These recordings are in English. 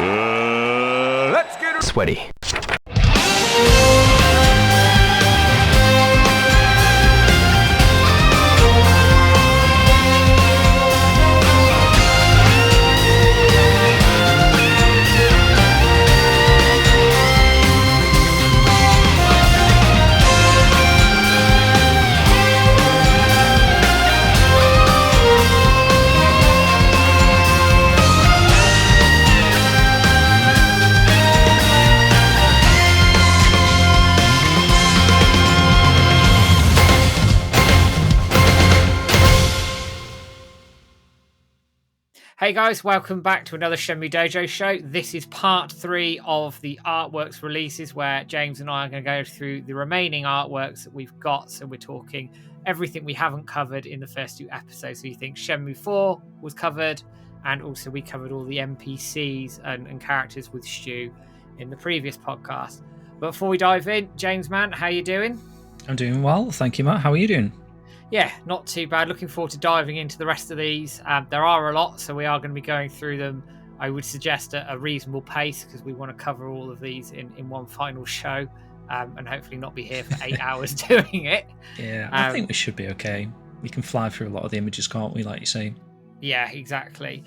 Let's get sweaty. Hey guys, welcome back to another Shenmue Dojo Show. This is part 3 of the artworks releases where James and I are going to go through the remaining artworks that we've got. So we're talking everything we haven't covered in the first 2 episodes. So you think Shenmue 4 was covered, and also we covered all the NPCs and characters with Xiu in the previous podcast. But before we dive in, James, man, how you doing? I'm doing well, thank you, Matt. How are you doing? Yeah, not too bad. Looking forward to diving into the rest of these. There are a lot, so we are going to be going through them. I would suggest a reasonable pace because we want to cover all of these in one final show, and hopefully not be here for 8 hours doing it. Yeah, I think we should be okay. We can fly through a lot of the images, can't we, like you say? Yeah, exactly.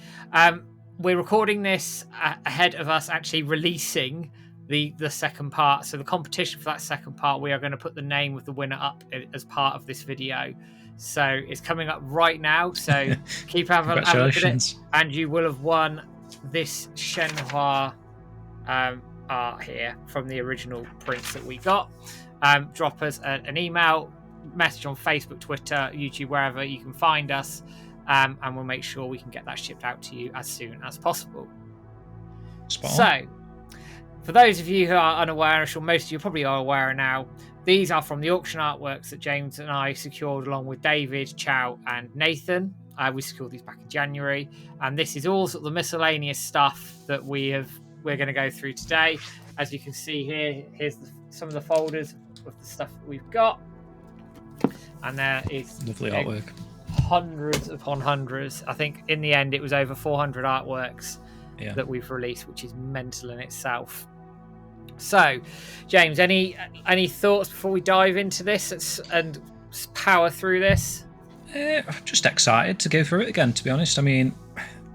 We're recording this ahead of us actually releasing the second part. So the competition for that second part, we are going to put the name of the winner up as part of this video. So it's coming up right now. So keep having a look at it, and you will have won this Shenhua art here from the original prints that we got. Drop us an email, message on Facebook, Twitter, YouTube, wherever you can find us, and we'll make sure we can get that shipped out to you as soon as possible. So, for those of you who are unaware, I'm sure most of you probably are aware now, these are from the auction artworks that James and I secured along with David, Chow, and Nathan. We secured these back in January, and this is all sort of the miscellaneous stuff that we're going to go through today. As you can see here, here's some of the folders of the stuff that we've got, and there is lovely artwork. Hundreds upon hundreds. I think in the end it was over 400 artworks that we've released, which is mental in itself. So, James, any thoughts before we dive into this and power through this? I'm just excited to go through it again, to be honest. I mean,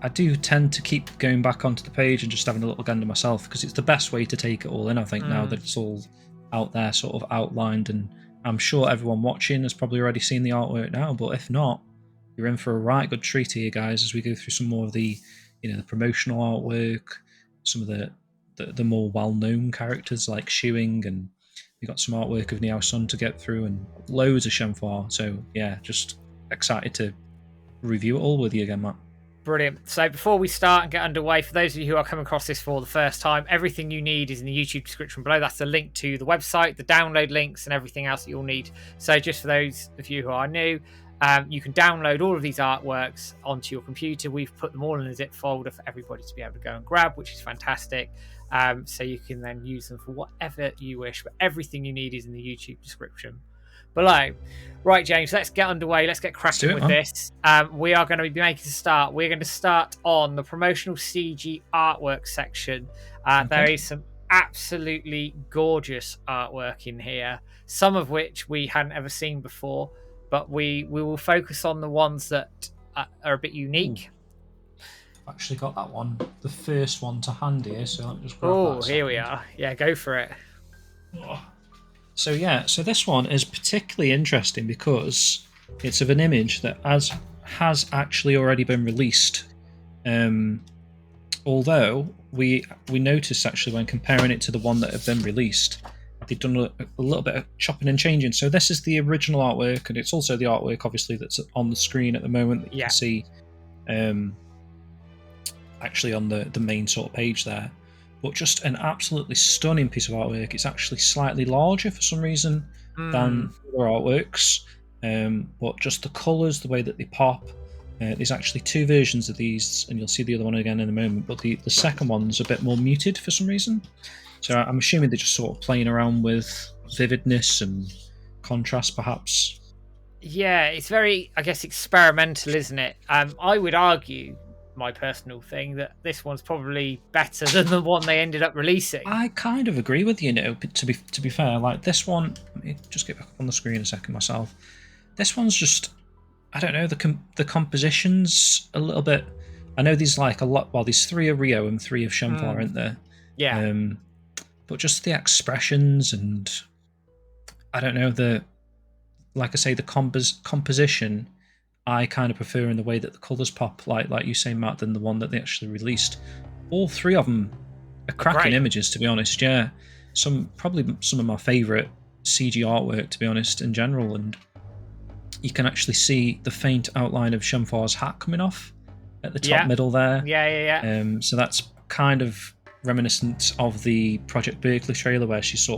I do tend to keep going back onto the page and just having a little gander myself because it's the best way to take it all in, I think, now that it's all out there, sort of outlined. And I'm sure everyone watching has probably already seen the artwork now, but if not, you're in for a right good treat here, guys, as we go through some more of the the promotional artwork, some of the more well-known characters like Xiuying, and we got some artwork of Nei-Sun to get through, and loads of Shenhua. So yeah, just excited to review it all with you again, Matt. Brilliant. So before we start and get underway, for those of you who are coming across this for the first time, everything you need is in the YouTube description below. That's the link to the website, the download links, and everything else that you'll need. So just for those of you who are new, you can download all of these artworks onto your computer. We've put them all in a zip folder for everybody to be able to go and grab, which is fantastic. So you can then use them for whatever you wish, but everything you need is in the YouTube description below. Right, James, let's get underway. Let's get cracking with this. We are going to be making a start. We're going to start on the promotional CG artwork section. There is some absolutely gorgeous artwork in here, some of which we hadn't ever seen before. But we will focus on the ones that are a bit unique. I've actually got that one, the first one to hand here, so let me just grab that. Here we are. Yeah, go for it. So this one is particularly interesting because it's of an image that has actually already been released. Although we noticed actually when comparing it to the one that had been released, they've done a little bit of chopping and changing. So this is the original artwork, and it's also the artwork, obviously, that's on the screen at the moment that you can see actually on the main sort of page there. But just an absolutely stunning piece of artwork. It's actually slightly larger for some reason than other artworks, but just the colours, the way that they pop. There's actually 2 versions of these, and you'll see the other one again in a moment, but the second one's a bit more muted for some reason. So I'm assuming they're just sort of playing around with vividness and contrast, perhaps. Yeah, it's very, I guess, experimental, isn't it? I would argue my personal thing, that this one's probably better than the one they ended up releasing. I kind of agree with you, but to be fair, like this one, let me just get back up on the screen a second myself. This one's just, I don't know, the composition's a little bit. I know there's like a lot. Well, there's 3 of Ryo and 3 of Shenhua, aren't there? Yeah. But just the expressions and I don't know, like I say, the composition I kind of prefer in the way that the colours pop, like you say, Matt, than the one that they actually released. All 3 of them are cracking images, to be honest. Yeah, probably some of my favourite CG artwork, to be honest, in general. And you can actually see the faint outline of Shenhua's hat coming off at the top middle there. Yeah. So that's kind of reminiscent of the Project Berkeley trailer, where she's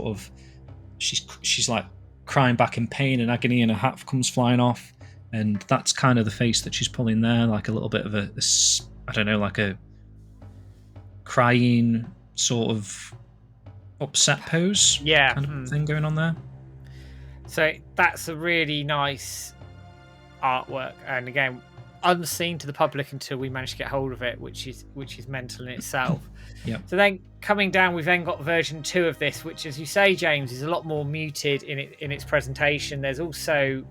like crying back in pain and agony, and her hat comes flying off. And that's kind of the face that she's pulling there, like a little bit of I don't know, like a crying sort of upset pose kind of thing going on there. So that's a really nice artwork, and again, unseen to the public until we managed to get hold of it, which is mental in itself. Yeah. So then coming down, we've then got version 2 of this, which, as you say, James, is a lot more muted in its presentation. There's also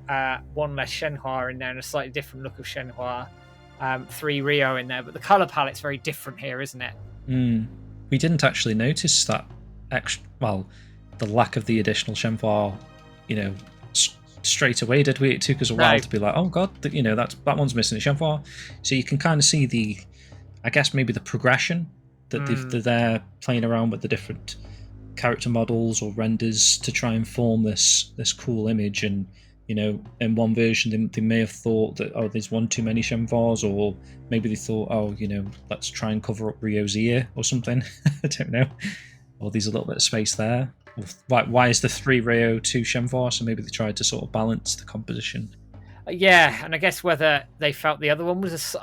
one less Shenhua in there and a slightly different look of Shenhua. 3 Ryo in there, but the color palette's very different here, isn't it? We didn't actually notice that the lack of the additional Shenhua, straight away, did we? It took us a while to be like, oh god, that one's missing a Shenhua. So you can kind of see I guess maybe the progression that they're playing around with the different character models or renders to try and form this cool image. And in one version they may have thought that, oh, there's one too many Shenhuas, or maybe they thought, oh, let's try and cover up Ryo's ear or something. I don't know. Or there's a little bit of space there. Why is the 3 Ryo 2 Shenhua? So maybe they tried to sort of balance the composition. Yeah, and I guess whether they felt the other one was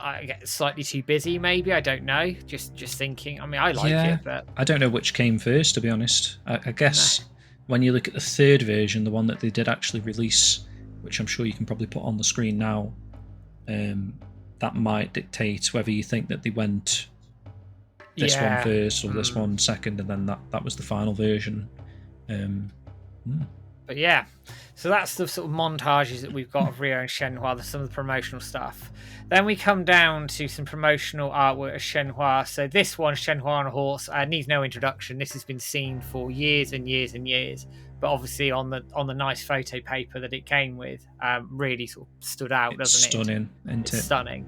slightly too busy, maybe, I don't know. Just thinking. I mean, I like it, but I don't know which came first, to be honest. I guess when you look at the 3rd version, the one that they did actually release, which I'm sure you can probably put on the screen now, that might dictate whether you think that they went this one first or this one second, and then that was the final version. But yeah, so that's the sort of montages that we've got of Ryo and Shenhua, some of the promotional stuff. Then we come down to some promotional artwork of Shenhua. So this one, Shenhua on a horse, needs no introduction. This has been seen for years and years and years, but obviously on the nice photo paper that it came with, really sort of stood out, doesn't it? Stunning, isn't it? It's stunning.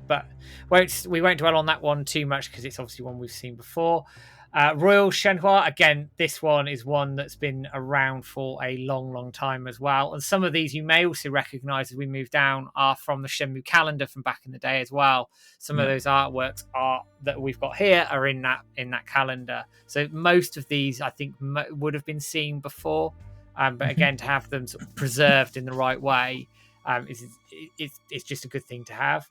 But we won't dwell on that one too much because it's obviously one we've seen before. Royal Shenhua, again, this one is one that's been around for a long time as well. And some of these you may also recognise as we move down are from the Shenmue calendar from back in the day as well. Some of those artworks that we've got here are in that calendar. So most of these, I think, would have been seen before. But again, to have them sort of preserved in the right way, it's just a good thing to have.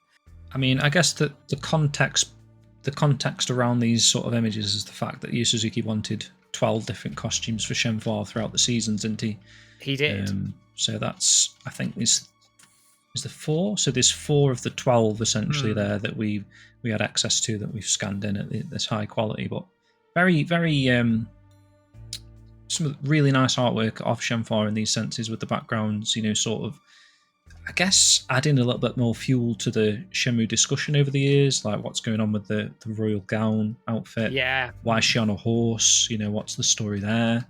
I mean, I guess that the context around these sort of images is the fact that Yu Suzuki wanted 12 different costumes for Shenhua throughout the seasons, didn't he? He did. So that's, I think, is the 4. So there's 4 of the 12 essentially there that we had access to, that we've scanned in at this high quality, but very some really nice artwork of Shenhua in these senses, with the backgrounds, sort of, I guess, adding a little bit more fuel to the Shenmue discussion over the years, like what's going on with the royal gown outfit. Yeah. Why is she on a horse? What's the story there?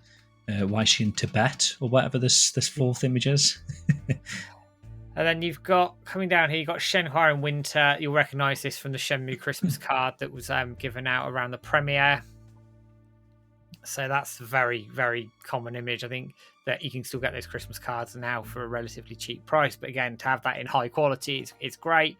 Why is she in Tibet, or whatever this 4th image is? And then you've got, coming down here, you've got Shenhua in winter. You'll recognise this from the Shenmue Christmas card that was given out around the premiere. So that's a very, very common image. I think that you can still get those Christmas cards now for a relatively cheap price. But again, to have that in high quality, it's great.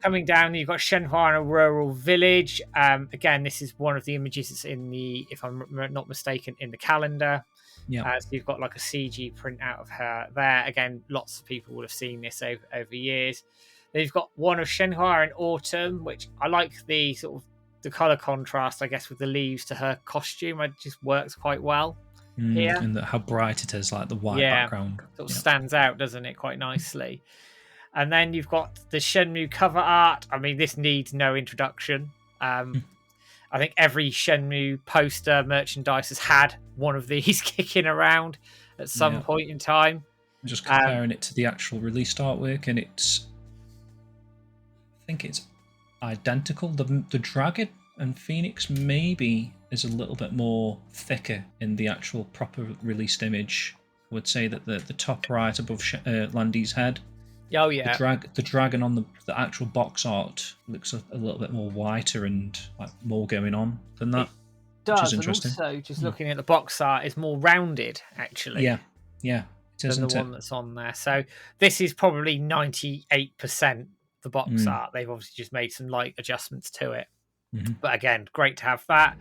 Coming down, you've got Shenhua in a rural village. Again, this is one of the images that's in the, if I'm not mistaken, in the calendar. Yeah. So you've got like a CG print out of her there. Again, lots of people would have seen this over years. Then you've got one of Shenhua in autumn, which I like the sort of the color contrast, I guess, with the leaves to her costume. It just works quite well here. And how bright it is, like the white background. Sort of stands out, doesn't it, quite nicely. And then you've got the Shenmue cover art. I mean, this needs no introduction. I think every Shenmue poster merchandise has had one of these kicking around at some point in time. I'm just comparing it to the actual released artwork, and I think it's identical. The dragon and phoenix maybe is a little bit more thicker in the actual proper released image. I would say that the top right above Landy's head, the dragon on the actual box art looks a little bit more whiter and like more going on than that. It does, which is interesting. And also just looking at the box art, is more rounded actually. Yeah, it is, than the one that's on there. So this is probably 98% the box art. They've obviously just made some light adjustments to it. But again, great to have that.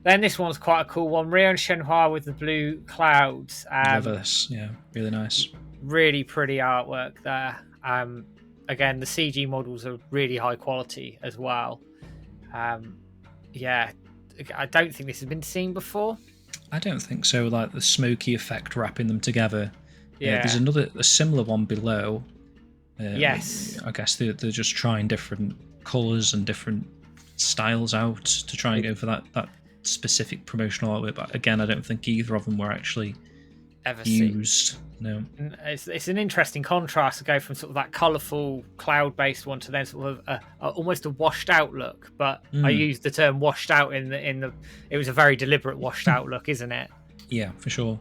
Then this one's quite a cool one. Ryo and Shenhua with the blue clouds. Love this. Yeah, really nice. Really pretty artwork there. Again, the CG models are really high quality as well. Yeah, I don't think this has been seen before. I don't think so. Like the smoky effect wrapping them together. Yeah. There's a similar one below. Yes. I guess they're just trying different colours and different styles out to try and go for that specific promotional artwork. But again, I don't think either of them were actually ever used. Seen. No. It's an interesting contrast to go from sort of that colourful cloud-based one to then sort of almost a washed-out look. But I used the term washed out in the. It was a very deliberate washed-out look, isn't it? Yeah, for sure.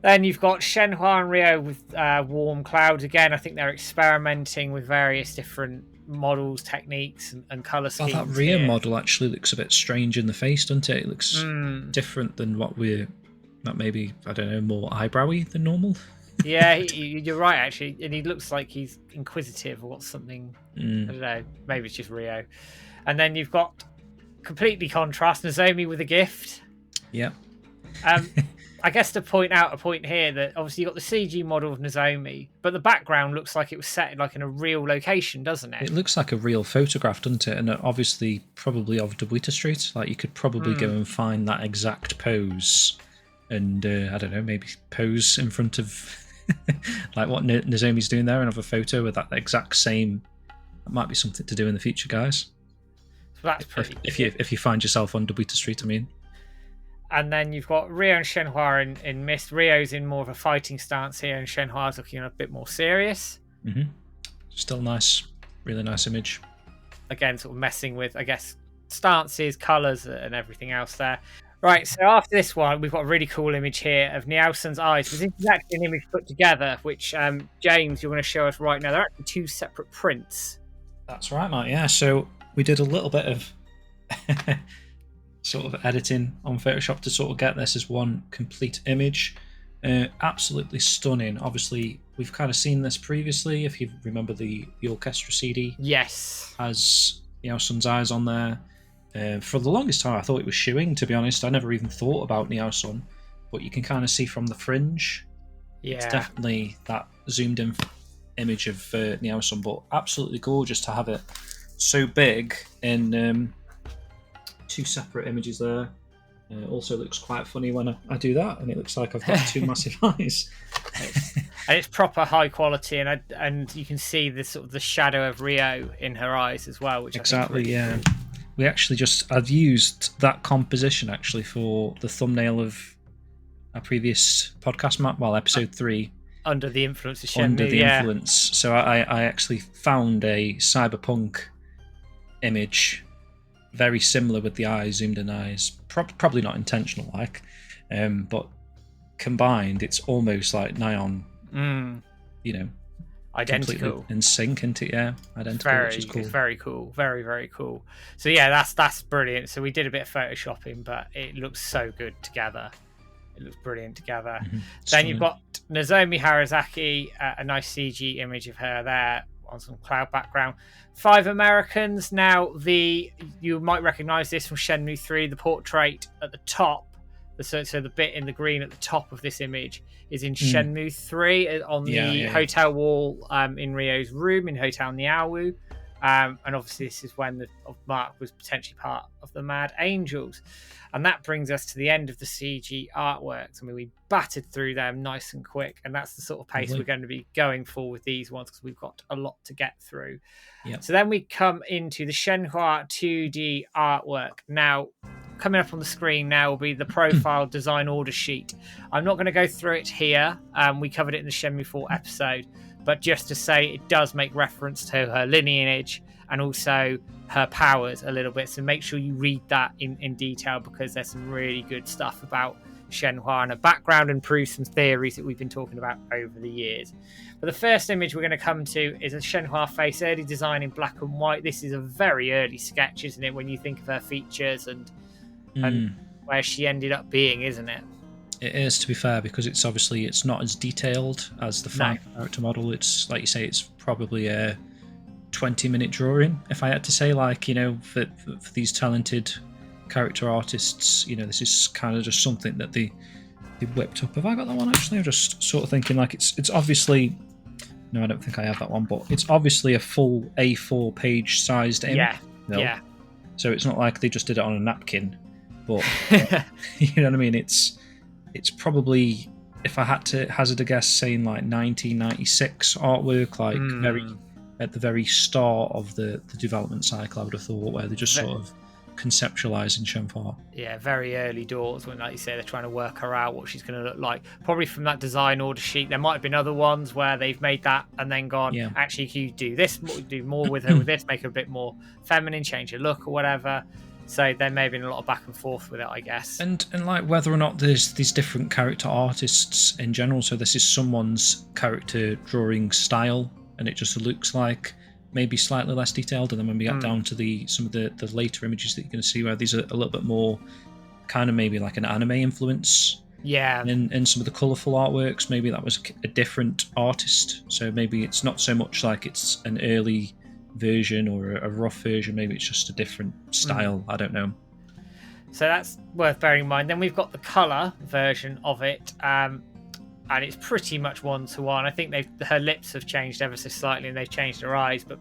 Then you've got Shenhua and Ryo with warm clouds. Again, I think they're experimenting with various different models, techniques, and colour schemes. That Ryo model actually looks a bit strange in the face, doesn't it? It looks different than what we're... That maybe, I don't know, more eyebrowy than normal. Yeah, you're right, actually. And he looks like he's inquisitive or something. I don't know. Maybe it's just Ryo. And then you've got completely contrast Nozomi with a gift. Yeah. I guess to point out a point here that obviously you've got the CG model of Nozomi, but the background looks like it was set like in a real location, doesn't it? It looks like a real photograph, doesn't it? And obviously probably of Dobuita Street. Like you could probably go and find that exact pose and, I don't know, maybe pose in front of like what Nozomi's doing there and have a photo with that exact same... That might be something to do in the future, guys. So that's pretty if you find yourself on Dobuita Street, I mean. And then you've got Ryo and Shenhua in mist. Ryo's in more of a fighting stance here, and Shenhua's looking a bit more serious. Still nice, really nice image. Again, sort of messing with, I guess, stances, colours, and everything else there. Right, so after this one, we've got a really cool image here of Nei-Sun's eyes. This is actually an image put together, which, James, you're going to show us right now. They're actually two separate prints. That's right, Matt. Yeah, so we did a little bit of... sort of editing on Photoshop to sort of get this as one complete image. Absolutely stunning. Obviously, we've kind of seen this previously, if you remember the orchestra CD. Yes. Has Nei-Sun's eyes on there. For the longest time, I thought it was Xiuying, to be honest. I never even thought about Nei-Sun, but you can kind of see from the fringe. Yeah. It's definitely that zoomed in image of Nei-Sun, but absolutely gorgeous to have it so big in... two separate images there. Also looks quite funny when I do that, and it looks like I've got two massive eyes. And it's proper high quality, and you can see the sort of the shadow of Ryo in her eyes as well, which exactly, I think is really cool. We actually I've used that composition actually for the thumbnail of our previous podcast map, episode 3. Under the influence of Shenmue. Under the influence. So I actually found a cyberpunk image very similar with the eyes, zoomed in eyes. Probably not intentional, but combined, it's almost like Neon. Identical in sync, into identical, which is cool. It's very cool, very, very cool. So yeah, that's brilliant. So we did a bit of photoshopping, but it looks so good together. It looks brilliant together. Then you've got Nozomi Harasaki, a nice CG image of her there on some cloud background. 5 Americans. Now, you might recognize this from Shenmue 3. The portrait at the top, so the bit in the green at the top of this image is in Shenmue 3 on the hotel wall in Ryo's room in Hotel Niaowu. And obviously this is when Mark was potentially part of the Mad Angels. And that brings us to the end of the CG artworks. I mean, we battered through them nice and quick, and that's the sort of pace we're going to be going for with these ones, because we've got a lot to get through. Yep. So then we come into the Shenhua 2D artwork. Now, coming up on the screen now will be the profile design order sheet. I'm not going to go through it here. We covered it in the Shenmue 4 episode, but just to say it does make reference to her lineage and also her powers a little bit. So make sure you read that in detail, because there's some really good stuff about Shenhua and her background, and proves some theories that we've been talking about over the years. But the first image we're going to come to is a Shenhua face, early design in black and white. This is a very early sketch, isn't it, when you think of her features and where she ended up being, isn't it? It is, to be fair, because it's obviously it's not as detailed as the final character model. It's, like you say, it's probably a 20-minute drawing, if I had to say. Like, you know, for these talented character artists, you know, this is kind of just something that they whipped up. Have I got that one, actually? I'm just sort of thinking, like, it's obviously... No, I don't think I have that one, but it's obviously a full A4 page sized image. Yeah, no? Yeah. So it's not like they just did it on a napkin, but you know what I mean? It's probably, if I had to hazard a guess, saying like 1996 artwork, like very at the very start of the development cycle, I would have thought, where they just sort of conceptualising Shenhua. Yeah, very early doors when, like you say, they're trying to work her out, what she's going to look like. Probably from that design order sheet. There might have been other ones where they've made that and then gone, actually, can you do this, do more with her with this, make her a bit more feminine, change her look or whatever. So there may have been a lot of back and forth with it, I guess. And like whether or not there's these different character artists in general. So this is someone's character drawing style, and it just looks like maybe slightly less detailed. And then when we get down to some of the later images that you're going to see, where these are a little bit more kind of maybe like an anime influence. Yeah. In some of the colourful artworks, maybe that was a different artist. So maybe it's not so much like it's an early version or a rough version. Maybe it's just a different style. I don't know. So that's worth bearing in mind. Then we've got the colour version of it. And it's pretty much one-to-one. I think her lips have changed ever so slightly, and they've changed her eyes, but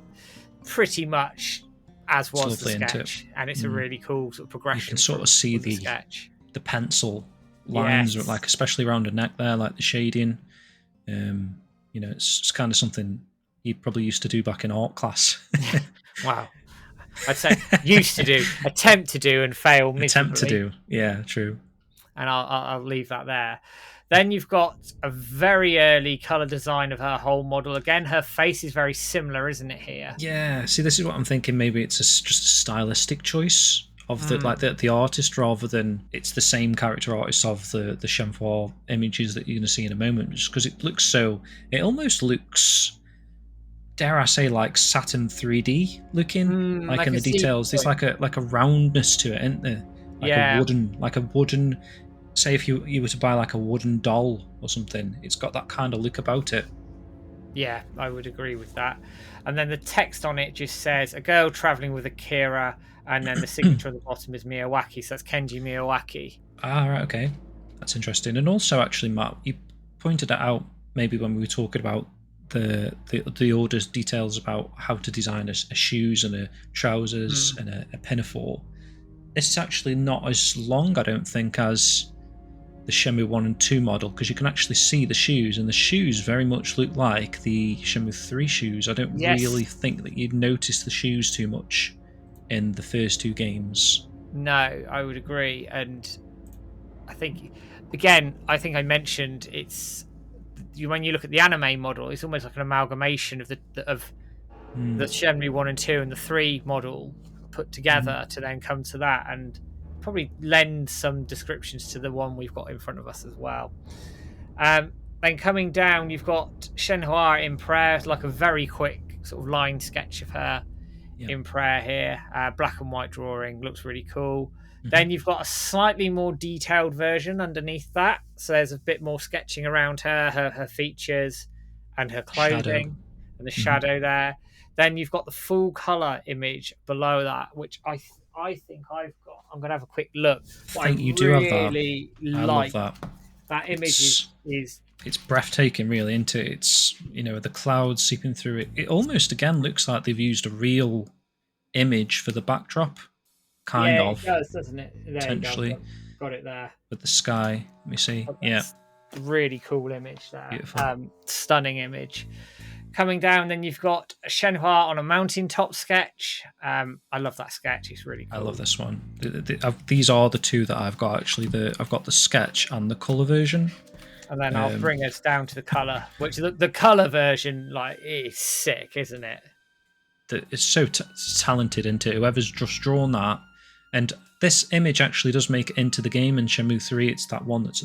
pretty much as was the sketch. And it's a really cool sort of progression. You can sort of see the pencil lines, like especially around the neck there, like the shading. You know, it's kind of something you probably used to do back in art class. Wow. I'd say used to do, attempt to do, and fail miserably. Attempt to do, yeah, true. And I'll leave that there. Then you've got a very early colour design of her whole model. Again, her face is very similar, isn't it, here? Yeah, see, this is what I'm thinking. Maybe it's just a stylistic choice of the artist, rather than it's the same character artist of the Shenhua images that you're going to see in a moment. Just because it almost looks, dare I say, like Saturn 3D looking, like in the details. There's like a roundness to it, isn't there? Like a wooden. Say if you were to buy like a wooden doll or something, it's got that kind of look about it. Yeah, I would agree with that. And then the text on it just says, a girl travelling with Akira, and then the signature at the bottom is Miyawaki, so that's Kenji Miyawaki. Ah, right, okay. That's interesting. And also, actually, Matt, you pointed it out maybe when we were talking about the orders details about how to design a shoes and a trousers and a pinafore. This is actually not as long, I don't think, as the Shenmue 1 and 2 model, because you can actually see the shoes, and the shoes very much look like the Shenmue 3 shoes. I don't really think that you'd notice the shoes too much in the first two games. No, I would agree. And I think, again, I mentioned when you look at the anime model, it's almost like an amalgamation of the Shenmue 1 and 2 and the 3 model put together to then come to that, and probably lend some descriptions to the one we've got in front of us as well. Then coming down, you've got Shenhua in prayer, like a very quick sort of line sketch of her in prayer here. Black and white drawing, looks really cool. Then you've got a slightly more detailed version underneath that, so there's a bit more sketching around her features and her clothing and the shadow there. Then you've got the full colour image below that, which I think I've got. I'm going to have a quick look. I think you do have that. I love that. That image is it's breathtaking, really, isn't it? It's, the clouds seeping through it. It almost again looks like they've used a real image for the backdrop, kind Yeah, it of, does, doesn't it? There you go. potentially, Got it there. with the sky. Let me see. Oh, Yeah, that's a really cool image there. beautiful. Stunning image. Coming down, then you've got Shenhua on a mountaintop sketch. I love that sketch. It's really cool. I love this one. These are the two that I've got, actually. I've got the sketch and the colour version. And then I'll bring us down to the colour, which the colour version is sick, isn't it? It's so talented, isn't it? Whoever's just drawn that. And this image actually does make it into the game in Shenmue 3. It's that one that's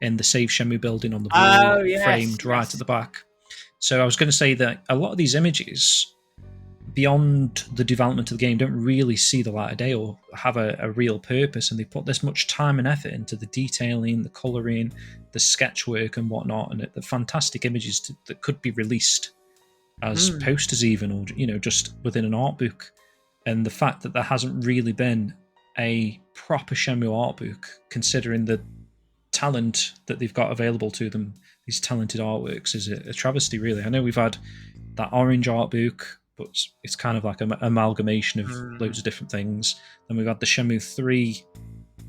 in the Save Shenmue building on the wall, framed right at the back. So I was going to say that a lot of these images, beyond the development of the game, don't really see the light of day or have a real purpose, and they put this much time and effort into the detailing, the colouring, the sketch work and whatnot, and the fantastic images that could be released as posters even, or just within an art book. And the fact that there hasn't really been a proper Shenmue art book, considering the talent that they've got available to them, these talented artworks, is a travesty, really. I know we've had that orange art book, but it's kind of like an amalgamation of loads of different things. Then we've had the Shenmue 3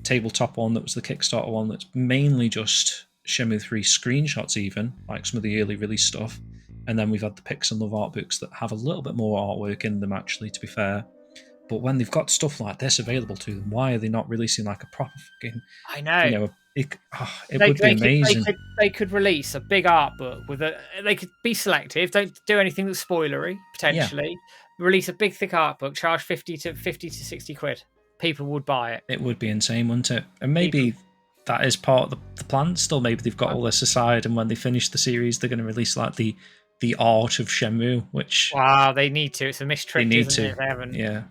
tabletop one that was the Kickstarter one that's mainly just Shenmue 3 screenshots, even, like some of the early release stuff. And then we've had the Pix and Love art books that have a little bit more artwork in them, actually, to be fair. But when they've got stuff like this available to them, why are they not releasing like a proper fucking... I know. It would be amazing. They could release a big art book they could be selective, don't do anything that's spoilery, potentially. Yeah. Release a big thick art book, charge 50 to 60 quid. People would buy it. It would be insane, wouldn't it? And maybe that is part of the plan still. Maybe they've got all this aside, and when they finish the series, they're going to release like the art of Shenmue, which... Wow, they need to. It's a mistrick, isn't it? They haven't. Yeah.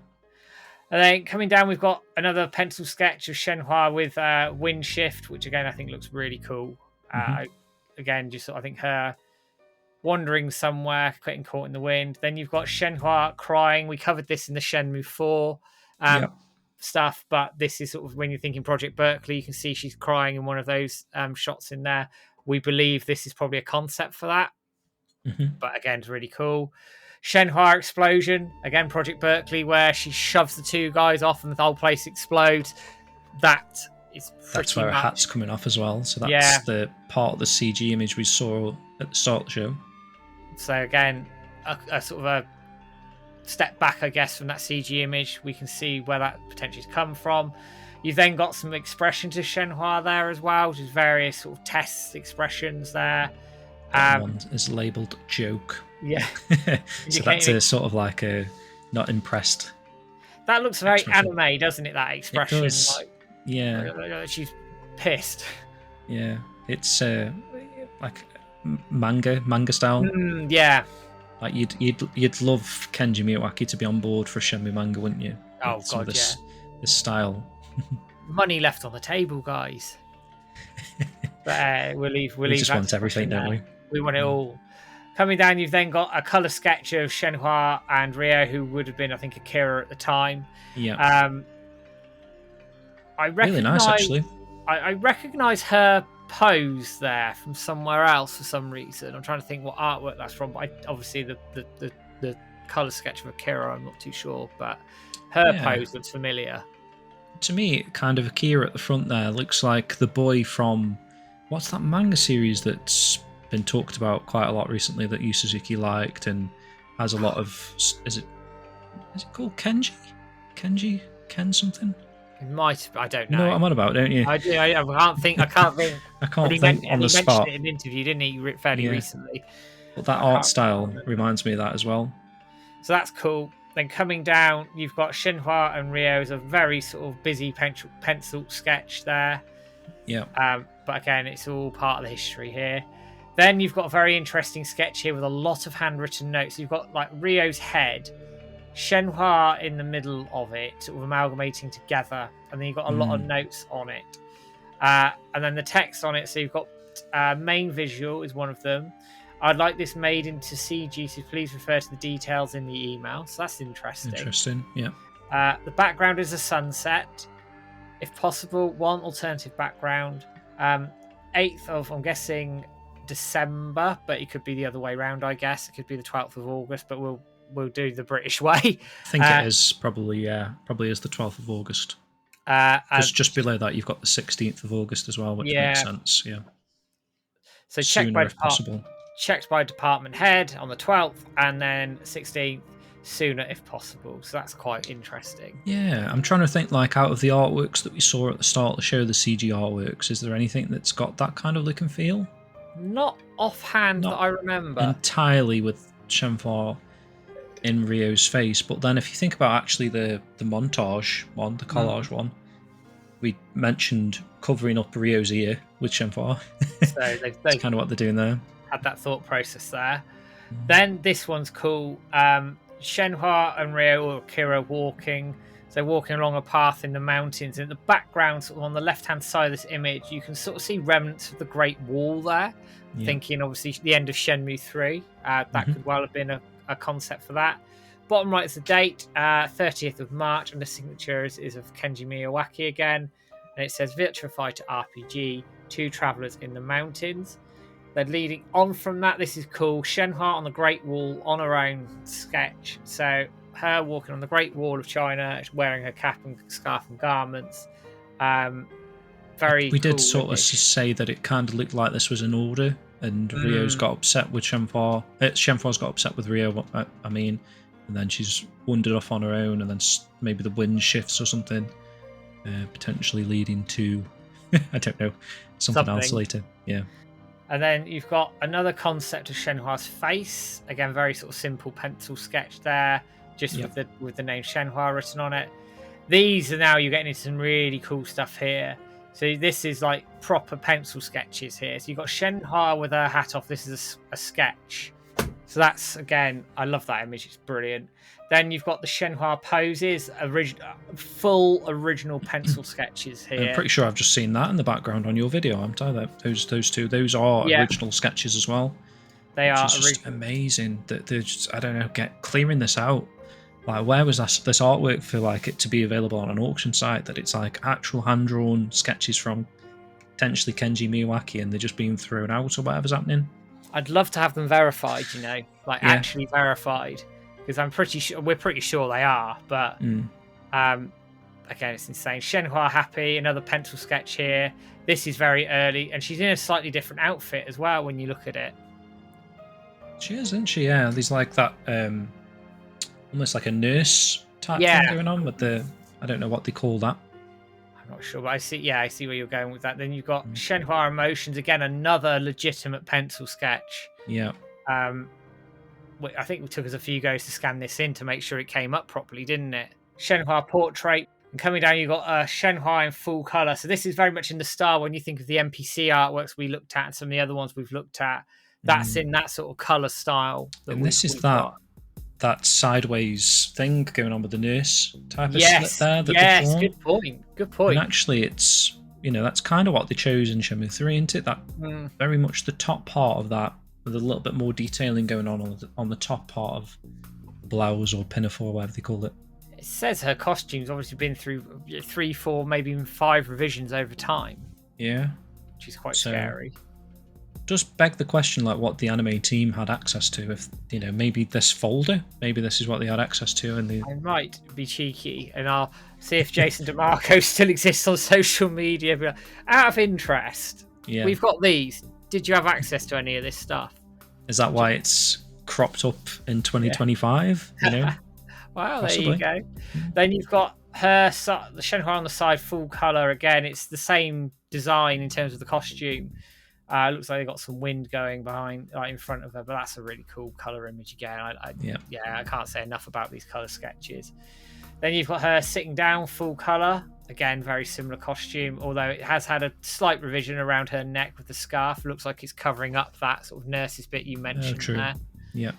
And then coming down, we've got another pencil sketch of Shenhua with wind shift, which again I think looks really cool. Again, just I think her wandering somewhere, getting caught in the wind. Then you've got Shenhua crying. We covered this in the Shenmue 4 stuff, but this is sort of when you're thinking Project Berkeley, you can see she's crying in one of those shots in there. We believe this is probably a concept for that, but again, it's really cool. Shenhua explosion, again Project Berkeley, where she shoves the two guys off and the whole place explodes. That's where her hat's coming off as well. So that's the part of the CG image we saw at the start of the show. So again, a sort of a step back, I guess, from that CG image. We can see where that potentially has come from. You've then got some expression to Shenhua there as well, just various sort of test expressions there. That one is labelled joke. Yeah. So that's a sort of like a not impressed. That looks very anime, doesn't it? That expression. It does. She's pissed. Yeah. It's like manga style. Yeah. Like you'd love Kenji Miyawaki to be on board for a Shenmue manga, wouldn't you? Oh god, this style. Money left on the table, guys. But we just want everything, don't we? We want it all. Coming down, you've then got a colour sketch of Shenhua and Ryo, who would have been, I think, Akira at the time. Yeah. Really nice, actually. I recognise her pose there from somewhere else for some reason. I'm trying to think what artwork that's from. But obviously, the colour sketch of Akira, I'm not too sure. But her pose looks familiar. To me, kind of Akira at the front there looks like the boy from... What's that manga series that's been talked about quite a lot recently that Yu Suzuki liked and has a lot of... Is it called Kenji? Ken something? It might. I don't know. You know what I'm on about, don't you? I do. I can't think. I can't think on the spot. He mentioned it in an interview, didn't he? Fairly recently. But that art style reminds me of that as well. So that's cool. Then coming down, you've got Shenhua and Ryo as a very sort of busy pencil sketch there. Yeah. But again, it's all part of the history here. Then you've got a very interesting sketch here with a lot of handwritten notes. You've got like Ryo's head, Shenhua in the middle of it, sort of amalgamating together, and then you've got a lot of notes on it. And then the text on it, so you've got main visual is one of them. I'd like this made into CG, so please refer to the details in the email. So that's interesting. Interesting, yeah. The background is a sunset. If possible, one alternative background. 8th of, I'm guessing, December, but it could be the other way around, I guess. It could be the 12th of August, but we'll do the British way. I think it is probably is the 12th of August. Just below that, you've got the 16th of August as well, which makes sense. Yeah. So sooner if possible. Checked by department head on the 12th, and then 16th sooner if possible. So that's quite interesting. Yeah, I'm trying to think, like, out of the artworks that we saw at the start of the show, the CG artworks, is there anything that's got that kind of look and feel? Not offhand that I remember. Entirely with Shenhua in Ryo's face, but then if you think about actually the montage one, the collage one, we mentioned covering up Ryo's ear with Shenhua. So that's kind of what they're doing there. Had that thought process there. Then this one's cool. Shenhua and Ryo or Kira walking. So walking along a path in the mountains. In the background, sort of on the left-hand side of this image, you can sort of see remnants of the Great Wall there. Yeah. Thinking, obviously, the end of Shenmue 3. That could well have been a concept for that. Bottom right is the date, 30th of March, and the signature is of Kenji Miyawaki again. And it says Virtua Fighter RPG, 2 Travelers in the Mountains. Then leading on from that, this is cool. Shenhua on the Great Wall on her own sketch. So her walking on the Great Wall of China, wearing her cap and scarf and garments. We did sort of say that it kind of looked like this was in order, and Ryo's got upset with Shenhua. Shenhua's got upset with Ryo, I mean, and then she's wandered off on her own, and then maybe the wind shifts or something, potentially leading to, I don't know, something else later. Yeah. And then you've got another concept of Shenhua's face. Again, very sort of simple pencil sketch there, just with the name Shenhua written on it. These are now you're getting into some really cool stuff here. So this is like proper pencil sketches here. So you've got Shenhua with her hat off. This is a sketch. So that's, again, I love that image. It's brilliant. Then you've got the Shenhua poses, full original pencil sketches here. I'm pretty sure I've just seen that in the background on your video, haven't I? Those two, those are original sketches as well. They are just amazing. That they're just, I don't know, clearing this out. Like, where was this artwork for, like, it to be available on an auction site? That it's like actual hand-drawn sketches from potentially Kenji Miyawaki, and they're just being thrown out or whatever's happening. I'd love to have them verified, actually verified. Because we're pretty sure they are, but again, it's insane. Shenhua happy, another pencil sketch here. This is very early, and she's in a slightly different outfit as well when you look at it. She is, isn't she? Yeah, there's like that, almost like a nurse type thing going on with I don't know what they call that. I'm not sure, but I see where you're going with that. Then you've got Shenhua Emotions, again, another legitimate pencil sketch. Yeah. I think it took us a few goes to scan this in to make sure it came up properly, didn't it? Shenhua portrait. And coming down, you've got Shenhua in full colour. So this is very much in the style when you think of the NPC artworks we looked at and some of the other ones we've looked at. That's in that sort of colour style. And this is that sideways thing going on with the nurse type of slit there. Yes, good point. Good point. And actually, it's, that's kind of what they chose in Shenmue 3, isn't it? That very much the top part of that, with a little bit more detailing going on the top part of blouse or pinafore, whatever they call it. It says her costume's obviously been through 3, 4, maybe even 5 revisions over time. Yeah. Which is quite scary. Does beg the question, like, what the anime team had access to. If, maybe this folder, maybe this is what they had access to. And I might be cheeky, and I'll see if Jason DeMarco still exists on social media. But out of interest, we've got these. Did you have access to any of this stuff? Is that why it's cropped up in 2025? Well, possibly. There you go. Then you've got the Shenhua on the side, full colour. Again, it's the same design in terms of the costume. Looks like they got some wind going behind, in front of her, but that's a really cool colour image again. I can't say enough about these colour sketches. Then you've got her sitting down, full colour. Again, very similar costume, although it has had a slight revision around her neck with the scarf. Looks like it's covering up that sort of nurse's bit you mentioned there. Yeah.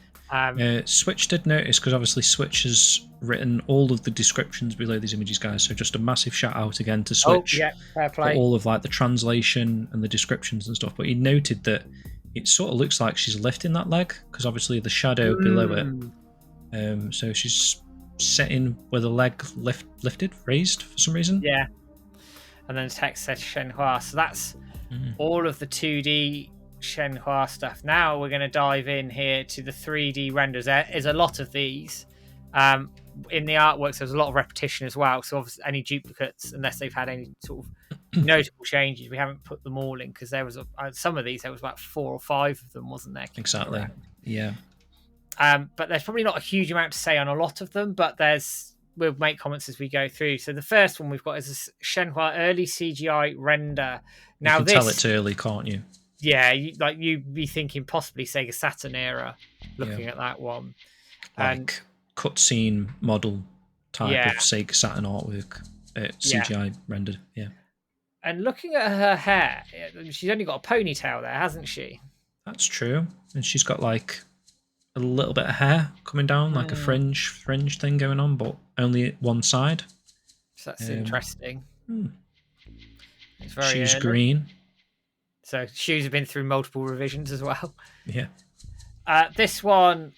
Switch did notice, because obviously Switch has written all of the descriptions below these images, guys. So just a massive shout out again to Switch fair play. For all of the translation and the descriptions and stuff. But he noted that it sort of looks like she's lifting that leg, because obviously the shadow below it. So she's sitting with a leg raised for some reason. Yeah. And then the text says Shenhua. So that's all of the 2D Shenhua stuff. Now we're going to dive in here to the 3D renders. There is a lot of these. In the artworks, there's a lot of repetition as well. So obviously any duplicates, unless they've had any sort of notable changes, we haven't put them all in because there was some of these. There was about 4 or 5 of them, wasn't there? Exactly. Around. Yeah. But there's probably not a huge amount to say on a lot of them, but we'll make comments as we go through. So the first one we've got is a Shenhua early CGI render. Now you can tell it's early, can't you? Yeah, you'd be thinking possibly Sega Saturn era, looking at that one. Like cutscene model type of Sega Saturn artwork, CGI rendered. Yeah. And looking at her hair, she's only got a ponytail there, hasn't she? That's true. And she's got like a little bit of hair coming down, like a fringe thing going on, but only one side. So that's interesting. It's very she's green. So shoes have been through multiple revisions as well. Yeah. This one,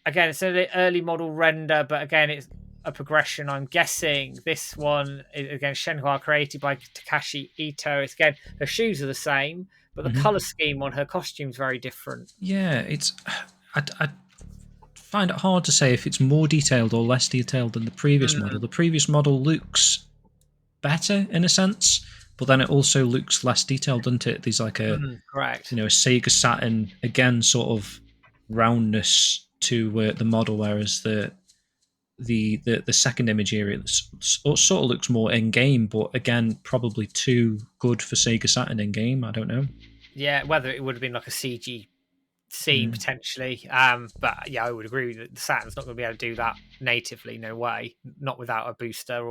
again, it's an early model render, but again, it's a progression. I'm guessing this one again, Shenhua created by Takashi Ito. It's again, her shoes are the same, but the color scheme on her costume is very different. Yeah, it's. I find it hard to say if it's more detailed or less detailed than the previous model. The previous model looks better in a sense, but then it also looks less detailed, doesn't it? There's like a correct, a Sega Saturn again sort of roundness to the model, whereas the second image here sort of looks more in game, but again probably too good for Sega Saturn in game. I don't know. Yeah, whether it would have been like a CG scene potentially, but yeah, I would agree with it. The Saturn's not going to be able to do that natively, no way, not without a booster,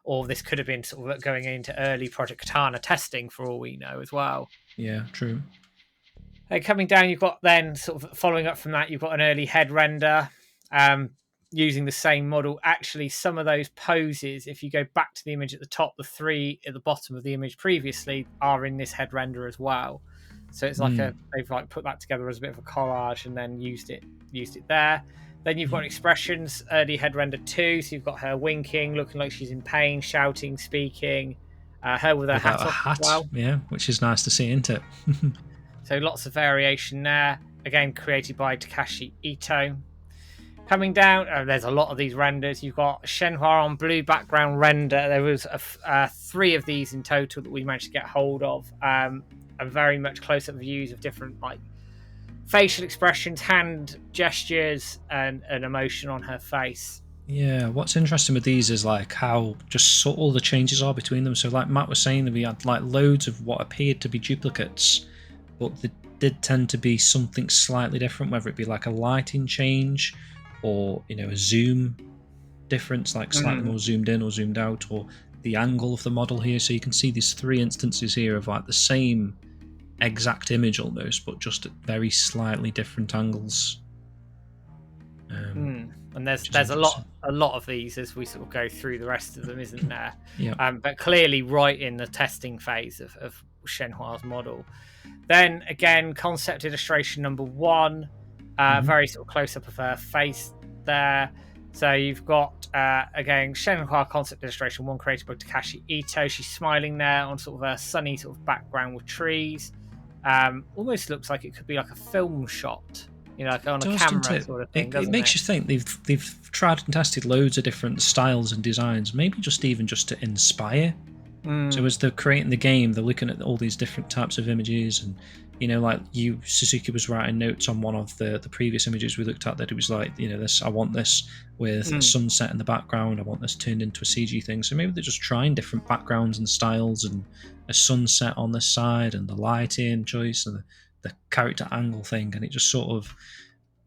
or this could have been sort of going into early Project Katana testing for all we know as well. Yeah, true. Coming down, you've got then sort of following up from that, you've got an early head render using the same model. Actually, some of those poses, if you go back to the image at the top, the 3 at the bottom of the image previously are in this head render as well. So it's like they've like put that together as a bit of a collage and then used it there. Then you've got expressions, early head render 2. So you've got her winking, looking like she's in pain, shouting, speaking. Her with her hat off as well. Yeah, which is nice to see, isn't it? So lots of variation there. Again, created by Takashi Ito. Coming down, there's a lot of these renders. You've got Shenhua on blue background render. There was 3 of these in total that we managed to get hold of. And very much close-up views of different like facial expressions, hand gestures, and an emotion on her face. Yeah, what's interesting with these is like how just subtle the changes are between them. So like Matt was saying, that we had like loads of what appeared to be duplicates, but they did tend to be something slightly different, whether it be like a lighting change or a zoom difference, like slightly more zoomed in or zoomed out, or the angle of the model here. So you can see these 3 instances here of like the same exact image almost, but just at very slightly different angles. And there's a lot of these as we sort of go through the rest of them, isn't there? Yeah. But clearly right in the testing phase of Shenhua's model. Then again, concept illustration number 1, very sort of close up of her face there. So you've got again Shenhua concept illustration 1 created by Takashi Ito. She's smiling there on sort of a sunny sort of background with trees. Almost looks like it could be like a film shot, like on a camera sort of thing. It makes you think they've tried and tested loads of different styles and designs, maybe just to inspire. So as they're creating the game, they're looking at all these different types of images, and like Yu Suzuki was writing notes on one of the previous images we looked at, that it was like, this, I want this with a sunset in the background, I want this turned into a CG thing. So maybe they're just trying different backgrounds and styles, and a sunset on this side, and the lighting choice, and the character angle thing, and it just sort of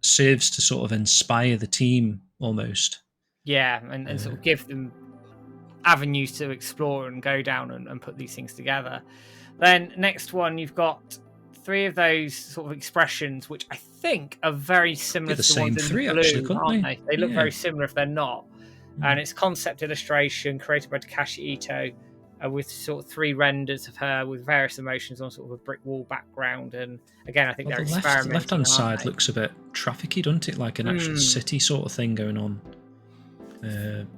serves to sort of inspire the team almost. Yeah, and sort of give them avenues to explore and go down and put these things together. Then next one, you've got 3 of those sort of expressions, which I think are very similar to the ones in the blue, actually, aren't they? They look very similar if they're not. And it's concept illustration created by Takashi Ito, with sort of 3 renders of her with various emotions on sort of a brick wall background. And again, I think they're experimenting. The left-hand side looks a bit trafficky, doesn't it? Like an actual city sort of thing going on.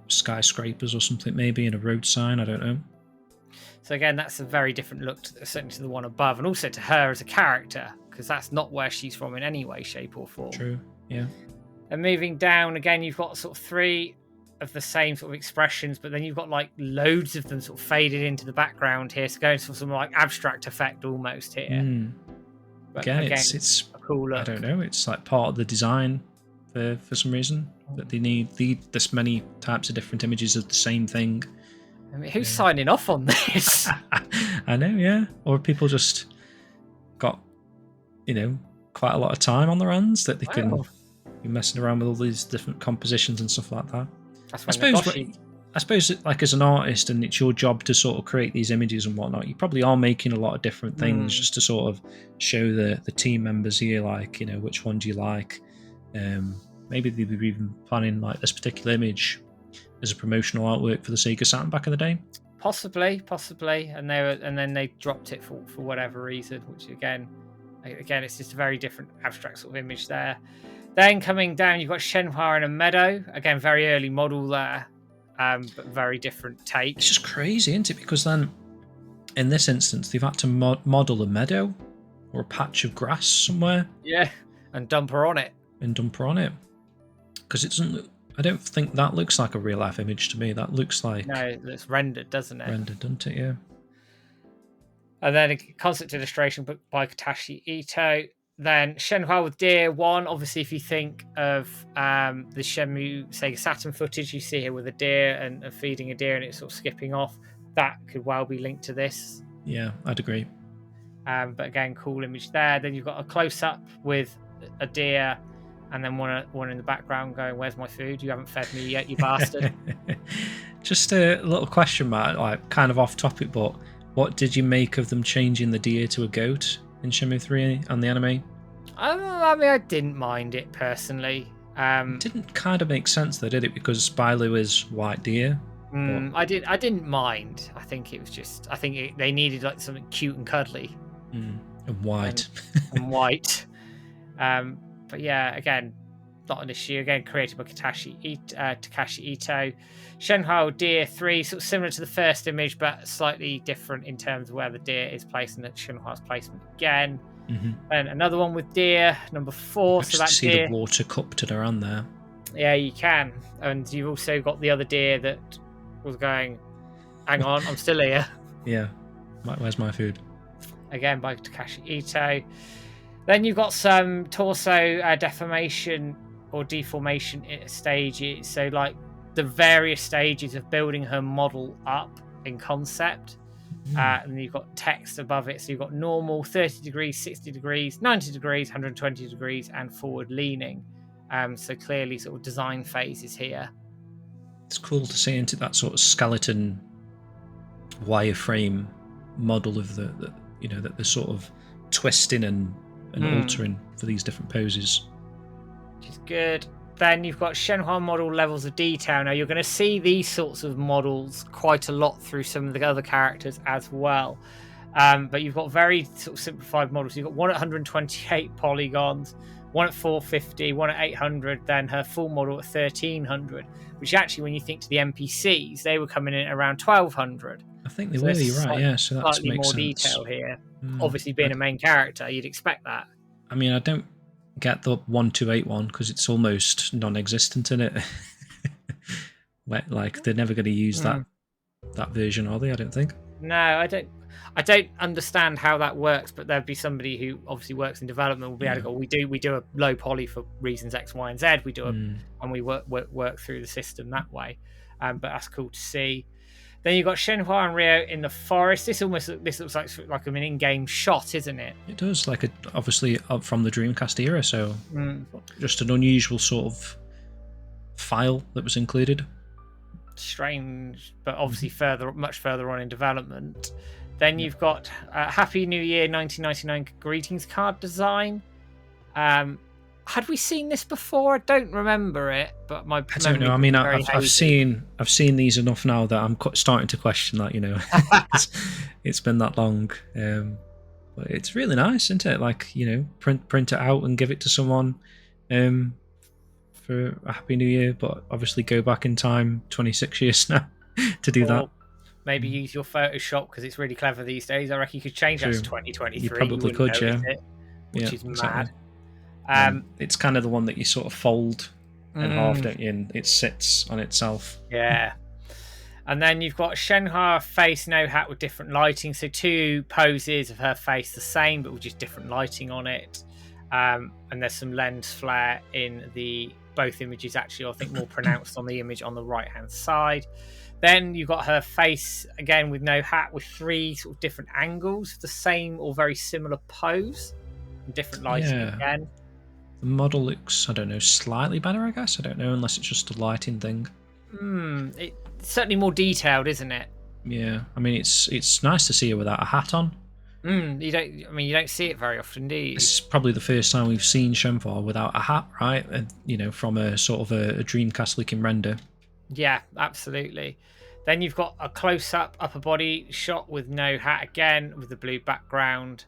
Skyscrapers or something, maybe, and a road sign, I don't know. So again, that's a very different look certainly to the one above, and also to her as a character, because that's not where she's from in any way, shape, or form. True. Yeah. And moving down again, you've got sort of 3 of the same sort of expressions, but then you've got like loads of them sort of faded into the background here, so going for some like abstract effect almost here. But again, it's a cool look. I don't know, it's like part of the design for some reason that they need this many types of different images of the same thing. I mean, who's signing off on this? I know, yeah. Or people just got, quite a lot of time on their hands that they can be messing around with all these different compositions and stuff like that. I suppose, like as an artist, and it's your job to sort of create these images and whatnot, you probably are making a lot of different things just to sort of show the team members here, like, which one do you like. Maybe they were even planning like this particular image as a promotional artwork for the Sega Saturn back in the day. Possibly, and then they dropped it for whatever reason. Which again, it's just a very different abstract sort of image there. Then coming down, you've got Shenhua in a meadow. Again, very early model there, but very different take. It's just crazy, isn't it? Because then, in this instance, they've had to model a meadow or a patch of grass somewhere. Yeah, and dump her on it. Because it doesn't look... I don't think that looks like a real-life image to me. That looks like... No, it looks rendered, doesn't it? Rendered, doesn't it? Yeah. And then a concept illustration book by Katashi Ito. Then Shenhua with Deer 1. Obviously, if you think of the Shenmue Sega Saturn footage, you see here with a deer and feeding a deer and it's sort of skipping off. That could well be linked to this. Yeah, I'd agree. But again, cool image there. Then you've got a close-up with a deer and then one in the background going, "Where's my food? You haven't fed me yet, you bastard." Just a little question, Matt, like kind of off topic, but what did you make of them changing the deer to a goat in Shenmue 3 and the anime? I mean, I didn't mind it personally. It didn't kind of make sense though, did it? Because Spylo is white deer. I didn't mind. I think it was just... they needed like something cute and cuddly. And white. And white. But yeah, again, not an issue. Again, created by Takashi Ito. Shenhua Deer 3, sort of similar to the first image, but slightly different in terms of where the deer is placed and Shenhua's placement again. And another one with deer, number 4. So that see deer... the water cupped in around there. Yeah, you can. And you've also got the other deer that was going, "Hang on, I'm still here." Yeah. Where's my food? Again, by Takashi Ito. Then you've got some torso deformation or deformation stages. So, like, the various stages of building her model up in concept. And then you've got text above it. So you've got normal, 30 degrees, 60 degrees, 90 degrees, 120 degrees, and forward leaning. So clearly sort of design phases here. It's cool to see into that sort of skeleton wireframe model of that they're sort of twisting and altering for these different poses. Which is good. Then you've got Shenhua model levels of detail. Now you're going to see these sorts of models quite a lot through some of the other characters as well. But you've got very sort of simplified models. You've got one at 128 polygons, one at 450, one at 800, then her full model at 1300, which actually, when you think to the NPCs, they were coming in at around 1200. I think they were, you're right, yeah. So that slightly makes more sense. Detail here. Obviously, being a main character, you'd expect that. I mean, I don't get the 128 one because it's almost non-existent in it. Like they're never going to use that version, are they? I don't think. No, I don't understand how that works, but there'd be somebody who obviously works in development will be able to go, we do a low poly for reasons X, Y, and Z. We do and we work through the system that way. But that's cool to see. Then you've got Shenhua and Ryo in the forest. This looks like an in-game shot, isn't it? It does, obviously from the Dreamcast era, so just an unusual sort of file that was included. Strange, but obviously much further on in development. Then you've got Happy New Year 1999 greetings card design. Had we seen this before? I don't remember it, but I don't know. I mean, I've seen these enough now that I'm starting to question that. It's been that long, but it's really nice, isn't it? Like, print it out and give it to someone for a Happy New Year, but obviously go back in time 26 years now to do that. Maybe use your Photoshop because it's really clever these days. I reckon you could change that to 2023. You probably could, yeah. which is exactly. mad. It's kind of the one that you sort of fold in half, don't you? And it sits on itself. Yeah. And then you've got Shenhua face no hat with different lighting. So 2 poses of her face the same, but with just different lighting on it. And there's some lens flare in both images, actually, I think more pronounced on the image on the right-hand side. Then you've got her face, again, with no hat, with 3 sort of different angles, the same or very similar pose, and different lighting again. The model looks, I don't know, slightly better, I guess. I don't know, unless it's just a lighting thing. It's certainly more detailed, isn't it? Yeah, I mean, it's nice to see her without a hat on. You don't see it very often, do you? This is probably the first time we've seen Shenhua without a hat, right? From a sort of a Dreamcast looking render. Yeah, absolutely. Then you've got a close-up upper body shot with no hat again, with the blue background.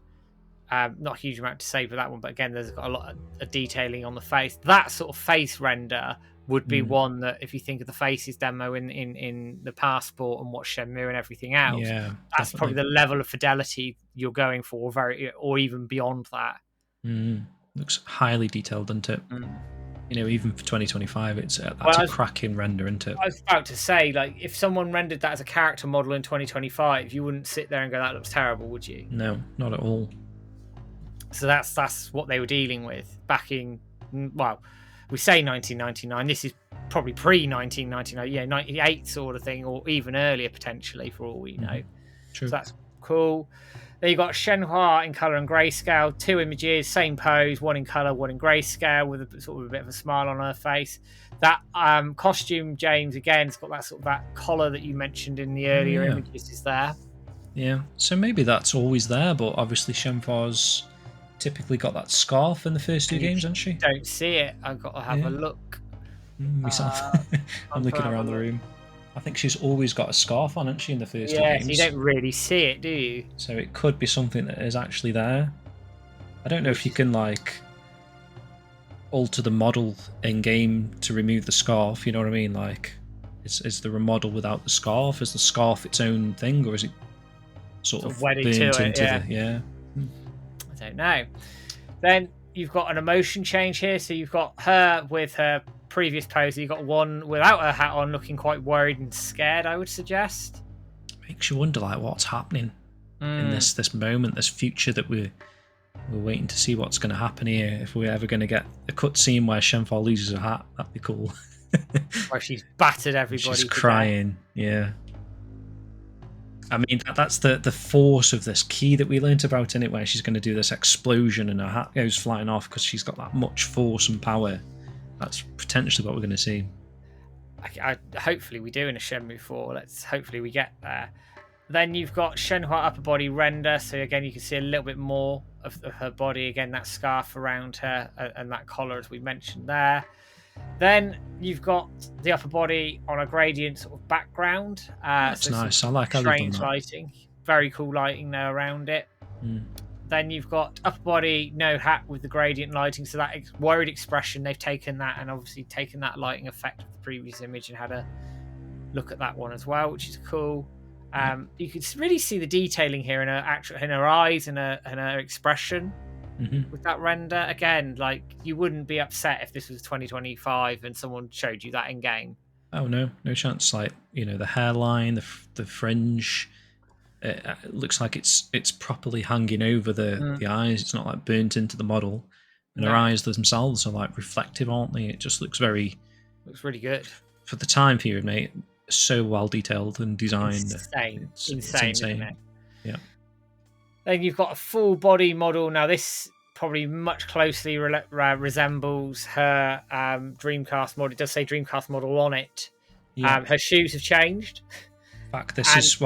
Not a huge amount to say for that one, but again, there's got a lot of detailing on the face. That sort of face render would be one that, if you think of the faces demo in the Passport and watch Shenmue and everything else, that's definitely probably the level of fidelity you're going for, or even beyond that. Looks highly detailed, doesn't it? Even for 2025, that's a cracking render, isn't it? I was about to say, like, if someone rendered that as a character model in 2025, you wouldn't sit there and go, "That looks terrible," would you? No, not at all. So that's what they were dealing with back in, well, we say 1999. This is probably pre-1999, 98 sort of thing, or even earlier potentially, for all we know. True. So that's cool. Then you've got Shenhua in colour and grayscale, 2 images, same pose, one in colour, one in grayscale, with a sort of a bit of a smile on her face. That costume, James, again, it's got that sort of that collar that you mentioned in the earlier images is there. Yeah, so maybe that's always there, but obviously Shenhua's typically got that scarf in the first 2 games, hasn't she? Don't see it. I've got to have a look. I'm looking around the room. I think she's always got a scarf on, hasn't she, in the first 2 games? Yeah, you don't really see it, do you? So it could be something that is actually there. I don't know if you can, like, alter the model in-game to remove the scarf, you know what I mean? Like, is there a model without the scarf? Is the scarf its own thing, or is it sort of wedded burnt to into it? Yeah. I don't know. Then you've got an emotion change here. So you've got her with her previous pose. You've got one without her hat on, looking quite worried and scared, I would suggest. Makes you wonder, like, what's happening in this moment, this future that we're waiting to see what's going to happen here. If we're ever going to get a cutscene where Shenhua loses her hat, that'd be cool. Where she's battered everybody. She's crying, yeah. I mean, that's the force of this key that we learnt about in it, where she's going to do this explosion and her hat goes flying off because she's got that much force and power. That's potentially what we're going to see. Hopefully we do in a Shenmue 4. Hopefully we get there. Then you've got Shenhua upper body render. So again, you can see a little bit more of her body. Again, that scarf around her and that collar, as we mentioned there. Then you've got the upper body on a gradient sort of background. That's nice. I like how strange lighting. Very cool lighting there around it. Then you've got upper body, no hat with the gradient lighting. So that worried expression, they've taken that and obviously taken that lighting effect of the previous image and had a look at that one as well, which is cool. You can really see the detailing here in her eyes and her expression. With that render, again, like, you wouldn't be upset if this was 2025 and someone showed you that in game. Oh no chance. Like, the hairline, the fringe, it looks like it's properly hanging over the eyes. It's not like burnt into the model, and her eyes themselves are like reflective, aren't they? It just looks really good for the time period, mate. So well detailed and designed. It's insane, isn't it? Yeah. Then you've got a full body model. Now this probably much closely resembles her Dreamcast model. It does say Dreamcast model on it. Yeah. Her shoes have changed. In fact, this is,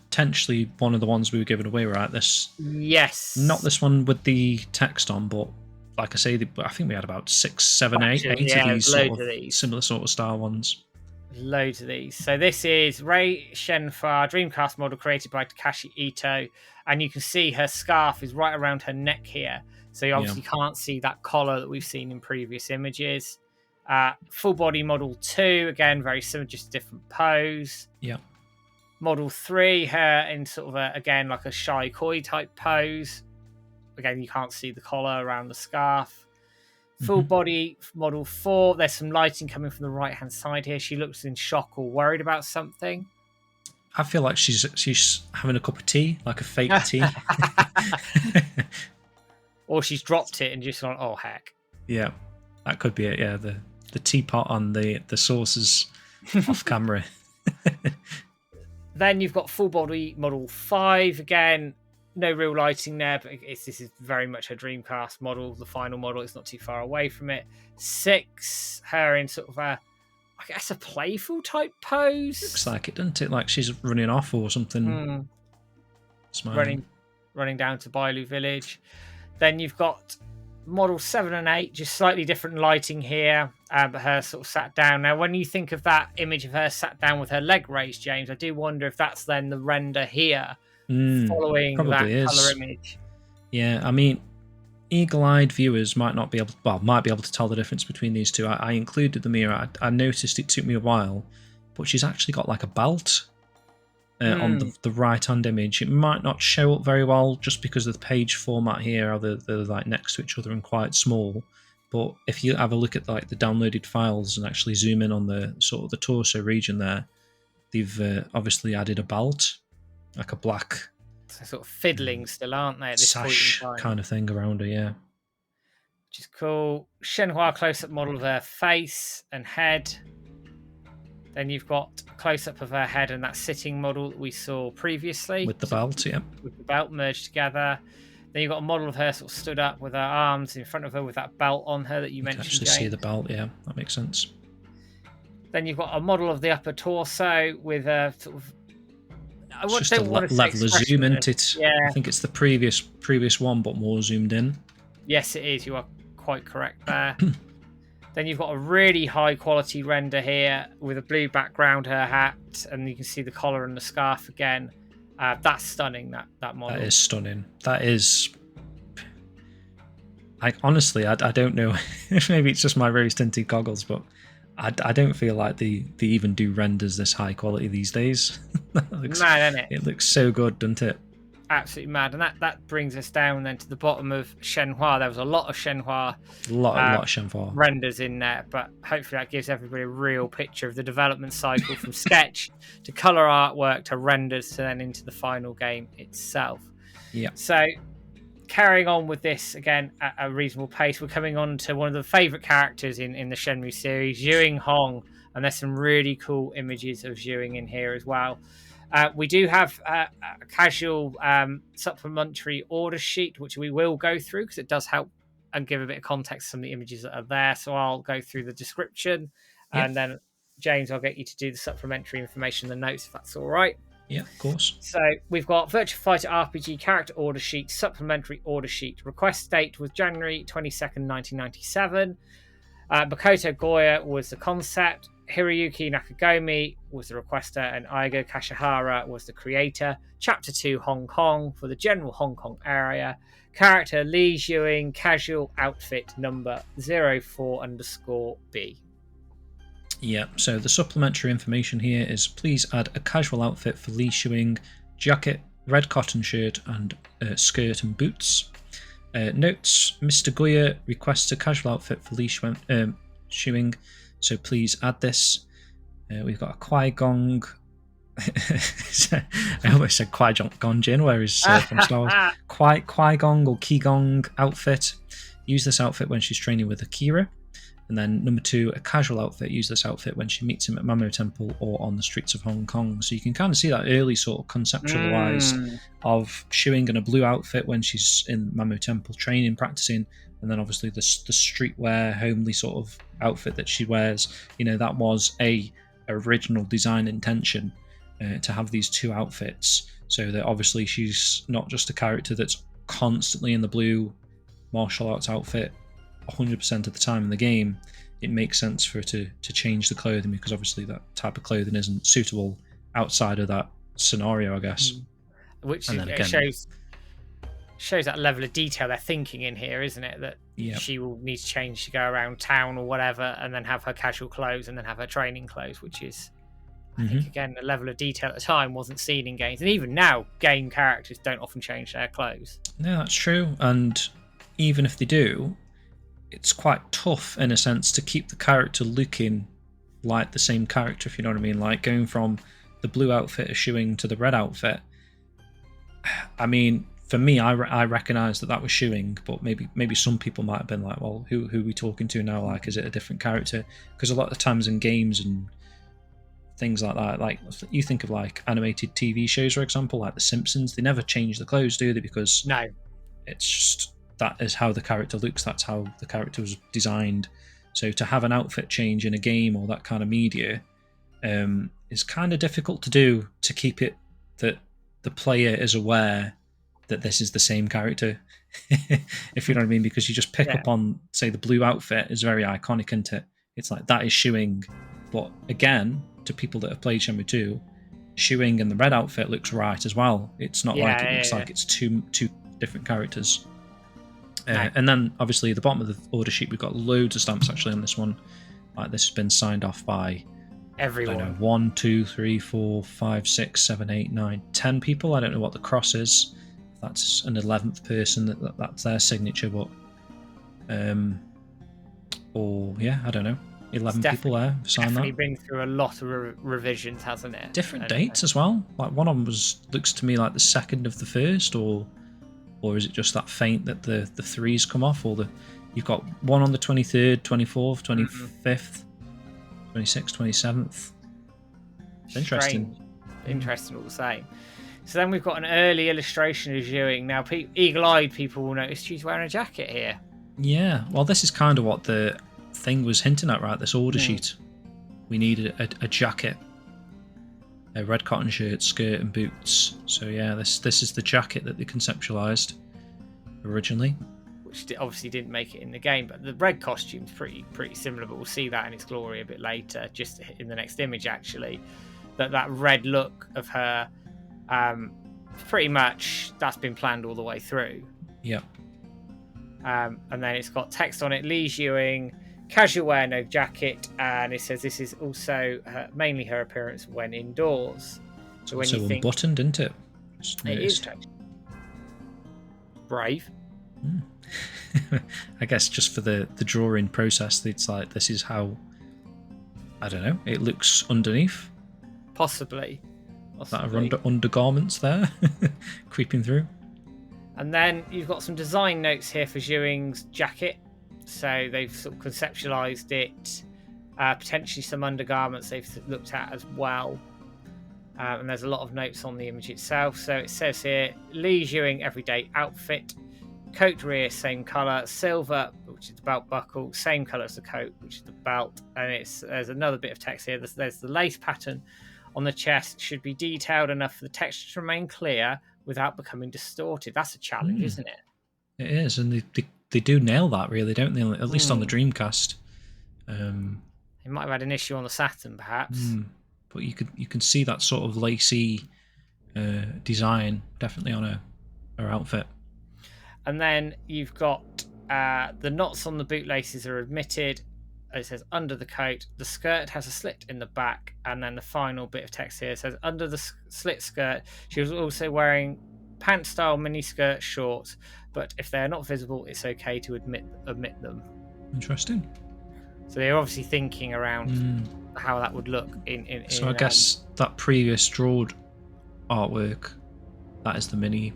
potentially one of the ones we were giving away, right? Yes. Not this one with the text on, but like I say, I think we had about 6, 7, 8 of these similar sort of style ones. Loads of these. So this is Rei Shenhua Dreamcast model created by Takashi Ito, and you can see her scarf is right around her neck here. So you obviously can't see that collar that we've seen in previous images. Full body model 2, again very similar, just a different pose. Yeah. Model 3, her in sort of again like a shy koi type pose. Again, you can't see the collar around the scarf. Full body model 4. There's some lighting coming from the right-hand side here. She looks in shock or worried about something. I feel like she's having a cup of tea, like a fake tea. Or she's dropped it and just gone, oh, heck. Yeah, that could be it. Yeah, the teapot on the saucers off camera. Then you've got full body model 5. Again, no real lighting there, but this is very much a Dreamcast model. The final model is not too far away from it. 6, her in sort of a playful type pose. Looks like it, doesn't it? Like she's running off or something. Running down to Bailu Village. Then you've got model 7 and 8, just slightly different lighting here, but her sort of sat down. Now, when you think of that image of her sat down with her leg raised, James, I do wonder if that's then the render here following that colour image. Yeah, I mean, eagle-eyed viewers might be able to tell the difference between these two. I included them here. I noticed it took me a while, but she's actually got like a belt on the right-hand image. It might not show up very well just because of the page format here. They're like next to each other and quite small. But if you have a look at like the downloaded files and actually zoom in on the sort of the torso region there, they've obviously added a belt, like a black sort of fiddling still, aren't they? At this sash point in time? Kind of thing around her, yeah. Which is cool. Shenhua close-up model of her face and head. Then you've got a close-up of her head and that sitting model that we saw previously. With the belt, yeah. With the belt merged together. Then you've got a model of her sort of stood up with her arms in front of her with that belt on her that you mentioned, actually Jane. see the belt, yeah. That makes sense. Then you've got a model of the upper torso with a sort of... It's just a level of zoom, isn't it? Yeah. I think it's the previous one, but more zoomed in. Yes, it is. You are quite correct there. Then you've got a really high quality render here with a blue background, her hat, and you can see the collar and the scarf again. That's stunning, that model. That is stunning. That is... honestly, I don't know. Maybe it's just my rose-tinted goggles, but I don't feel like they even do renders this high quality these days. Mad, isn't it? It looks so good, doesn't it? Absolutely mad. And that brings us down then to the bottom of Shenhua. There was a lot of Shenhua a lot of Shenhua renders in there, but hopefully that gives everybody a real picture of the development cycle from sketch to color artwork to renders to then into the final game itself. Yeah. So carrying on with this again at a reasonable pace, we're coming on to one of the favorite characters in the Shenmue series, Xiuying Hong, and there's some really cool images of Xiuying in here as well. We do have a casual supplementary order sheet, which we will go through because it does help and give a bit of context to some of the images that are there. So I'll go through the description, and then James, I'll get you to do the supplementary information, the notes, if that's all right. Yeah, of course. So we've got Virtua Fighter RPG character order sheet, supplementary order sheet. Request date was January 22nd, 1997. Makoto Goya was the concept. Hiroyuki Nakagomi was the requester, and Eigo Kashihara was the creator. Chapter 2, Hong Kong, for the general Hong Kong area. Character Lee Xiuying, casual outfit number 04_B. Yeah, so the supplementary information here is please add a casual outfit for Lee Xiuying, jacket, red cotton shirt, and skirt and boots. Notes, Mr. Goya requests a casual outfit for Lee Xiuying, so please add this. We've got a Qui-Gong. I almost said Qui-Gon Jinn, where he's from Star Wars. Qui-Gong or Qui-Gong outfit. Use this outfit when she's training with Akira. And then number 2, a casual outfit. Use this outfit when she meets him at Mamo Temple or on the streets of Hong Kong. So you can kind of see that early sort of conceptual wise of Xiuying in a blue outfit when she's in Mamo Temple training, practicing. And then obviously the streetwear, homely sort of outfit that she wears. You know, that was a original design intention to have these 2 outfits. So that obviously she's not just a character that's constantly in the blue martial arts outfit 100% of the time in the game. It makes sense for her to change the clothing, because obviously that type of clothing isn't suitable outside of that scenario, I guess. Which shows that level of detail they're thinking in here, isn't it? That she will need to change to go around town or whatever, and then have her casual clothes and then have her training clothes, which is I think, again, the level of detail at the time wasn't seen in games. And even now, game characters don't often change their clothes. No, that's true. And even if they do, it's quite tough, in a sense, to keep the character looking like the same character, if you know what I mean. Like, going from the blue outfit of Xiuying to the red outfit. I mean, for me, I recognised that was Xiuying, but maybe some people might have been like, well, who are we talking to now? Like, is it a different character? Because a lot of times in games and things like that, like, you think of like animated TV shows, for example, like The Simpsons, they never change the clothes, do they? Because no, it's just, that is how the character looks, that's how the character was designed. So to have an outfit change in a game or that kind of media is kind of difficult to do, to keep it that the player is aware that this is the same character, if you know what I mean, because you just pick up on, say, the blue outfit is very iconic, isn't it? It's like, that is Xiuying. But again, to people that have played Shenmue 2, Xiuying and the red outfit looks right as well. It's not like it looks like it's two different characters. And then, obviously, at the bottom of the order sheet, we've got loads of stamps actually on this one. Like, this has been signed off by everyone. I don't know, 1, 2, 3, 4, 5, 6, 7, 8, 9, 10 people. I don't know what the cross is. That's an 11th person, that's their signature, but or yeah, I don't know, 11 people there signed that. Definitely been through a lot of revisions, hasn't it? Different dates as well. Like, one of them looks to me like the 2nd of the 1st, or is it just that faint that the 3's come off, or you've got one on the 23rd, 24th, 25th, 26th, 27th. Interesting. Interesting all the same. So then we've got an early illustration of Xiuying. Now, eagle-eyed people will notice she's wearing a jacket here. Yeah, well, this is kind of what the thing was hinting at, right? This order sheet. We needed a jacket, a red cotton shirt, skirt, and boots. So yeah, this is the jacket that they conceptualized originally. Which obviously didn't make it in the game, but the red costume's pretty similar, but we'll see that in its glory a bit later, just in the next image, actually. That red look of her, pretty much, that's been planned all the way through. Yep. And then it's got text on it, Li Xiuying, casual wear, no jacket, and it says this is also mainly her appearance when indoors. So when you think, unbuttoned, isn't it? It is brave. I guess just for the drawing process, it's like, this is how, I don't know, it looks underneath. Possibly. That are undergarments there, creeping through. And then you've got some design notes here for Xiuying's jacket. So they've sort of conceptualized it. Potentially some undergarments they've looked at as well. And there's a lot of notes on the image itself. So it says here, Li Xiuying everyday outfit. Coat rear, same colour. Silver, which is the belt buckle, same colour as the coat, which is the belt. And there's another bit of text here. There's the lace pattern on the chest. Should be detailed enough for the texture to remain clear without becoming distorted. That's a challenge, isn't it? It is, and they do nail that, really, don't they? At least on the Dreamcast. They might have had an issue on the Saturn, perhaps. But you can see that sort of lacy design definitely on her outfit. And then you've got the knots on the bootlaces are omitted. It says under the coat. The skirt has a slit in the back. And then the final bit of text here says under the slit skirt, she was also wearing pant-style miniskirt shorts. But if they're not visible, it's okay to omit them. Interesting. So they're obviously thinking around how that would look in so I guess that previous drawed artwork, that is the mini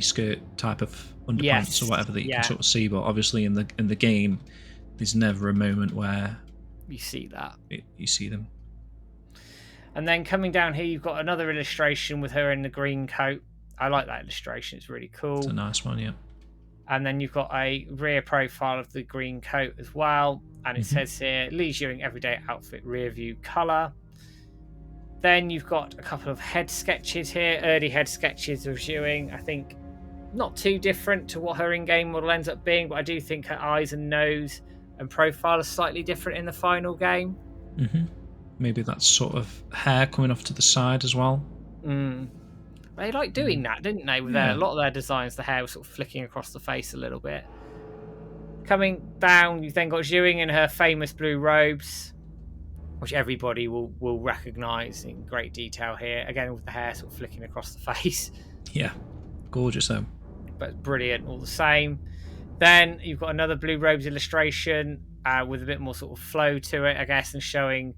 skirt type of underpants or whatever that you can sort of see, but obviously in the game there's never a moment where you see that. You see them. And then coming down here, you've got another illustration with her in the green coat. I like that illustration. It's really cool. It's a nice one, yeah. And then you've got a rear profile of the green coat as well. And it says here, Li Xiuying everyday outfit, rear view colour. Then you've got a couple of head sketches here, early head sketches of Xiuying. I think not too different to what her in-game model ends up being, but I do think her eyes and nose and profile are slightly different in the final game. Maybe that sort of hair coming off to the side as well. They like doing that, didn't they? With a lot of their designs, the hair was sort of flicking across the face a little bit. Coming down, you've then got Xiuying in her famous blue robes. which everybody will recognise in great detail here. Again, with the hair sort of flicking across the face. Yeah, gorgeous though. But brilliant all the same. Then you've got another Blue Robes illustration with a bit more sort of flow to it, I guess, and showing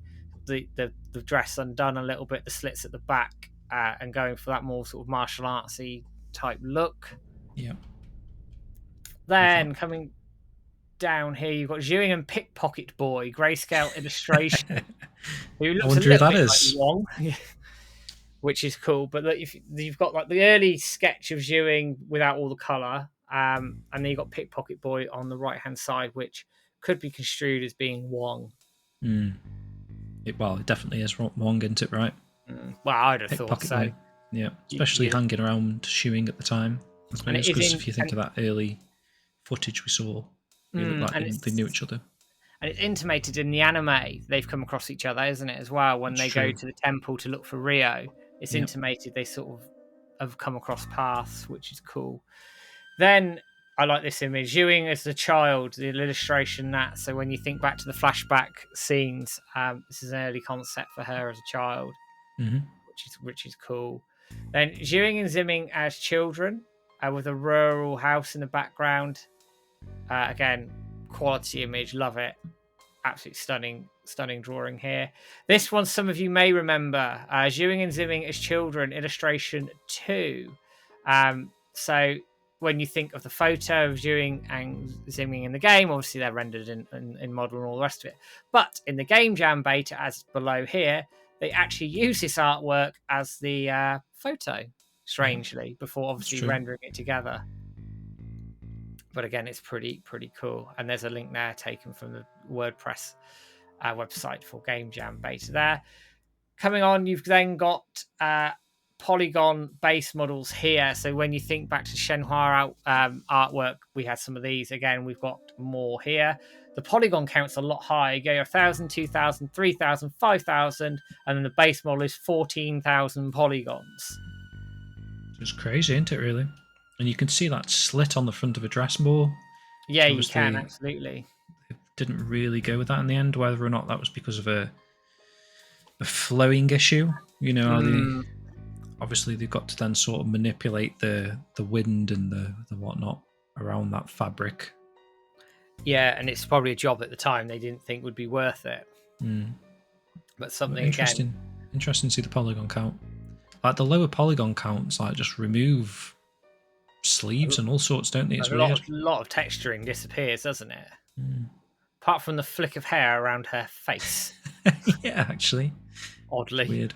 the dress undone a little bit, the slits at the back, and going for that more sort of martial artsy type look. Yeah. Then coming down here, you've got Xiuying and Pickpocket Boy grayscale illustration. Who looks a little bit like Wong, which is cool. But look, you've got like the early sketch of Xiuying without all the colour, and then you've got Pickpocket Boy on the right hand side, which could be construed as being Wong. It definitely is Wong, isn't it? Right? Well, I'd have thought so. Boy. Yeah, especially hanging around Xiuying at the time. I suppose, because if you think of that early footage we saw, they looked like they knew each other. And it's intimated in the anime they've come across each other, isn't it, as well? When they go to the temple to look for Rio, it's intimated they sort of have come across paths, which is cool. Then I like this image. Xiuying as a child, the illustration so when you think back to the flashback scenes, this is an early concept for her as a child, which is cool. Then Xiuying and Zimming as children, with a rural house in the background. Again, quality image, love it. Absolutely stunning drawing here. This one, some of you may remember, Xiuying and Zimming as children, illustration 2. So when you think of the photo of Xiuying and Zimming in the game, obviously they're rendered in model and all the rest of it. But in the Game Jam beta, as below here, they actually use this artwork as the photo, strangely, before obviously rendering it together. But again, it's pretty cool. And there's a link there taken from the WordPress website for Game Jam beta there. Coming on, you've then got polygon base models here. So when you think back to Shenhua artwork, we had some of these. Again, we've got more here. The polygon count's a lot higher. You go 1,000, 2,000, 3,000, 5,000, and then the base model is 14,000 polygons. It's crazy, isn't it, really? And you can see that slit on the front of a dress more. Yeah, you can, absolutely. They didn't really go with that in the end, whether or not that was because of a flowing issue. You know, obviously they've got to then sort of manipulate the wind and the whatnot around that fabric. Yeah, and it's probably a job at the time they didn't think would be worth it. But something interesting to see the polygon count. Like the lower polygon counts, like just remove sleeves and all sorts, don't they? It's a lot of texturing disappears, doesn't it? Apart from the flick of hair around her face. Yeah, actually. Oddly. Weird.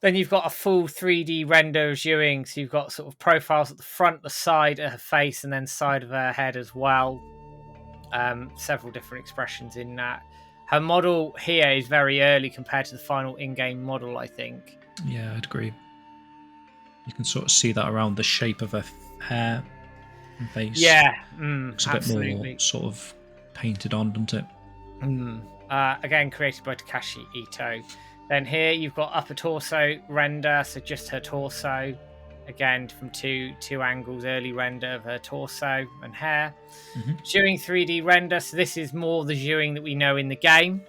Then you've got a full 3D render of Xiuying, so you've got sort of profiles at the front, the side of her face, and then side of her head as well. Several different expressions in that. Her model here is very early compared to the final in-game model, I think. Yeah, I'd agree. You can sort of see that around the shape of her hair and face. Yeah, looks a bit more sort of painted on, doesn't it? Again, created by Takashi Ito. Then here you've got upper torso render, so just her torso. Again, from two angles, early render of her torso and hair. Xiuying 3D render, so this is more the Xiuying that we know in the game.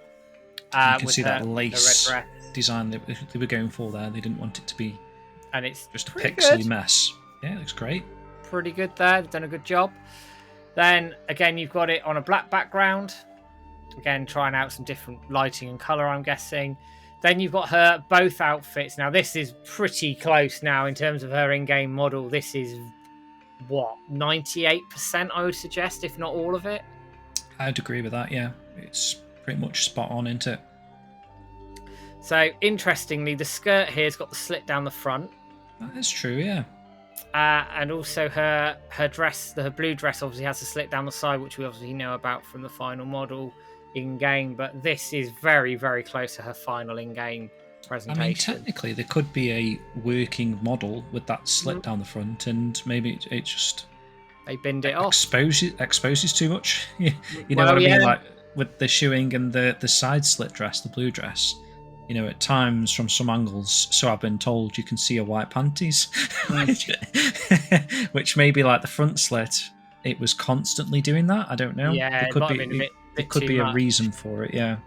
You can see that lace design that they were going for there. They didn't want it to be and it's just a pixely mess. Yeah, it looks great. Pretty good there. They've done a good job. Then again, you've got it on a black background. Again, trying out some different lighting and colour, I'm guessing. Then you've got her both outfits. Now, this is pretty close now in terms of her in-game model. This is, 98%, I would suggest, if not all of it? I'd agree with that, yeah. It's pretty much spot on, isn't it? So, interestingly, the skirt here's got the slit down the front. That is true, yeah. And also her dress, her blue dress, obviously has a slit down the side, which we obviously know about from the final model in-game. But this is very, very close to her final in-game presentation. I mean, technically, there could be a working model with that slit down the front, and maybe it just... They binned it off. Exposes too much. You know what I mean? Like, with the Xiuying and the side slit dress, the blue dress... You know, at times, from some angles, so I've been told, you can see her white panties. Which maybe like the front slit, it was constantly doing that. I don't know. Yeah, there could be a reason for it, yeah.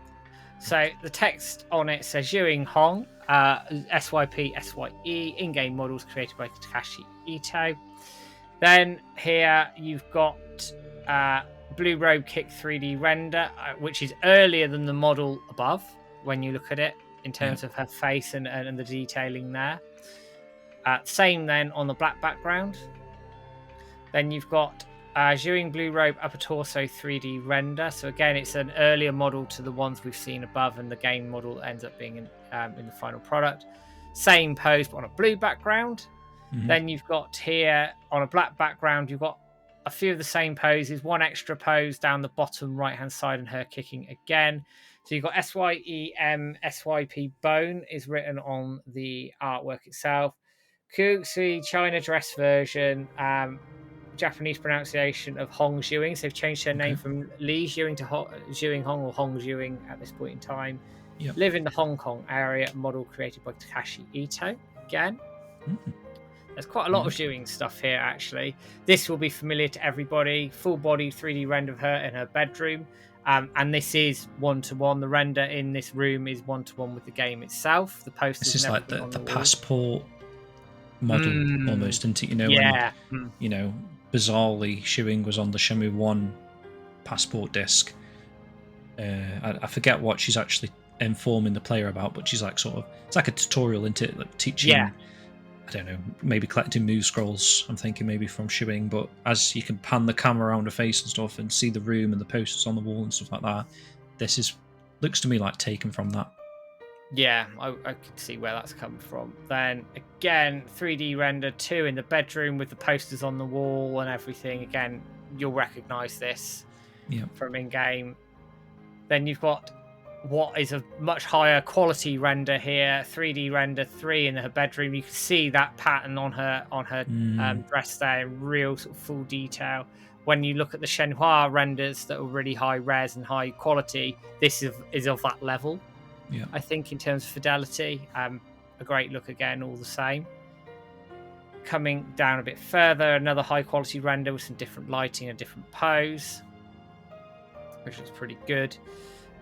So the text on it says Xiuying Hong, SYP, SYE, in-game models created by Takashi Ito. Then here you've got Blue Robe Kick 3D render, which is earlier than the model above when you look at it in terms of her face and the detailing there. Same then on the black background. Then you've got Xiuying Blue Robe Upper Torso 3D render. So again, it's an earlier model to the ones we've seen above, and the game model ends up being in the final product. Same pose, but on a blue background. Mm-hmm. Then you've got here on a black background, you've got a few of the same poses, one extra pose down the bottom right-hand side and her kicking again. So you've got SYEM, SYP Bone is written on the artwork itself. Kuxi China dress version, Japanese pronunciation of Hong Xiuying. So they've changed their name from Li Xiuying to Xiuying Hong or Hong Xiuying at this point in time. Yep. Live in the Hong Kong area, model created by Takashi Ito again. Mm-hmm. There's quite a lot of Xiuying stuff here, actually. This will be familiar to everybody. Full body 3D render of her in her bedroom. And this is one-to-one. The render in this room is one-to-one with the game itself. The posters. This is like the passport model almost, isn't it? You know, when, you know, bizarrely Xiuying was on the Shenmue 1 passport disc. I forget what she's actually informing the player about, but she's like sort of, it's like a tutorial into it, like teaching. Yeah. I don't know, maybe collecting move scrolls, I'm thinking maybe from Xiuying, but as you can pan the camera around her face and stuff and see the room and the posters on the wall and stuff like that, this looks to me like taken from that. Yeah, I can see where that's come from. Then again, 3D render 2 in the bedroom with the posters on the wall and everything. Again, you'll recognise this from in-game. Then you've got what is a much higher quality render here, 3D render 3 in her bedroom. You can see that pattern on her dress there in real sort of full detail. When you look at the Shenhua renders that are really high res and high quality, this is of that level. Yeah, I think in terms of fidelity, a great look again, all the same. Coming down a bit further, another high quality render with some different lighting and different pose, which looks pretty good.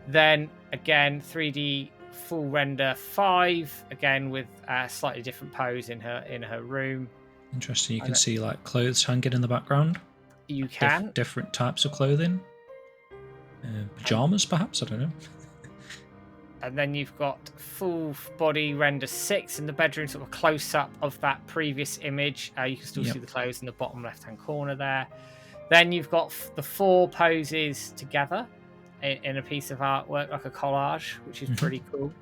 Then again, 3D full render 5, again with a slightly different pose in her room. Interesting. You can see like clothes hanging in the background. You can. Different types of clothing. Pajamas, perhaps? I don't know. And then you've got full body render 6 in the bedroom, sort of a close-up of that previous image. You can still see the clothes in the bottom left-hand corner there. Then you've got the 4 poses together in a piece of artwork, like a collage, which is pretty cool.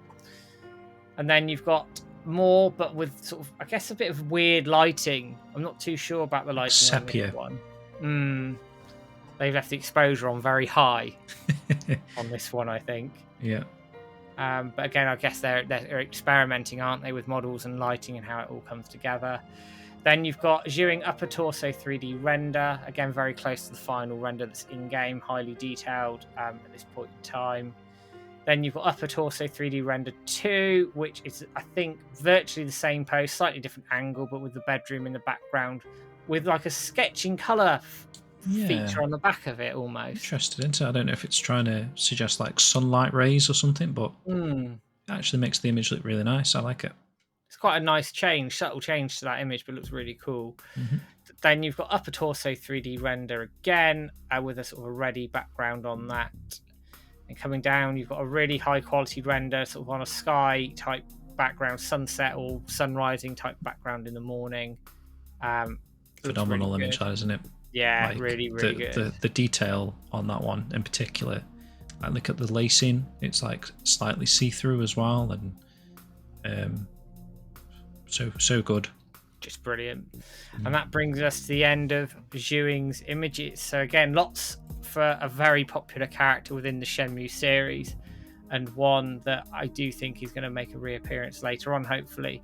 And then you've got more, but with sort of, I guess, a bit of weird lighting. I'm not too sure about the lighting sepia on this one. They've left the exposure on very high on this one, I think. Yeah. But again, I guess they're experimenting, aren't they, with models and lighting and how it all comes together. Then you've got Xiuying Upper Torso 3D render, again very close to the final render that's in-game, highly detailed at this point in time. Then you've got Upper Torso 3D render 2, which is, I think, virtually the same pose, slightly different angle, but with the bedroom in the background, with like a sketching colour feature on the back of it almost. Interested into it. I don't know if it's trying to suggest like sunlight rays or something, but it actually makes the image look really nice. I like it. It's quite a nice change, subtle change to that image, but it looks really cool. Mm-hmm. Then you've got Upper Torso 3D render again, with a sort of a ready background on that. And coming down, you've got a really high quality render, sort of on a sky type background, sunset or sunrising type background in the morning. Phenomenal really image, that, isn't it? Yeah, like really good. The detail on that one in particular. I look at the lacing; it's like slightly see-through as well, and so good. Just brilliant. And that brings us to the end of Xiuying's images. So again, lots for a very popular character within the Shenmue series, and one that I do think is going to make a reappearance later on, hopefully.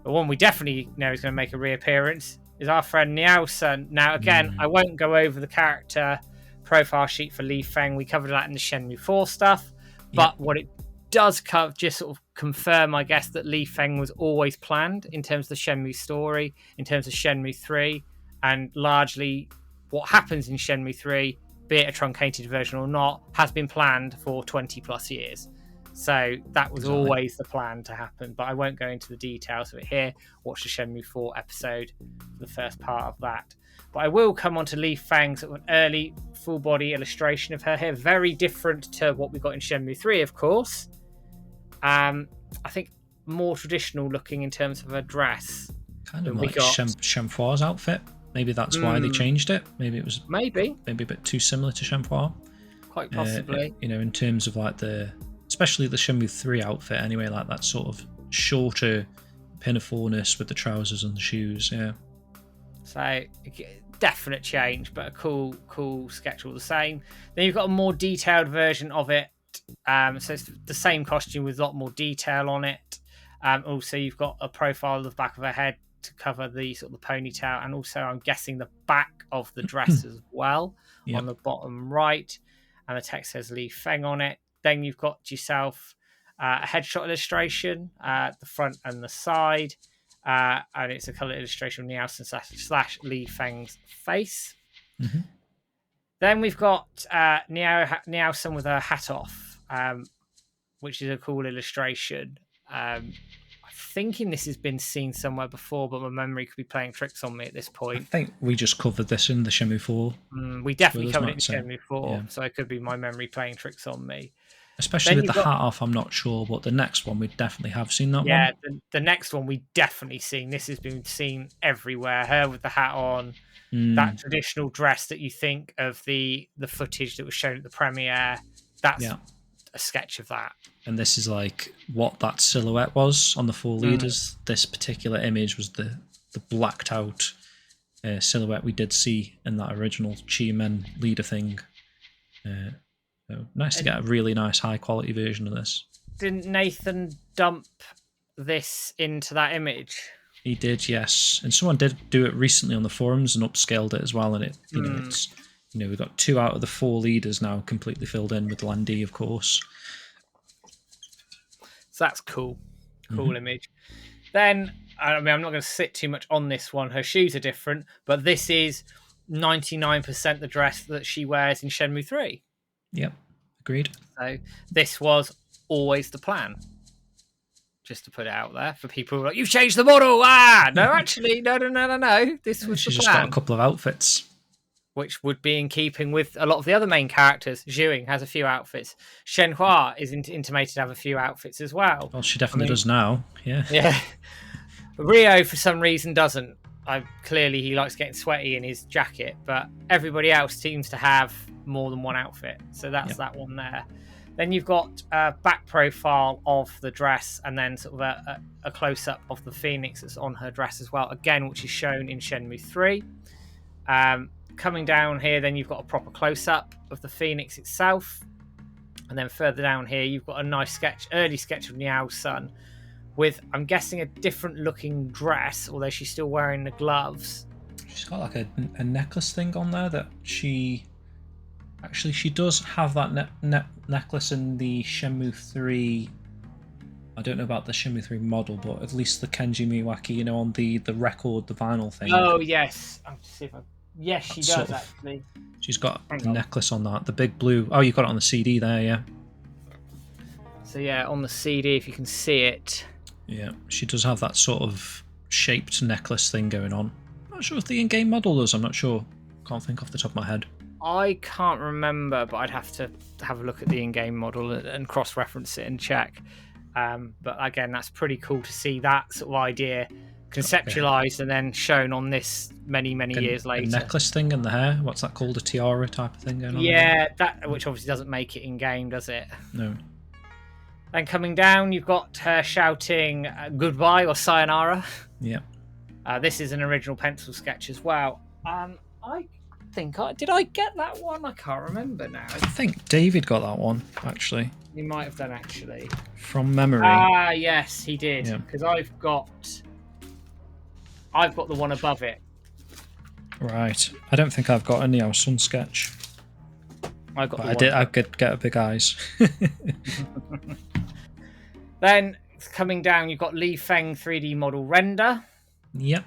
But one we definitely know is going to make a reappearance is our friend Nei-Sun. Now, again, I won't go over the character profile sheet for Li Feng. We covered that in the Shenmue 4 stuff. But what it does just sort of confirm, I guess, that Li Feng was always planned in terms of the Shenmue story, in terms of Shenmue 3, and largely what happens in Shenmue 3, be it a truncated version or not, has been planned for 20 plus years. So that was Exactly. always the plan to happen, but I won't go into the details of it here. Watch the Shenmue 4 episode for the first part of that. But I will come on to Li Feng's an early full body illustration of her here. Very different to what we got in Shenmue 3, of course. I think more traditional looking in terms of her dress. Kind of like Shenhua's outfit. Maybe that's why they changed it. Maybe it was maybe a bit too similar to Shenhua. Quite possibly. In terms of like especially the Shenmue 3 outfit anyway, like that sort of shorter pinafore-ness with the trousers and the shoes, yeah. So definite change, but a cool sketch all the same. Then you've got a more detailed version of it. So it's the same costume with a lot more detail on it. Also, you've got a profile of the back of her head to cover the sort of the ponytail, and also I'm guessing the back of the dress as well on the bottom right. And the text says Li Feng on it. Then you've got yourself a headshot illustration at the front and the side. And it's a colour illustration of Nei-Sun / Li Feng's face. Mm-hmm. Then we've got Nei-Sun with her hat off, which is a cool illustration. I'm thinking this has been seen somewhere before, but my memory could be playing tricks on me at this point. I think we just covered this in the Shenmue 4. We definitely covered it in Shenmue 4, so it could be my memory playing tricks on me. Especially with the hat off, I'm not sure, but the next one we definitely have seen that one. Yeah, the next one we definitely seen. This has been seen everywhere. Her with the hat on, that traditional dress that you think of the footage that was shown at the premiere. That's a sketch of that. And this is like what that silhouette was on the 4 leaders. This particular image was the blacked out silhouette we did see in that original Chi Men leader thing. So nice to get a really nice high quality version of this. Didn't Nathan dump this into that image? He did, yes. And someone did do it recently on the forums and upscaled it as well. And it's we've got 2 out of the 4 leaders now completely filled in with Landy, of course. So that's cool. Cool image. Then, I mean, I'm not going to sit too much on this one. Her shoes are different, but this is 99% the dress that she wears in Shenmue 3. Yep, agreed. So this was always the plan. Just to put it out there for people who are like, you've changed the model. No, actually, no. This was the plan. She's just got a couple of outfits. Which would be in keeping with a lot of the other main characters. Xiuying has a few outfits. Shenhua is intimated to have a few outfits as well. Well, she definitely does now. Yeah. Yeah. Rio, for some reason, doesn't. Clearly, he likes getting sweaty in his jacket, but everybody else seems to have more than one outfit. So that's that one there. Then you've got a back profile of the dress, and then sort of a close-up of the phoenix that's on her dress as well, again, which is shown in Shenmue 3. Coming down here, then you've got a proper close-up of the phoenix itself. And then further down here, you've got a nice early sketch of Nei-Sun with, I'm guessing, a different looking dress, although she's still wearing the gloves. She's got like a necklace thing on there that she does have that necklace in the Shenmue 3. I don't know about the Shenmue 3 model, but at least the Kenji Miwaki, on the record, the vinyl thing. Oh, yes. I'm to see if Yes, she does, actually. She's got the necklace on that. The big blue... Oh, you've got it on the CD there, yeah. So, yeah, on the CD, if you can see it. Yeah, she does have that sort of shaped necklace thing going on. Not sure if the in-game model does, I'm not sure. Can't think off the top of my head. I can't remember, but I'd have to have a look at the in-game model and cross-reference it and check. But, again, that's pretty cool to see that sort of idea conceptualized and then shown on this many years later. A necklace thing in the hair, what's that called, a tiara type of thing going on? Yeah, that, which obviously doesn't make it in game, does it? No. Then coming down, you've got her shouting goodbye or sayonara. Yeah. This is an original pencil sketch as well. I think did I get that one? I can't remember now. I think David got that one, actually. He might have done, actually. From memory. Yes, he did. Because I've got the one above it. Right. I don't think I've got a Nei-Sun sketch. I could get a big eyes. Then coming down, you've got Li Feng 3D model render. Yep.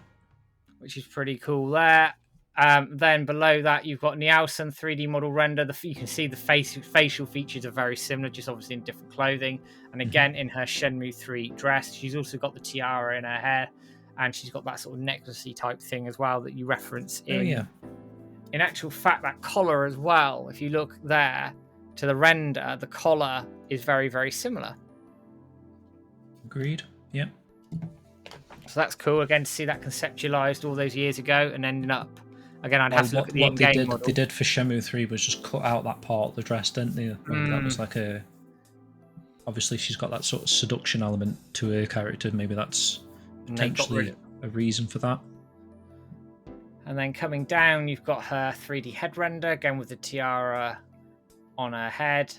Which is pretty cool there. Then below that, you've got Nei-Sun 3D model render. You can see the facial features are very similar, just obviously in different clothing. And again, in her Shenmue 3 dress, she's also got the tiara in her hair, and she's got that sort of necklacey type thing as well that you reference in. Oh, yeah. In actual fact, that collar as well, if you look there to the render, the collar is very, very similar. Agreed. Yeah. So that's cool, again, to see that conceptualized all those years ago and ending up. Again, I'd have to look at the in-game model. They did for Shenmue 3 was just cut out that part of the dress, didn't they? Maybe that was like a... Obviously, she's got that sort of seduction element to her character. Maybe that's potentially a reason for that. And then coming down, you've got her 3D head render, again with the tiara on her head.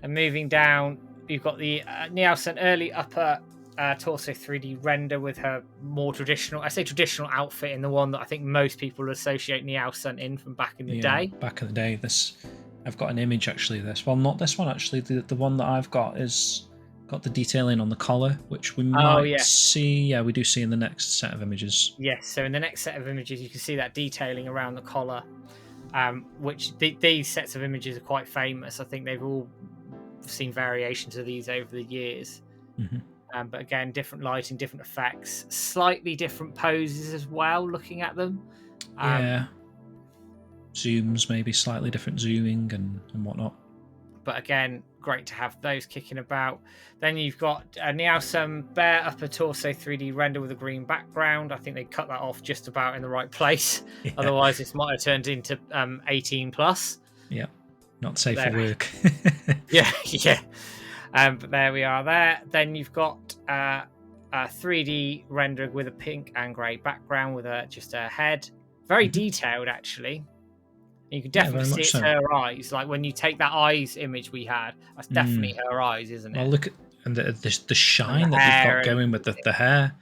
And moving down, you've got the Nei-Sun early upper torso 3D render with her more traditional, I say traditional outfit, in the one that I think most people associate Nei-Sun in from back in the day. Back in the day, I've got an image actually. Well, not this one actually. The one that I've got is got the detailing on the collar, which we might see. Yeah, we do see in the next set of images. Yes, so in the next set of images, you can see that detailing around the collar, which these sets of images are quite famous. I think they've all seen variations of these over the years. But again, different lighting, different effects, slightly different poses as well, looking at them. Zooms, maybe slightly different zooming and whatnot. But again, great to have those kicking about. Then you've got Nei-Sun bare upper torso 3D render with a green background. I think they cut that off just about in the right place. Yeah. Otherwise, this might have turned into 18 plus. Yeah, not safe for work. yeah. But there we are there. Then you've got a 3D render with a pink and grey background with just her head. Very detailed, actually. You can definitely see it's her eyes. Like when you take that eyes image we had, that's definitely her eyes, isn't it? Well, look at the shine that they've got going with the hair.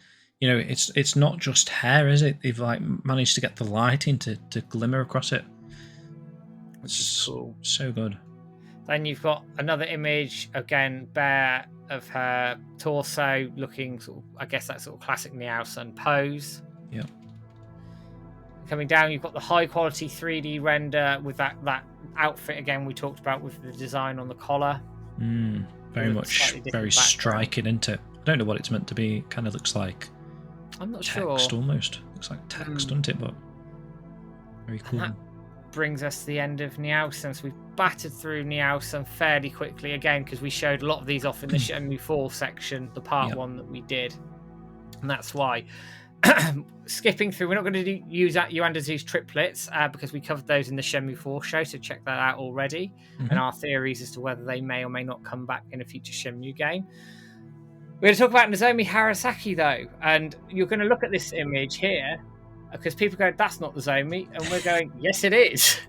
You know, it's not just hair, is it? They've like managed to get the lighting to glimmer across it. It's cool. So good. Then you've got another image, again, bare of her torso, looking sort of, I guess, that sort of classic Nei-Sun pose. Yeah. Coming down, you've got the high quality 3D render with that outfit again we talked about with the design on the collar. Very much, very striking, isn't it? I don't know what it's meant to be. It kind of looks like I'm not text sure. Almost looks like text, doesn't it? But very cool. And that brings us to the end of Nei-Sun. So we've battered through Nei-Sun fairly quickly again because we showed a lot of these off in the Shenmue 4 section, the part 1 that we did, and that's why. Skipping through, we're not going to use Yuandazu's triplets because we covered those in the Shenmue 4 show, so check that out already, and our theories as to whether they may or may not come back in a future Shenmue game. We're going to talk about Nozomi Harasaki though, and you're going to look at this image here because people go, that's not Nozomi, and we're going, yes it is.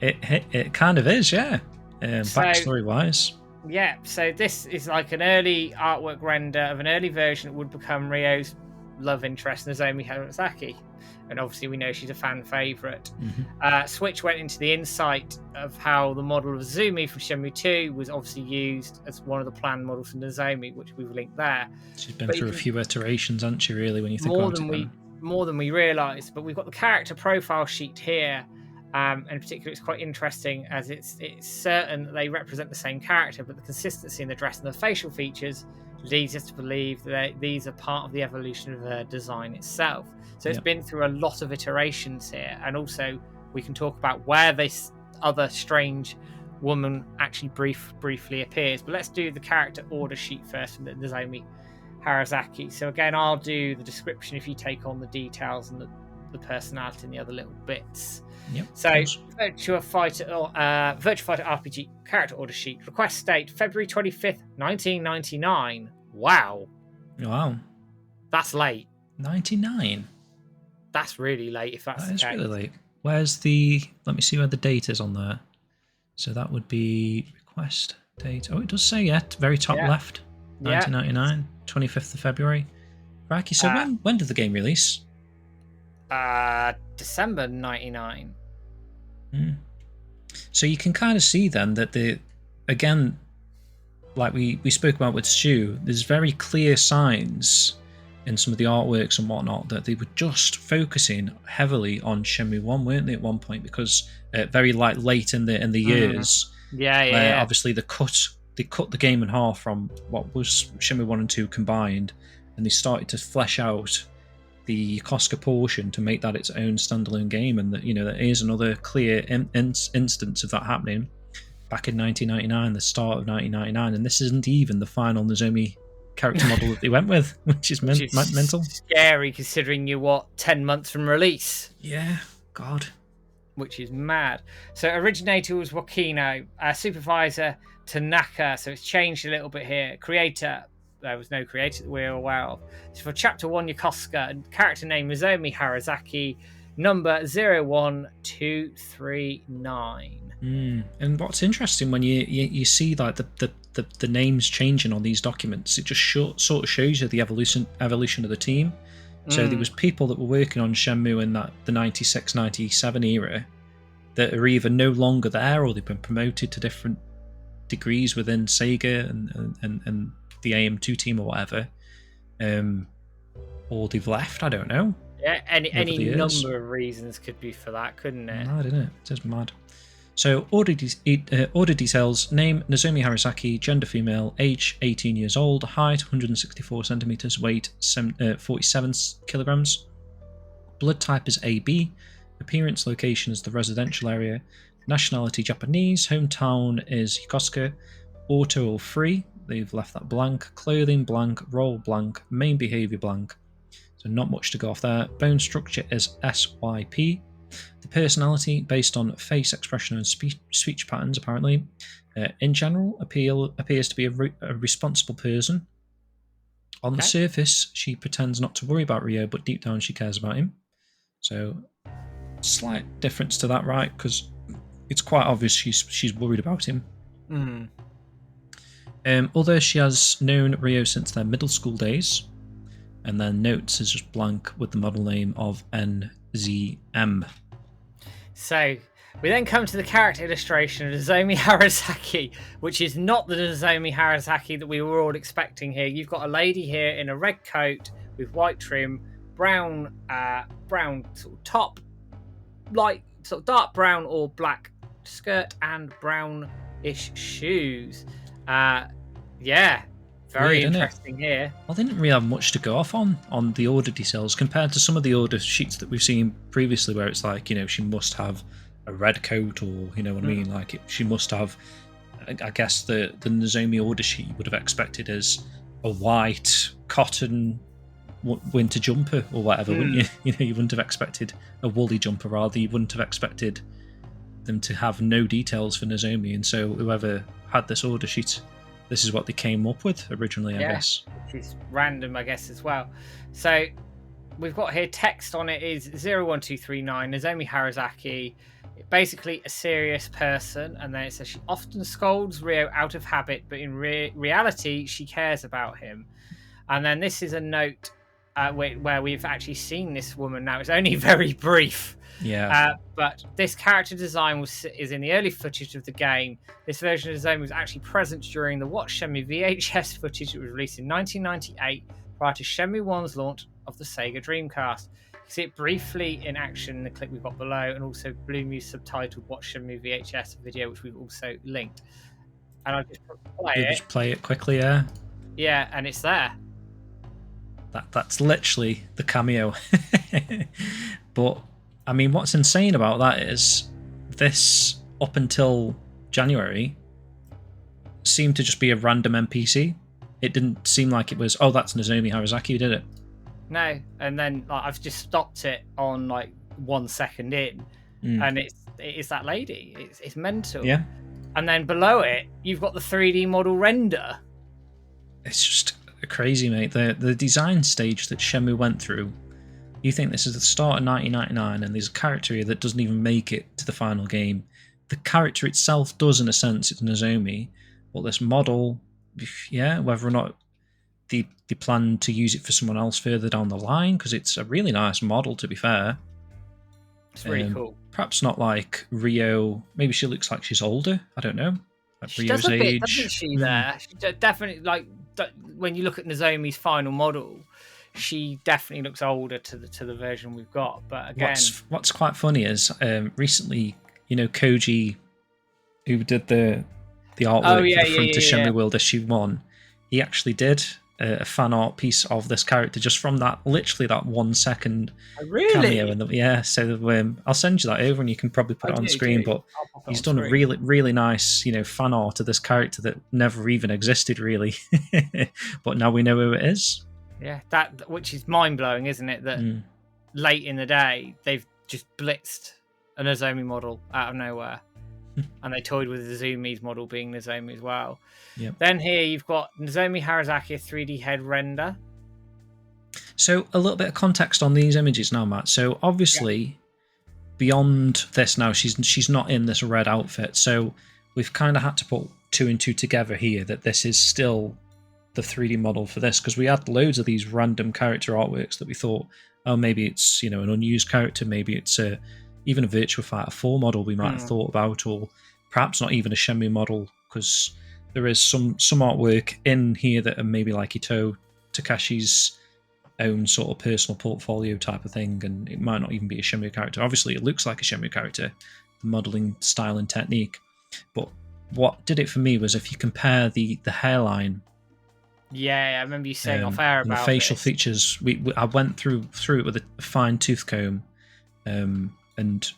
It kind of is, yeah. Backstory wise. Yeah, so this is like an early artwork render of an early version that would become Ryo's love interest, Nozomi Harasaki, and obviously we know she's a fan favorite. Switch went into the insight of how the model of Zumi from Shenmue 2 was obviously used as one of the planned models for Nozomi, which we've linked there. She's been through a few iterations, hasn't she, really, when you think about it? More than we realised. But we've got the character profile sheet here, and in particular it's quite interesting as it's certain that they represent the same character, but the consistency in the dress and the facial features leads us to believe that these are part of the evolution of the design itself. So it's been through a lot of iterations here, and also we can talk about where this other strange woman actually briefly appears. But let's do the character order sheet first from Nozomi Harasaki. So again, I'll do the description if you take on the details and the personality and the other little bits. So Virtua Fighter RPG character order sheet. Request date February 25th, 1999. Wow. That's late. 99. That's really late if that's the case. That is really late. Where's let me see where the date is on there. So that would be request date. Oh, it does say very top left. 1999, 25th of February. Raki, so when did the game release? December 99. So you can kind of see then that again, like we spoke about with Stu, there's very clear signs in some of the artworks and whatnot that they were just focusing heavily on Shenmue 1, weren't they, at one point? Because very late in the years, obviously they cut the game in half from what was Shenmue 1 and 2 combined, and they started to flesh out the Yokosuka portion to make that its own standalone game. And that, there is another clear instance of that happening back in 1999, the start of 1999, and this isn't even the final Nozomi character model that they went with, which is mental. Scary considering you're 10 months from release. Yeah, God. Which is mad. So originator was Wakino, supervisor Tanaka, so it's changed a little bit here. Creator, there was no creator that we're aware of. So for chapter 1 Yokosuka, character name Nozomi Harasaki, number 01239. And what's interesting when you see like the names changing on these documents, it just sort of shows you the evolution of the team. So there was people that were working on Shenmue in the 96, 97 era that are either no longer there or they've been promoted to different degrees within Sega and the AM2 team or whatever, or they've left. I don't know. Yeah, any number of reasons could be for that, couldn't it? Mad, isn't it? It is mad. So order details: name Nozomi Harasaki, gender female, age 18 years old, height 164 centimeters, weight 47 kilograms, blood type is AB, appearance location is the residential area, nationality Japanese, hometown is Yokosuka, auto or free, they've left that blank, clothing blank, role blank, main behavior blank, so not much to go off there. Bone structure is SYP. The personality based on face expression and speech patterns, apparently. In general, appears to be a responsible person. On the surface, she pretends not to worry about Ryo, but deep down she cares about him. So, slight difference to that, right? Because it's quite obvious she's worried about him. Although she has known Ryo since their middle school days, and then notes is just blank with the model name of NZM. So we then come to the character illustration of Nozomi Harasaki, which is not the Nozomi Harasaki that we were all expecting here. You've got a lady here in a red coat with white trim, brown sort of top, light sort of dark brown or black skirt, and brownish shoes. Very interesting here. Well, they didn't really have much to go off on the order details compared to some of the order sheets that we've seen previously, where it's like, she must have a red coat, or what I mean, like she must have. I guess the Nozomi order sheet you would have expected as a white cotton winter jumper or whatever, wouldn't you? You wouldn't have expected a woolly jumper, rather. You wouldn't have expected them to have no details for Nozomi, and so whoever had this order sheet, this is what they came up with originally, I guess. Which is random, I guess, as well. So we've got here text on it is 01239, Nozomi Harasaki, basically a serious person, and then it says she often scolds Ryo out of habit, but in reality she cares about him. And then this is a note where we've actually seen this woman now. It's only very brief. But this character design is in the early footage of the game. This version of Nozomi was actually present during the Watch Shenmue VHS footage that was released in 1998 prior to Shenmue 1's launch of the Sega Dreamcast. You can see it briefly in action in the clip we've got below, and also Bluemu's subtitled Watch Shenmue VHS video, which we've also linked. And I'll just play it quickly, yeah. Yeah, and it's there. That's literally the cameo. But I mean, what's insane about that is this, up until January, seemed to just be a random NPC. It didn't seem like it was, oh, that's Nozomi Harasaki who did it. No, and then I've just stopped it on 1 second in, and it's that lady. It's mental. Yeah. And then below it, you've got the 3D model render. It's just crazy, mate. The design stage that Shenmue went through. You think this is the start of 1999, and there's a character here that doesn't even make it to the final game. The character itself does, in a sense, it's Nozomi, but this model, whether or not they plan to use it for someone else further down the line, because it's a really nice model, to be fair. It's really cool. Perhaps not like Ryo. Maybe she looks like she's older. I don't know. At She Ryo's does a age. bit, doesn't she? There, she definitely when you look at Nozomi's final model, she definitely looks older to the version we've got. But again, what's quite funny is recently, Koji, who did the artwork for the front of Shenmue World Issue 1, he actually did a fan art piece of this character just from literally that 1 second cameo. So I'll send you that over and you can probably put it on the screen. But he's done a really nice, fan art of this character that never even existed really, but now we know who it is. Yeah, which is mind blowing, isn't it? That late in the day they've just blitzed a Nozomi model out of nowhere. And they toyed with Nozomi's model being Nozomi as well. Yep. Then here you've got Nozomi Harasaki, a 3D head render. So a little bit of context on these images now, Matt. So obviously, beyond this now, she's not in this red outfit. So we've kind of had to put 2 and 2 together here that this is still the 3D model for this, because we had loads of these random character artworks that we thought, oh, maybe it's an unused character, maybe it's even a Virtua Fighter 4 model we might have thought about, or perhaps not even a Shenmue model, because there is some artwork in here that are maybe like Takashi's own sort of personal portfolio type of thing, and it might not even be a Shenmue character. Obviously, it looks like a Shenmue character, the modelling style and technique, but what did it for me was if you compare the hairline. Yeah, I remember you saying off air about the facial features. I went through it with a fine tooth comb, and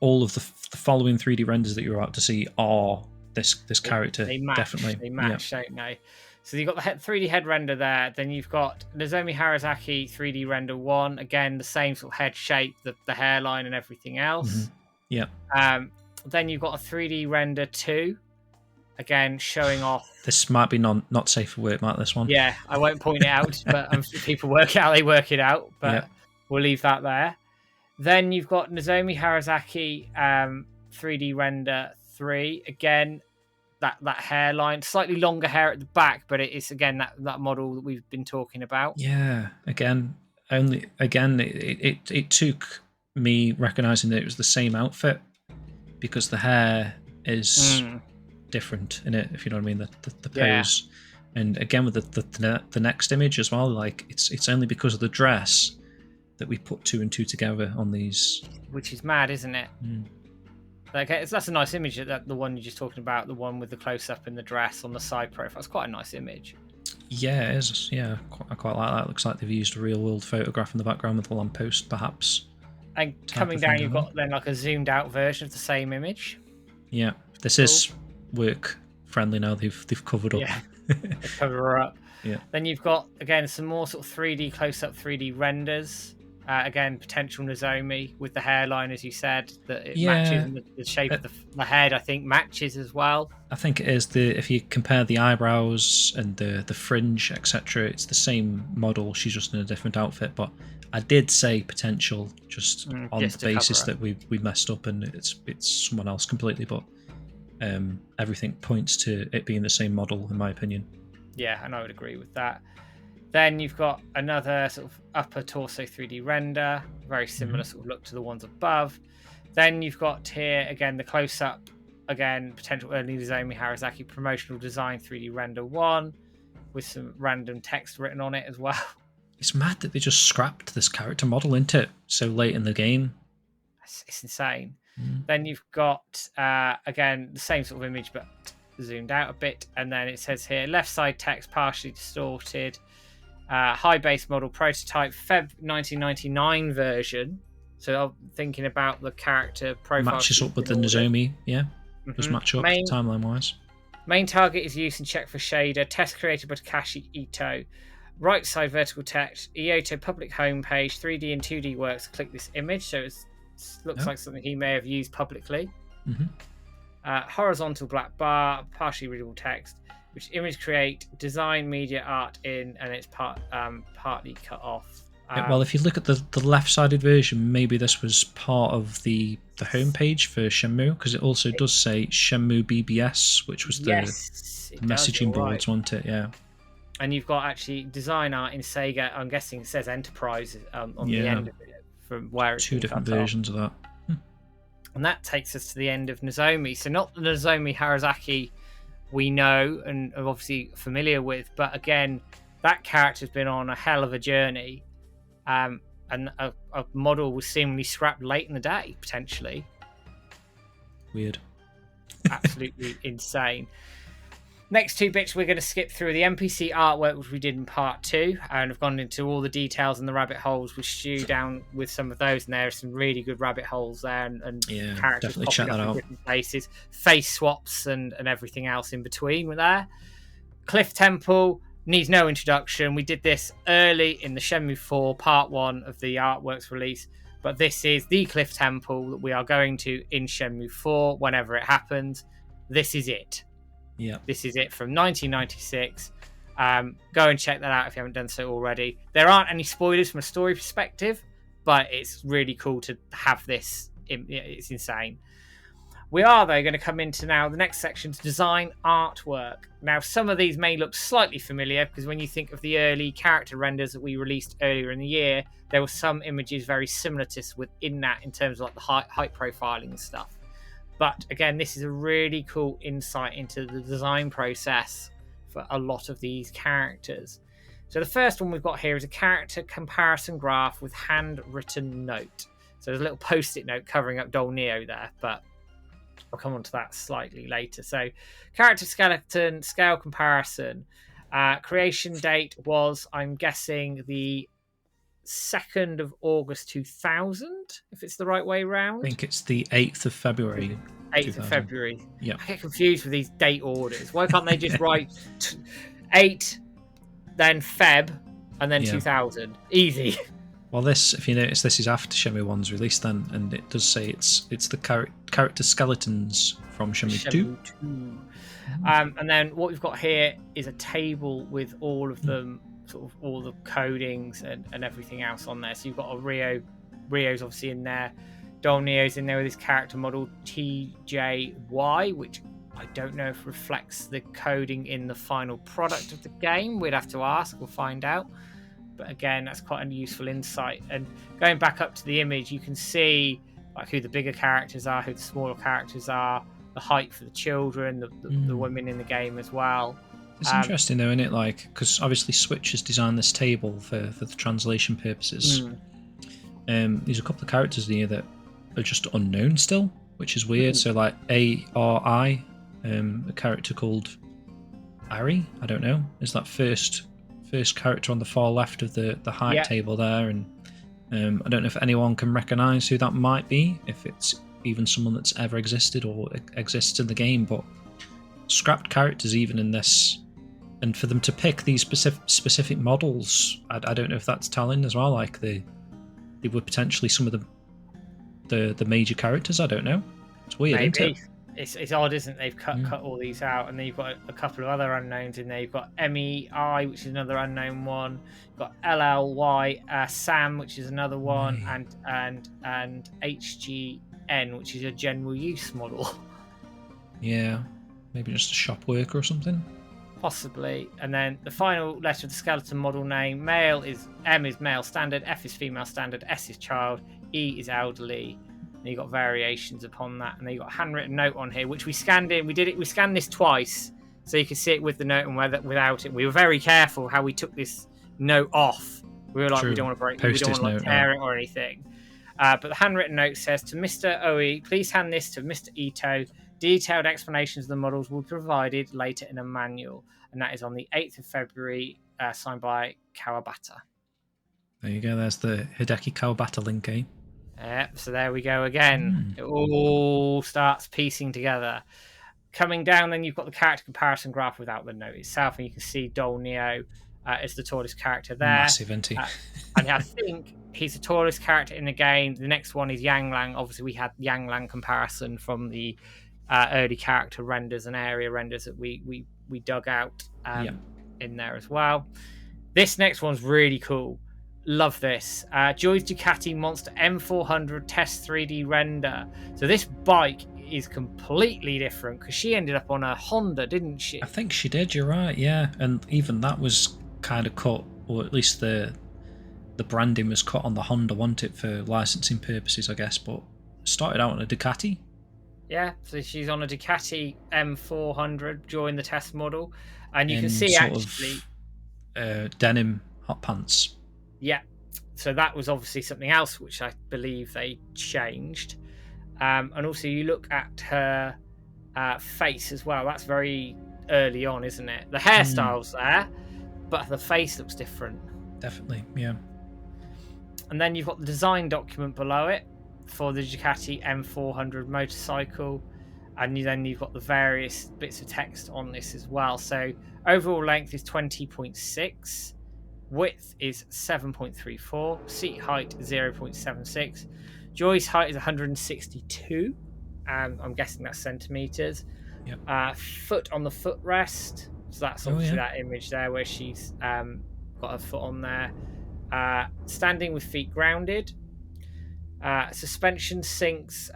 all of the following 3D renders that you're about to see are this character. They match, definitely. They match, don't they? So you've got the 3D head render there. Then you've got Nozomi Harasaki 3D render 1. Again, the same sort of head shape, the hairline and everything else. Yeah. Then you've got a 3D render 2. Again, showing off. This might be not safe for work, Matt, this one. Yeah, I won't point it out, but I'm sure people work it out. But we'll leave that there. Then you've got Nozomi Harasaki 3D render 3. Again, that hairline, slightly longer hair at the back, but it's again that model that we've been talking about. Yeah, it took me recognizing that it was the same outfit because the hair is different in it, if you know what I mean, the pose. And again with the next image as well, like it's only because of the dress that we put 2 and 2 together on these, which is mad, isn't it? Like, that's a nice image. That the one you're just talking about, the one with the close up in the dress on the side profile. It's quite a nice image. Yeah, it is. Yeah, I quite like that. It looks like they've used a real world photograph in the background with a lamppost, perhaps. And coming down, you've got then like a zoomed out version of the same image. Yeah, this is work friendly now. They've covered up. Yeah, they cover her up. Yeah. Then you've got again some more sort of 3D close up 3D renders. Again, potential Nozomi with the hairline, as you said, that it matches, and the shape of the head, I think, matches as well. I think it is if you compare the eyebrows and the fringe, etc., it's the same model. She's just in a different outfit. But I did say potential just on the basis that we messed up and it's someone else completely. But everything points to it being the same model, in my opinion. Yeah, and I would agree with that. Then you've got another sort of upper torso 3D render, very similar sort of look to the ones above. Then you've got here, again, the close-up, again, potential early Nozomi Harasaki promotional design 3D render 1, with some random text written on it as well. It's mad that they just scrapped this character model into it so late in the game. It's insane. Then you've got, again, the same sort of image, but zoomed out a bit. And then it says here, left side text partially distorted. High base model prototype Feb 1999 version. So I'm thinking about the character profile. Matches up with the Nozomi, does match up timeline wise. Main target is used and checked for shader. Test created by Takashi Ito. Right side vertical text. Ioto public homepage. 3D and 2D works. Click this image. So it looks like something he may have used publicly. Horizontal black bar, partially readable text. Which image create, design media art in, and it's partly cut off. Well, if you look at the left-sided version, maybe this was part of the homepage for Shenmue, because it also does say Shenmue BBS, which was the messaging boards, wasn't it? Yeah. And you've got actually design art in Sega. I'm guessing it says Enterprise on the end of it, from where it's two different versions of that. And that takes us to the end of Nozomi. So not the Nozomi Harasaki we know and are obviously familiar with, but again, that character's been on a hell of a journey, and a model was seemingly scrapped late in the day, potentially. Weird. Absolutely insane. Next two bits we're going to skip through the NPC artwork, which we did in part 2, and have gone into all the details and the rabbit holes with Stu down with some of those, and there are some really good rabbit holes there, and characters popping up in different places, face swaps and everything else in between were there. Cliff Temple needs no introduction. We did this early in the Shenmue 4 part 1 of the artworks release, but this is the Cliff Temple that we are going to in Shenmue 4 whenever it happens. This is it. Yeah, this is it from 1996. Go and check that out if you haven't done so already. There aren't any spoilers from a story perspective, but it's really cool to have this. It's insane. We are, though, going to come into now the next section to design artwork. Now, some of these may look slightly familiar because when you think of the early character renders that we released earlier in the year, there were some images very similar to within that in terms of like the height profiling and stuff. But again, this is a really cool insight into the design process for a lot of these characters. So the first one we've got here is a character comparison graph with handwritten note. So there's a little post-it note covering up Dol Neo there, but I'll come on to that slightly later. So character skeleton, scale comparison. Creation date was, I'm guessing, the 2nd of August 2000, if it's the right way round. I think it's the 8th of February. 8th of February. Yeah. I get confused with these date orders. Why can't they just write 8, then Feb, and then 2000? Easy. Well, this, if you notice, this is after Shenmue 1's release then, and it does say it's the character skeletons from Shenmue 2. And then what we've got here is a table with all of them, sort of all the codings and everything else on there. So you've got a Rio's obviously in there. Dol Neo's in there with his character model TJY, which I don't know if reflects the coding in the final product of the game. We'd have to ask, we'll find out. But again, that's quite a useful insight. And going back up to the image, you can see like who the bigger characters are, who the smaller characters are, the height for the children, the women in the game as well. It's interesting though, isn't it? Like, because obviously Switch has designed this table for the translation purposes. There's a couple of characters in here that are just unknown still, which is weird. So like ARI, a character called Ari, I don't know, is that first character on the far left of the height table there, and I don't know if anyone can recognise who that might be, if it's even someone that's ever existed or exists in the game, but scrapped characters even in this, and for them to pick these specific models, I don't know if that's telling as well, like they were potentially some of the major characters. I don't know, it's weird. Maybe. Isn't it? It's odd, isn't it? They've cut all these out, and then you've got a couple of other unknowns in there. You've got MEI, which is another unknown one. You've got LLY, Sam, which is another one, and HGN, which is a general use model. Yeah, maybe just a shop worker or something. Possibly. And then the final letter of the skeleton model name: male is M is male standard, F is female standard, S is child, E is elderly. And you got variations upon that, and then you got a handwritten note on here, which we scanned in. We scanned this twice, so you could see it with the note and without it. We were very careful how we took this note off. We were like, we don't want to break it, we don't want to tear it or anything. But the handwritten note says, to Mr. Oe, please hand this to Mr. Ito. Detailed explanations of the models will be provided later in a manual. And that is on the 8th of February, signed by Kawabata. There you go, there's the Hideki Kawabata link, eh? So there we go again. It all starts piecing together. Coming down, then you've got the character comparison graph without the note itself, and you can see Dol Neo is the tallest character there. Massive, isn't he? And I think he's the tallest character in the game. The next one is Yang Lang. Obviously, we had Yang Lang comparison from the early character renders and area renders that we dug out in there as well. This next one's really cool. Love this. Joy's Ducati Monster M400 Test 3D Render. So this bike is completely different because she ended up on a Honda, didn't she? I think she did, you're right, yeah. And even that was kind of cut, or at least the branding was cut on the Honda, wasn't it, for licensing purposes, I guess, but started out on a Ducati. Yeah, so she's on a Ducati M400 during the test model. And you can see actually... denim hot pants. Yeah. So that was obviously something else which I believe they changed. And also you look at her face as well. That's very early on, isn't it? The hairstyle's there, but the face looks different. Definitely, yeah. And then you've got the design document below it for the Ducati M400 motorcycle. And then you've got the various bits of text on this as well. So overall length is 20.6. Width is 7.34. Seat height 0.76. Joist height is 162. I'm guessing that's centimeters. Yep. Foot on the footrest. So that's obviously that image there where she's got her foot on there. Standing with feet grounded. Suspension sinks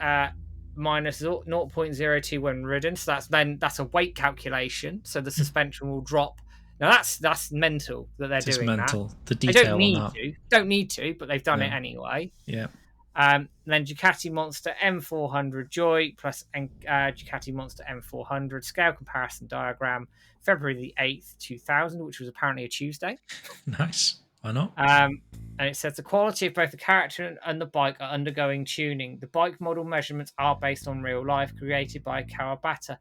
minus 0.02 when ridden. So that's a weight calculation. So the suspension will drop. Now that's mental that they're doing mental. that. The detail they don't need on that. Don't need to, but they've done it anyway. Yeah. Then Ducati Monster M400 Joy plus Ducati Monster M400 scale comparison diagram, February the 8th, 2000, which was apparently a Tuesday. Nice. Why not? And it says the quality of both the character and the bike are undergoing tuning. The bike model measurements are based on real life, created by Kawabata.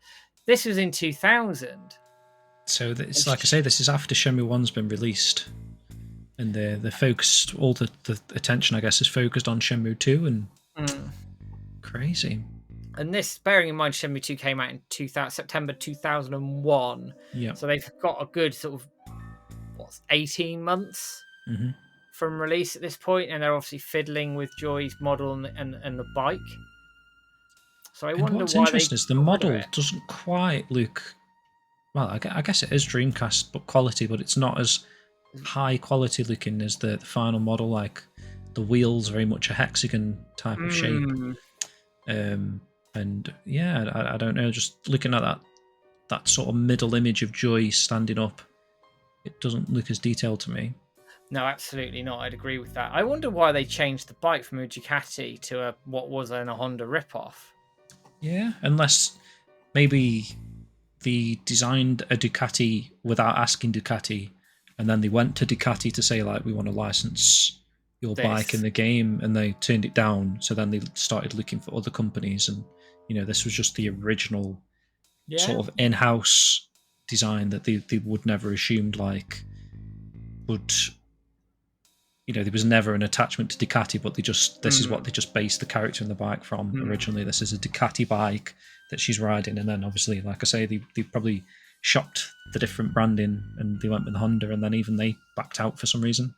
This was in 2000. So it's like I say, this is after Shenmue 1's been released. And the focused, all the attention, I guess, is focused on Shenmue 2 and crazy. And this, bearing in mind, Shenmue 2 came out in September 2001. Yeah. So they've got a good sort of 18 months from release at this point, and they're obviously fiddling with Joy's model and the bike. So I wonder what's why interesting is the model doesn't quite look. Well, I guess it is Dreamcast but quality, but it's not as high quality looking as the final model. Like the wheels, very much a hexagon type of shape. And yeah, I don't know. Just looking at that sort of middle image of Joy standing up, it doesn't look as detailed to me. No, absolutely not. I'd agree with that. I wonder why they changed the bike from a Ducati to what was a Honda ripoff. Yeah, unless maybe they designed a Ducati without asking Ducati, and then they went to Ducati to say, like, we want to license your bike in the game, and they turned it down. So then they started looking for other companies, and this was just the original sort of in-house design that they would never assumed there was never an attachment to Ducati, but this is what they just based the character and the bike from originally. This is a Ducati bike that she's riding, and then obviously, like I say, they probably shopped the different branding and they went with Honda, and then even they backed out for some reason.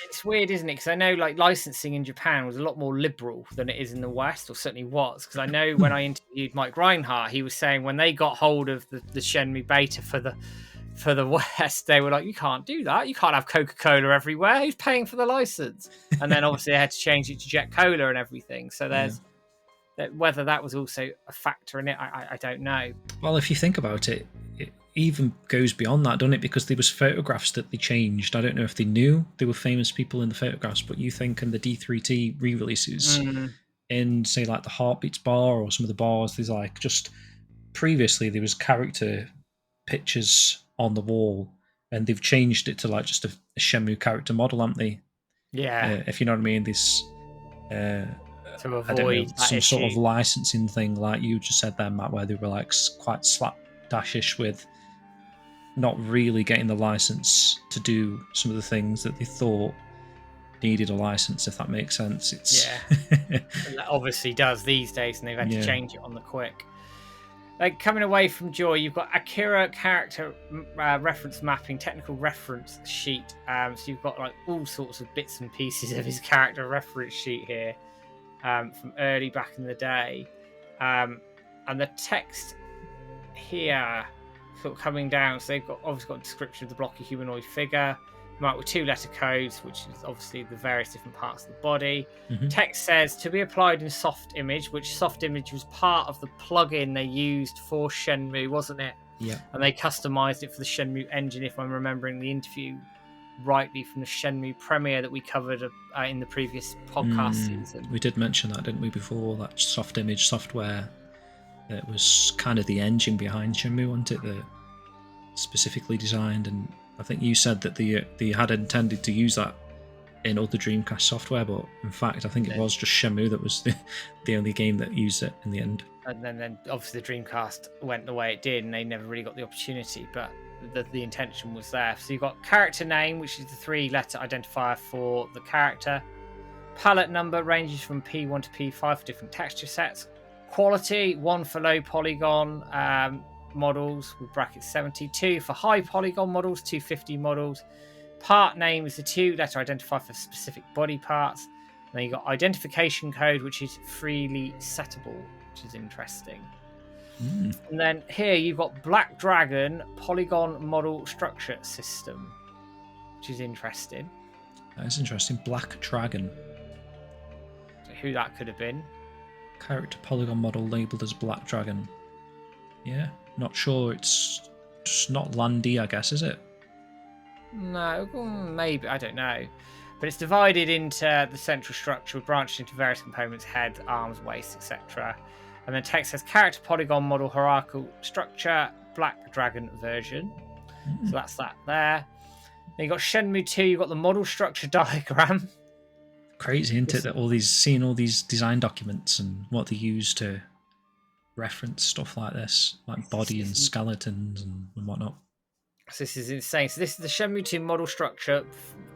It's weird, isn't it? Because I know licensing in Japan was a lot more liberal than it is in the West, or certainly was. Because I know when I interviewed Mike Reinhardt, he was saying when they got hold of the Shenmue beta for the West, they were like, you can't do that. You can't have Coca-Cola everywhere. Who's paying for the license? And then obviously they had to change it to Jet Cola and everything. So there's whether that was also a factor in it, I don't know. Well, if you think about it, it even goes beyond that, doesn't it? Because there was photographs that they changed. I don't know if they knew they were famous people in the photographs, but you think in the D3T re-releases, in say like the Heartbeats bar or some of the bars, there's like just previously there was character pictures on the wall, and they've changed it to like just a Shenmue character model, haven't they? Yeah. If you know what I mean, this to avoid some sort of licensing thing, like you just said there, Matt, where they were like quite slapdashish with not really getting the license to do some of the things that they thought needed a license, if that makes sense. And that obviously does these days, and they've had to change it on the quick. Like coming away from Joy, you've got Akira character reference mapping, technical reference sheet. So you've got like all sorts of bits and pieces of his character reference sheet here from early back in the day. And the text here sort of coming down. So they've obviously got a description of the blocky humanoid figure, marked with 2-letter codes, which is obviously the various different parts of the body. Text says to be applied in soft image, which soft image was part of the plugin they used for Shenmue, wasn't it? Yeah. And they customized it for the Shenmue engine, if I'm remembering the interview rightly, from the Shenmue premiere that we covered in the previous podcast season. We did mention that, didn't we, before, that soft image software that was kind of the engine behind Shenmue, wasn't it? That specifically designed and I think you said that they had intended to use that in other Dreamcast software, but in fact, I think it was just Shenmue that was the only game that used it in the end. And then obviously the Dreamcast went the way it did, and they never really got the opportunity, but the intention was there. So you've got character name, which is the 3-letter identifier for the character. Palette number ranges from P1 to P5 for different texture sets. Quality, 1 for low polygon models with brackets 72 for high polygon models, 250 models. Part name is the 2-letter identifier for specific body parts. And then you've got identification code, which is freely settable, which is interesting. And then here you've got Black Dragon polygon model structure system, which is interesting. That is interesting. Black Dragon. Who that could have been. Character polygon model labelled as Black Dragon. Yeah, not sure. It's just not Landy, I guess, is it? No, maybe, I don't know. But it's divided into the central structure, branched into various components: head, arms, waist, etc. And then text says character polygon model hierarchical structure, Black Dragon version. So that's that there. Then you've got Shenmue 2, you've got the model structure diagram. Crazy, isn't it? That seeing all these design documents and what they use to reference stuff like this, like body and skeletons and whatnot. So this is insane. So this is the Shenmue 2 model structure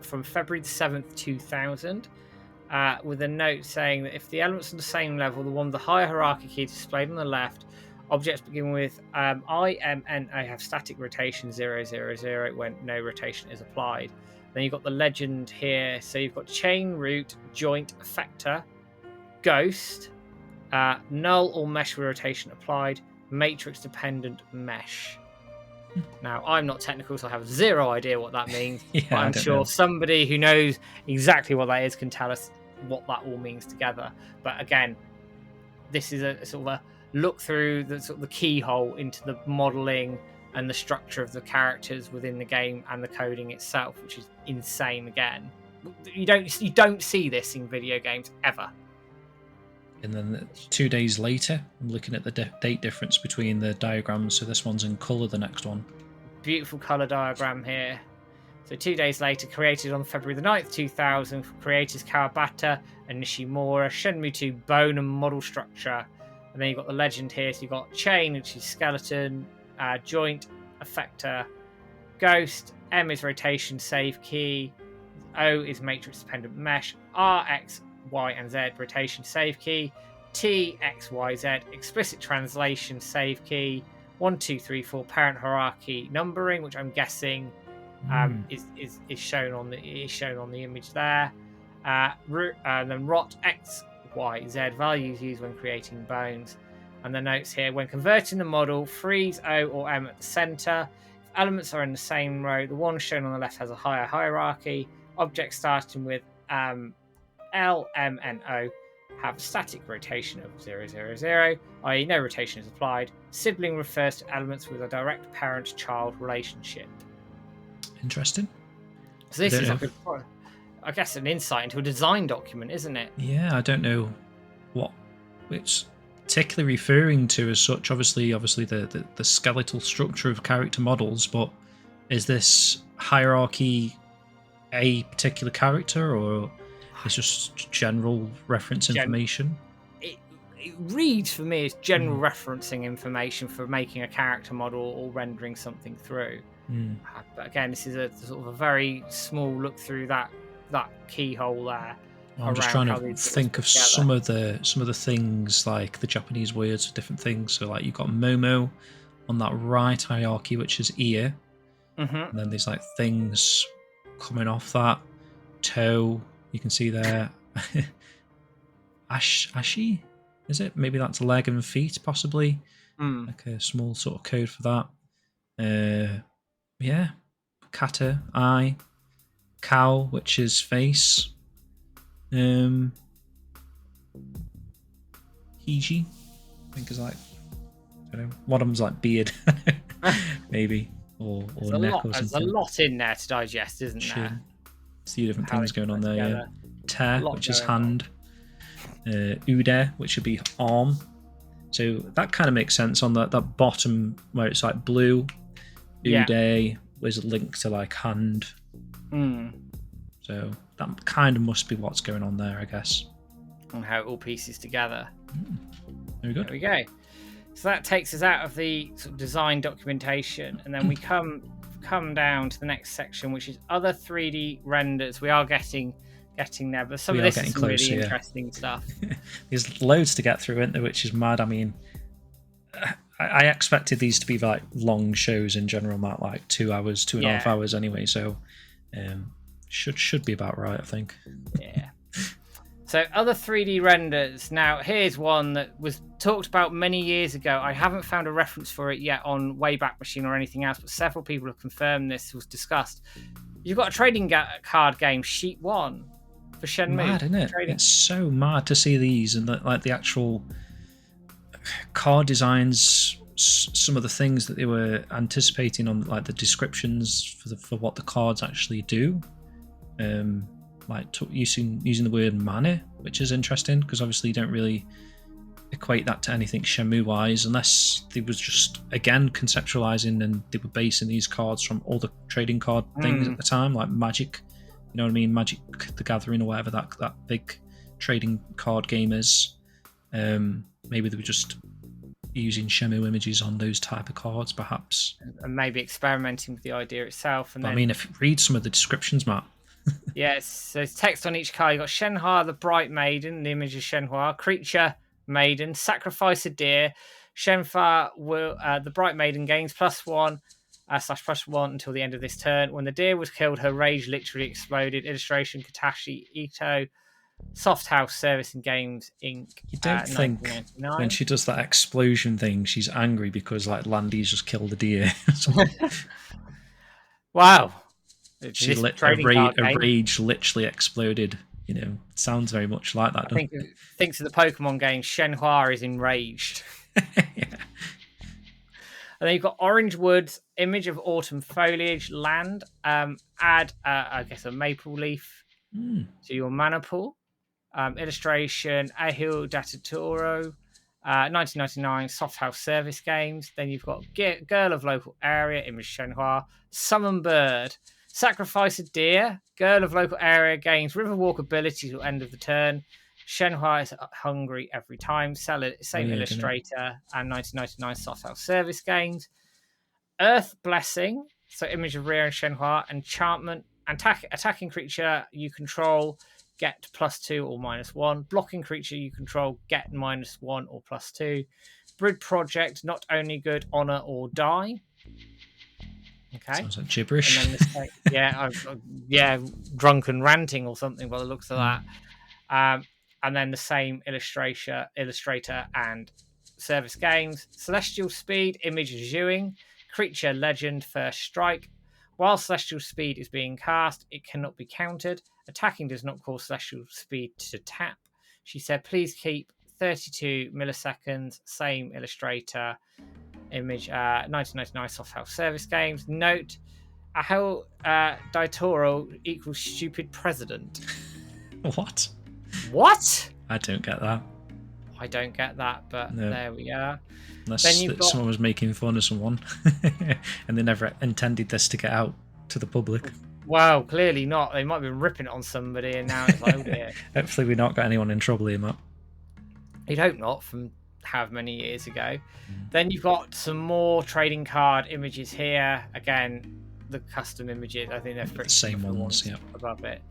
from February the 7th, 2000, with a note saying that if the elements are the same level, the one with the higher hierarchy key displayed on the left, objects begin with IMNA have static rotation 000 when no rotation is applied. Then you've got the legend here. So you've got chain root, joint, effector, ghost, null or mesh with rotation applied, matrix dependent mesh. Now, I'm not technical, so I have zero idea what that means. But I'm sure somebody who knows exactly what that is can tell us what that all means together. But again, this is a sort of a look through the sort of the keyhole into the modeling and the structure of the characters within the game and the coding itself, which is insane. Again, you don't see this in video games ever. And then 2 days later, I'm looking at the date difference between the diagrams. So this one's in colour, the next one. Beautiful colour diagram here. So 2 days later, created on February the 9th, 2000, for creators Kawabata and Nishimura, Shenmue 2 bone and model structure. And then you've got the legend here. So you've got chain, which is skeleton, joint, effector, ghost, M is rotation save key, O is matrix dependent mesh, R, X, Y and Z rotation save key, T, X, Y, Z explicit translation save key, 1, 2, 3, 4 parent hierarchy numbering, which I'm guessing is shown on the image there. And then ROT, X, Y, Z values used when creating bones. And the notes here: when converting the model, freeze O or M at the center. If elements are in the same row, the one shown on the left has a higher hierarchy. Objects starting with L, M, and O have a static rotation of 000, i.e. no rotation is applied. Sibling refers to elements with a direct parent-child relationship. Interesting. So this is like I guess an insight into a design document, isn't it? Yeah, I don't know what it's particularly referring to as such. Obviously the skeletal structure of character models, but is this hierarchy a particular character, or it's just general reference information? It reads for me as general referencing information for making a character model or rendering something through. But again, this is a sort of a very small look through that keyhole there. I'm just trying to think of some of the things, like the Japanese words for different things. So like you've got Momo on that right hierarchy, which is ear, and then there's like things coming off that. Toe, you can see there. Ashi, is it? Maybe that's leg and feet, possibly. Like a small sort of code for that. Yeah, kata, eye, cow, which is face. Hiji, I think is like, I don't know, one of them's like beard, maybe, or neck or something. There's a lot in there to digest, isn't there? A few different things going on there. Yeah, te, which is hand, ude, which would be arm. So that kind of makes sense on that bottom where it's like blue, ude, was linked to like hand. Mm. So that kind of must be what's going on there, I guess. And how it all pieces together. Very good. There we go. So that takes us out of the sort of design documentation, and then we come down to the next section, which is other 3D renders. We are getting there, but some of this is some really interesting stuff. There's loads to get through, isn't there, which is mad. I mean, I expected these to be like long shows in general, not like 2 hours, 2.5 hours anyway. So should be about right, I think. Yeah. So other 3D renders. Now here's one that was talked about many years ago. I haven't found a reference for it yet on Wayback Machine or anything else, but several people have confirmed this was discussed. You've got a trading card game, Sheet 1, for Shenmue. Mad, isn't it? It's so mad to see these and the actual card designs. Some of the things that they were anticipating on like the descriptions for what the cards actually do. Like using the word mana, which is interesting because obviously you don't really equate that to anything Shenmue wise, unless they was just again conceptualizing and they were basing these cards from all the trading card things at the time, like Magic, you know what I mean, Magic the Gathering or whatever that big trading card game is. Maybe they were just using Shenmue images on those type of cards, perhaps, and maybe experimenting with the idea itself. And I mean, if you read some of the descriptions, Matt. Yes, so there's text on each card. You've got Shenhua, the Bright Maiden, the image of Shenhua, Creature Maiden, Sacrifice a Deer. Shenhua will, the Bright Maiden gains +1 /+1 until the end of this turn. When the deer was killed, her rage literally exploded. Illustration Katashi Ito. Soft House Service and Games Inc. You don't think when she does that explosion thing, she's angry because like Landy's just killed a deer. Wow. A rage literally exploded. You know, it sounds very much like that. I think to the Pokemon game, Shenhua is enraged. Yeah. And then you've got Orange Woods, image of autumn foliage, land. Add, I guess, a maple leaf to your mana pool. Illustration, Ahil Datatoro, 1999, Soft House Service Games. Then you've got Girl of Local Area, image Shenhua. Summon Bird. Sacrifice a Deer. Girl of Local Area gains Riverwalk ability till end of the turn. Shenhua is hungry every time. Same illustrator and 1999 Soft House Service Games. Earth Blessing. So image of Rhea and Shenhua. Enchantment. Attacking creature you control. Get +2 or -1. Blocking creature you control. Get -1 or +2. Brid Project. Not only good. Honor or die. Okay. Sounds like gibberish. And then drunken ranting or something by the looks of that. And then the same illustrator and service games. Celestial Speed, image of Xiuying. Creature Legend, first strike. While Celestial Speed is being cast, it cannot be countered. Attacking does not cause Celestial Speed to tap. She said, please keep 32 milliseconds. Same illustrator. Image 1999 Soft House Service Games. Note, Ahel Daitoro equals stupid president. What? I don't get that. I don't get that, but no. There we are. Unless someone was making fun of someone and they never intended this to get out to the public. Well, clearly not. They might have been ripping it on somebody and now it's like, oh dear. Hopefully we've not got anyone in trouble here, Matt. You'd hope not, from however many years ago. Then you've got some more trading card images here. Again, the custom images. I think they're pretty the same ones, yeah. Above it.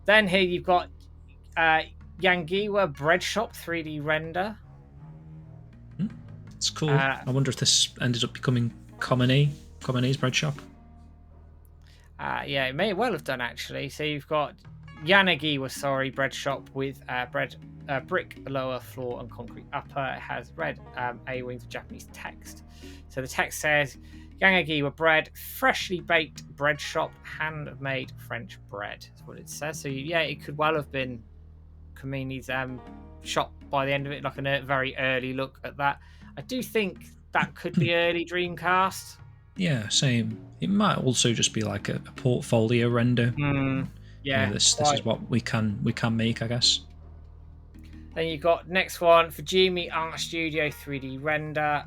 Then here you've got Yangiwa Bread Shop 3D render. It's cool. I wonder if this ended up becoming Common E's Bread Shop. Yeah, it may well have done actually. So you've got Yanagiwa, bread shop with brick lower floor and concrete upper. It has red A-wings with Japanese text. So the text says, Yanagiwa bread, freshly baked bread shop, handmade French bread. That's what it says. So yeah, it could well have been Kamini's shop by the end of it, like a very early look at that. I do think that could be early Dreamcast. Yeah, same. It might also just be like a portfolio render. Yeah, this is what we can make, I guess. Then you've got next one, Fujimi Art Studio 3D render.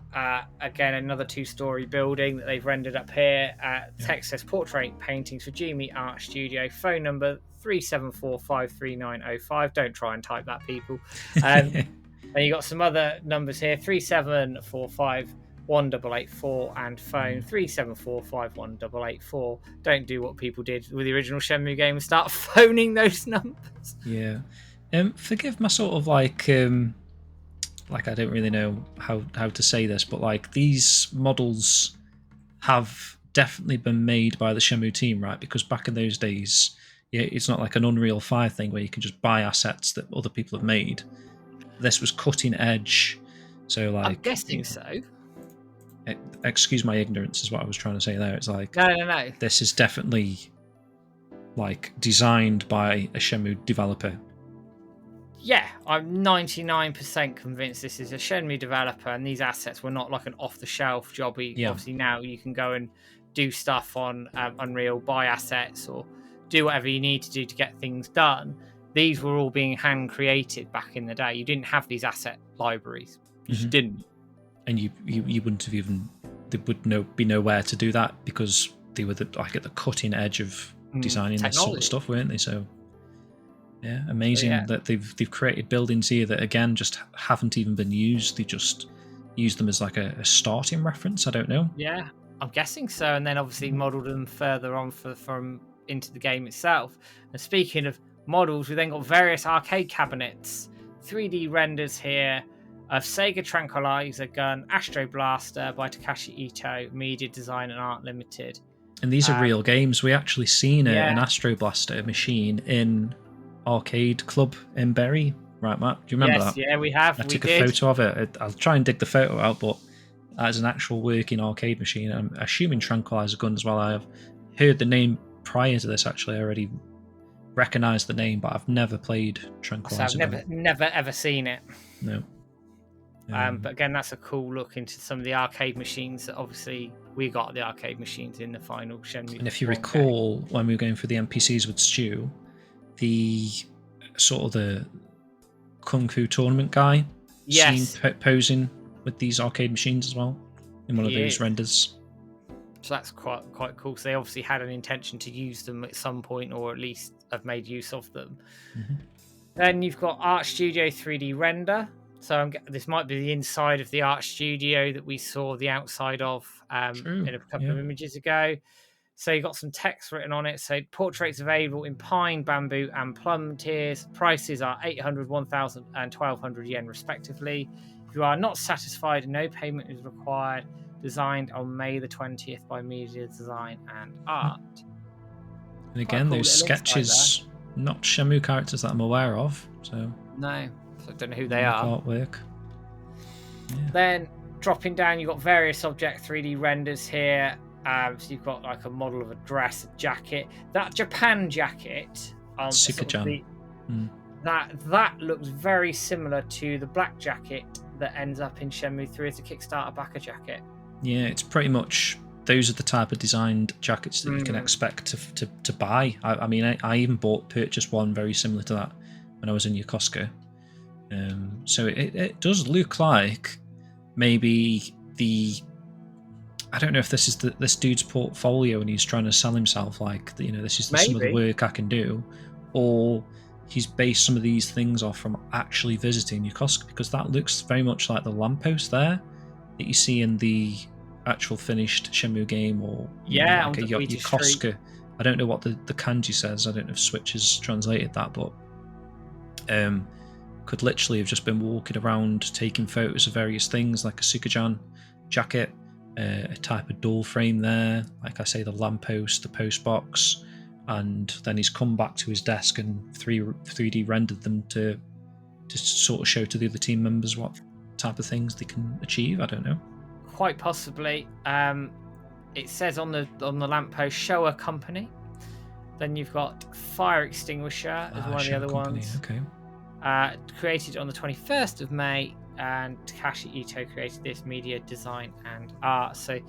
Again, another 2-story building that they've rendered up here. Text says portrait paintings, Fujimi Art Studio. Phone number 374-53905. Don't try and type that, people. Then you got some other numbers here: 3745-1884 and phone 374-51884. Don't do what people did with the original Shenmue game and start phoning those numbers. Yeah. Forgive my sort of like I don't really know how to say this, but like these models have definitely been made by the Shenmue team, right? Because back in those days, it's not like an Unreal 5 thing where you can just buy assets that other people have made. This was cutting edge, so like I'm guessing so. Excuse my ignorance, is what I was trying to say there. It's like No. This is definitely like designed by a Shenmue developer. Yeah, I'm 99% convinced this is a Shenmue developer, and these assets were not like an off-the-shelf jobby. Yeah. Obviously, now you can go and do stuff on Unreal, buy assets, or do whatever you need to do to get things done. These were all being hand-created back in the day. You didn't have these asset libraries. You just didn't. And you wouldn't have even... There would be nowhere to do that because they were at the cutting edge of designing this sort of stuff, weren't they? So... Yeah, amazing that they've created buildings here that again just haven't even been used. They just use them as like a starting reference. I don't know. Yeah, I'm guessing so. And then obviously modelled them further on from into the game itself. And speaking of models, we then got various arcade cabinets, 3D renders here of Sega Tranquilizer Gun, Astro Blaster by Takashi Ito, Media Design and Art Limited. And these are real games. We actually seen an Astro Blaster machine in Arcade Club in Bury, right, Matt? Do you remember that? Yeah, we have. I took a photo of it. I'll try and dig the photo out, but that is an actual working arcade machine. I'm assuming Tranquilizer Gun as well. I have heard the name prior to this. Actually, I already recognised the name, but I've never played Tranquilizer Gun. I've never ever seen it. No. But again, that's a cool look into some of the arcade machines that obviously we got the arcade machines in the final Shenmue. And if you recall, when we were going through the NPCs with Stu, the sort of the Kung Fu tournament guy seen posing with these arcade machines as well in one of those renders. So that's quite cool. So they obviously had an intention to use them at some point, or at least have made use of them. Then you've got Art Studio 3D render. So this might be the inside of the Art Studio that we saw the outside of in a couple of images ago. So you've got some text written on it. So portraits available in pine, bamboo, and plum tiers. Prices are 800, 1,000, and 1,200 yen respectively. If you are not satisfied, no payment is required. Designed on May the 20th by Media Design and Art. And again, those sketches, not Shenmue characters that I'm aware of. So no, so I don't know who they are. Artwork. Then dropping down, you've got various object 3D renders here. So you've got like a model of a dress, a jacket. That Japan jacket, that looks very similar to the black jacket that ends up in Shenmue 3 as a Kickstarter backer jacket. Yeah, it's pretty much those are the type of designed jackets that you can expect to buy. I mean, I even purchased one very similar to that when I was in Yokosuka. So it does look like maybe I don't know if this is this dude's portfolio and he's trying to sell himself like, this is some of the work I can do, or he's based some of these things off from actually visiting Yokosuka, because that looks very much like the lamppost there that you see in the actual finished Shenmue game, or like a Yokosuka. I don't know what the kanji says. I don't know if Switch has translated that, but could literally have just been walking around taking photos of various things, like a Sukajan jacket, a type of door frame there, like I say, the lamppost, the post box, and then he's come back to his desk and 3D rendered them to sort of show to the other team members what type of things they can achieve. I don't know. Quite possibly. It says on the lamppost, Showa Company. Then you've got Fire Extinguisher as one of the other ones. Okay. Created on the 21st of May, and Takashi Ito created this, Media Design and Art. So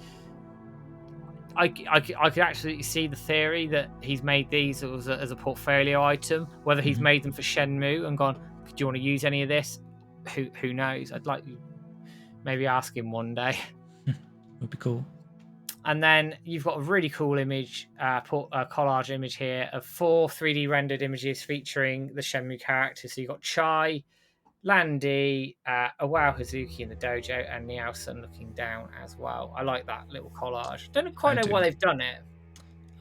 I could actually see the theory that he's made these as a portfolio item, whether he's made them for Shenmue and gone, do you want to use any of this? Who knows? I'd like you maybe ask him one day. Would be cool. And then you've got a really cool image, collage image here of 4 3D rendered images featuring the Shenmue characters. So you've got Chai, Landy, Awao Hazuki in the dojo, and Nei-Sun looking down as well. I like that little collage. Don't quite know why they've done it.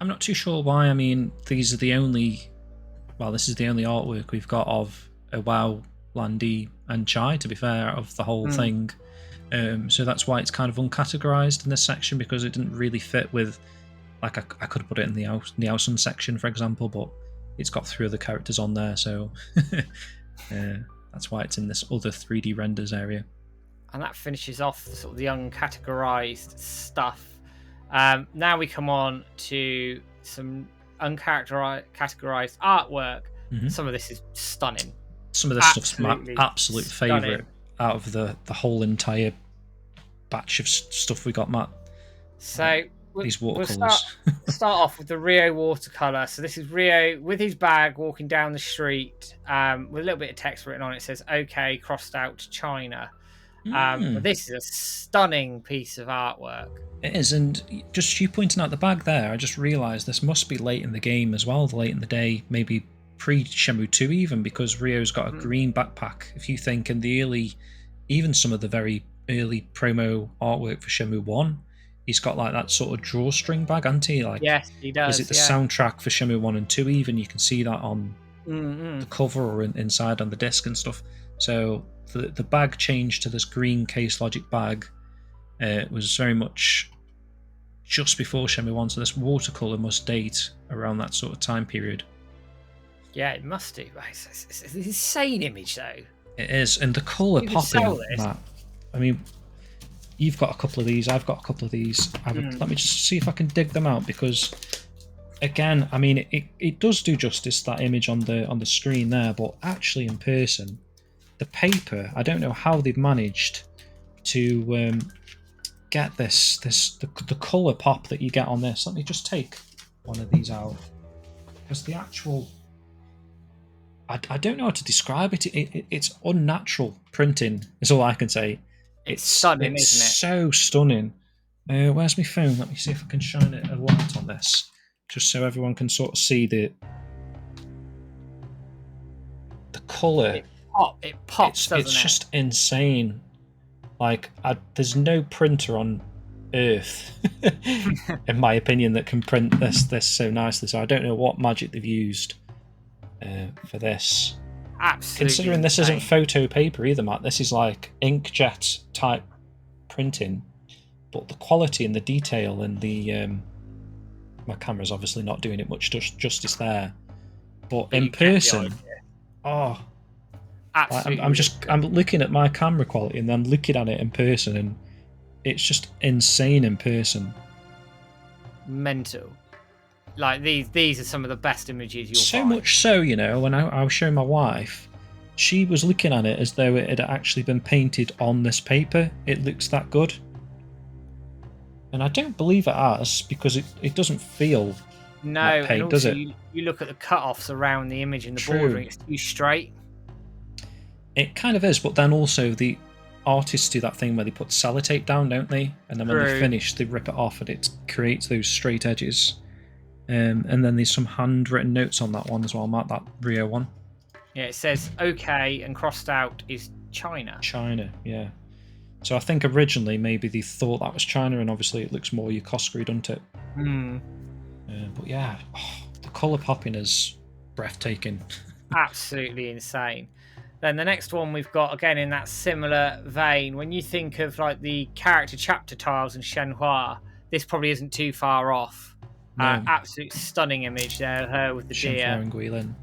I'm not too sure why. I mean, these are the only... Well, this is the only artwork we've got of Awao, Landy, and Chai, to be fair, of the whole thing. So that's why it's kind of uncategorized in this section, because it didn't really fit with... Like, I could have put it in the Nei-Sun section, for example, but it's got 3 other characters on there, so... That's why it's in this other 3D renders area. And that finishes off sort of the uncategorized stuff. Now we come on to some uncategorized artwork. Some of this is stunning. Some of this stuff's my absolute favourite out of the whole entire batch of stuff we got, Matt. So these watercolours. We'll start off with the Rio watercolour. So this is Rio with his bag walking down the street with a little bit of text written on it. It says, "Okay, crossed out China." This is a stunning piece of artwork. It is, and just you pointing out the bag there, I just realised this must be late in the game as well, late in the day, maybe pre-Shenmue 2 even, because Rio's got a green backpack. If you think in the early, even some of the very early promo artwork for Shenmue 1, he's got like that sort of drawstring bag, hasn't he? Like, yes, he does. Is it the soundtrack for Shenmue 1 and 2 even? You can see that on the cover or inside on the disc and stuff. So the bag changed to this green Case Logic bag. It was very much just before Shenmue 1, so this watercolour must date around that sort of time period. Yeah, it must do. It's an insane image, though. It is, and the colour popping, Matt. I mean, you've got a couple of these, I've got a couple of these. Let me just see if I can dig them out, because, again, I mean, it does do justice, that image on the screen there, but actually in person, the paper, I don't know how they've managed to get the colour pop that you get on this. Let me just take one of these out, because the actual... I don't know how to describe it. It's unnatural printing, is all I can say. It's stunning, it's isn't it? So stunning. Where's my phone? Let me see if I can shine a light on this, just so everyone can sort of see the colour. It pops, doesn't it? It's just insane. Like, there's no printer on Earth, in my opinion, that can print this so nicely. So I don't know what magic they've used for this. Absolutely. Considering this isn't photo paper either, Matt. This is like inkjet type printing, but the quality and the detail and the my camera's obviously not doing it much justice there, but in person, absolutely. I'm looking at my camera quality and then looking at it in person, and it's just insane in person. Mental. Like, these are some of the best images you'll so find. Much so, you know, when I was showing my wife, she was looking at it as though it had actually been painted on this paper. It looks that good. And I don't believe it has, because it doesn't feel like paint, does it? You look at the cut-offs around the image and the bordering, it's too straight. It kind of is, but then also the artists do that thing where they put sellotape down, don't they? And then when they finish, they rip it off and it creates those straight edges. And then there's some handwritten notes on that one as well, Matt, that Rio one. Yeah, it says "okay" and crossed out is China. China, yeah. So I think originally maybe they thought that was China, and obviously it looks more Yokosuka, doesn't it? But yeah, the colour popping is breathtaking. Absolutely insane. Then the next one we've got, again in that similar vein, when you think of like the character chapter tiles in Shenhua, this probably isn't too far off. No. Absolute stunning image there, her with the deer. And Guilin.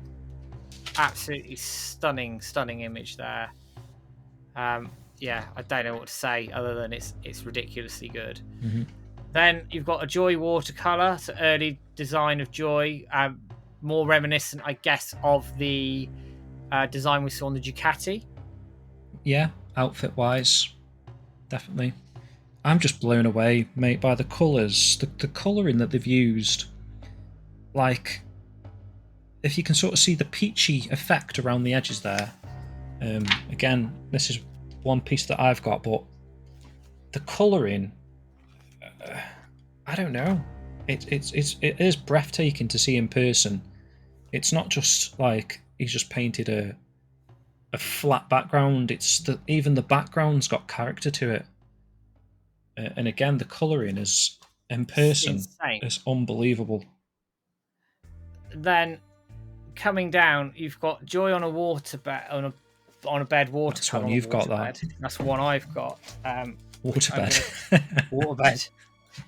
Absolutely stunning image there. Yeah, I don't know what to say other than it's ridiculously good. Then you've got a Joy watercolor, so early design of Joy, more reminiscent, I guess, of the design we saw on the Ducati. Yeah, outfit wise, definitely. I'm just blown away, mate, by the colours, the colouring that they've used. Like, if you can sort of see the peachy effect around the edges there, Again, this is one piece that I've got, but the colouring, I don't know. It is breathtaking to see in person. It's not just like he's just painted a flat background. It's even the background's got character to it. And again, the colouring is in person is unbelievable. Then coming down, you've got Joy on a waterbed on a bed watercolor. That's one you've got. That. That's one I've got. Waterbed. Waterbed.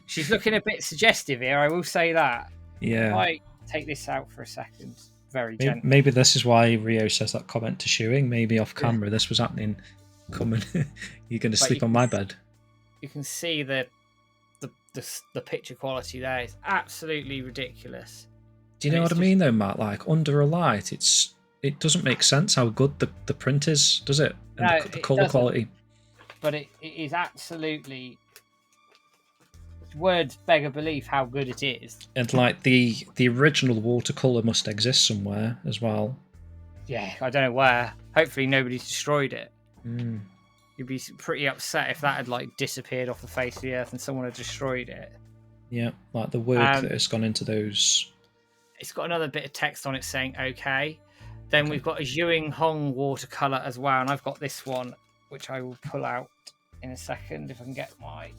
She's looking a bit suggestive here. I will say that. Yeah. If I take this out for a second, very gently. Maybe this is why Rio says that comment to Xiuying. Maybe off camera, this was happening. Coming, you're going to sleep on my bed. You can see the picture quality there is absolutely ridiculous. Do you know what I mean, though, Matt? Like under a light, it doesn't make sense how good the print is, does it? And no, the colour quality. But it is absolutely. Words beg a belief how good it is. And like the original watercolour must exist somewhere as well. Yeah, I don't know where. Hopefully nobody's destroyed it. Mm. You'd be pretty upset if that had like disappeared off the face of the earth and someone had destroyed it. Yeah, like the work that has gone into those. It's got another bit of text on it saying okay. Then we've got a Xiuying Hong watercolour as well, and I've got this one, which I will pull out in a second if I can get my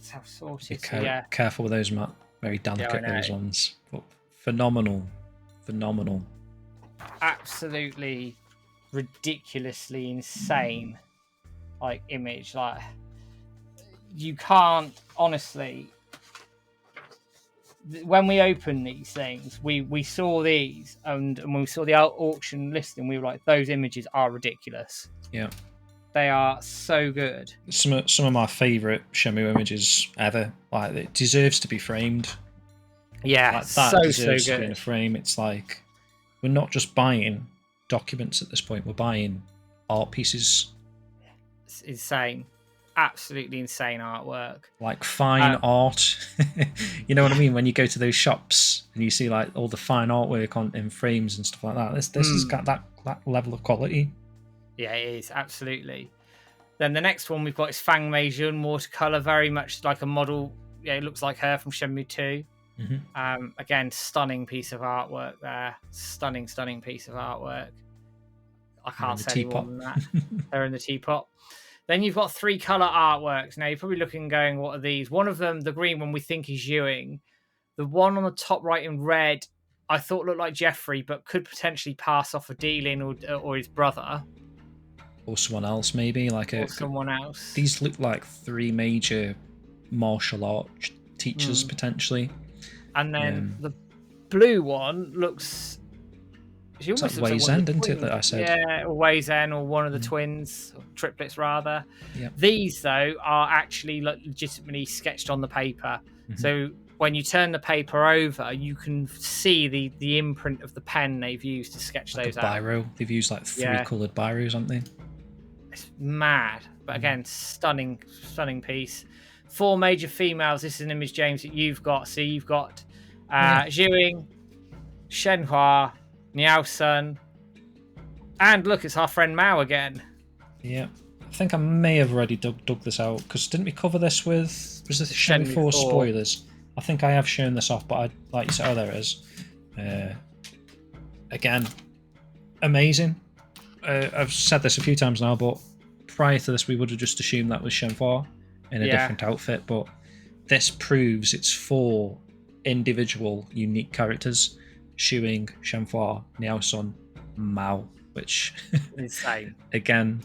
stuff sorted. Careful with those, Matt. Very delicate, those ones. But phenomenal. Absolutely ridiculously insane like image. Like you can't honestly, when we opened these things, we saw these and when we saw the auction listing, we were like, those images are ridiculous. Yeah, they are so good. Some of my favourite Shenmue images ever. Like it deserves to be framed. Yeah, like that deserves to be in a frame. It's like we're not just buying documents at this point, we're buying art pieces. It's insane, absolutely insane artwork, like fine art. You know what I mean, when you go to those shops and you see like all the fine artwork in frames and stuff like that. This has got that level of quality. Yeah, it is, absolutely. Then the next one we've got is Fang Meijun watercolor, very much like a model. Yeah, it looks like her from Shenmue 2. Mm-hmm. Again, stunning piece of artwork there. Stunning piece of artwork. I can't say more than that. They're in the teapot. Then you've got 3 color artworks. Now you're probably looking going, what are these? One of them, the green one, we think is Xiuying. The one on the top right in red, I thought looked like Jeffrey, but could potentially pass off a dealing or his brother. Or someone else, maybe. Someone else. These look like 3 major martial art teachers, potentially. And then the blue one looks... She almost looks Wei's End, isn't it, that I said? Yeah, or Wei's End, or one of the twins, or triplets rather. Yep. These, though, are actually legitimately sketched on the paper. Mm-hmm. So when you turn the paper over, you can see the imprint of the pen they've used to sketch those out. Biro. They've used like 3 coloured biros, haven't they? It's mad. But again, stunning piece. 4 major females. This is an image, James, that you've got. So you've got Xiuying, Shenhua, Nei-Sun, and look, it's our friend Mao again. Yeah, I think I may have already dug this out, because didn't we cover this with, was this Shenmue 4 spoilers? I think I have shown this off, but like you said, there it is. Again, amazing. I've said this a few times now, but prior to this we would have just assumed that was Shenhua in a different outfit, but this proves it's 4 individual unique characters. Xiuying, Shenhua, Nei-Sun, Mao, which insane. Again,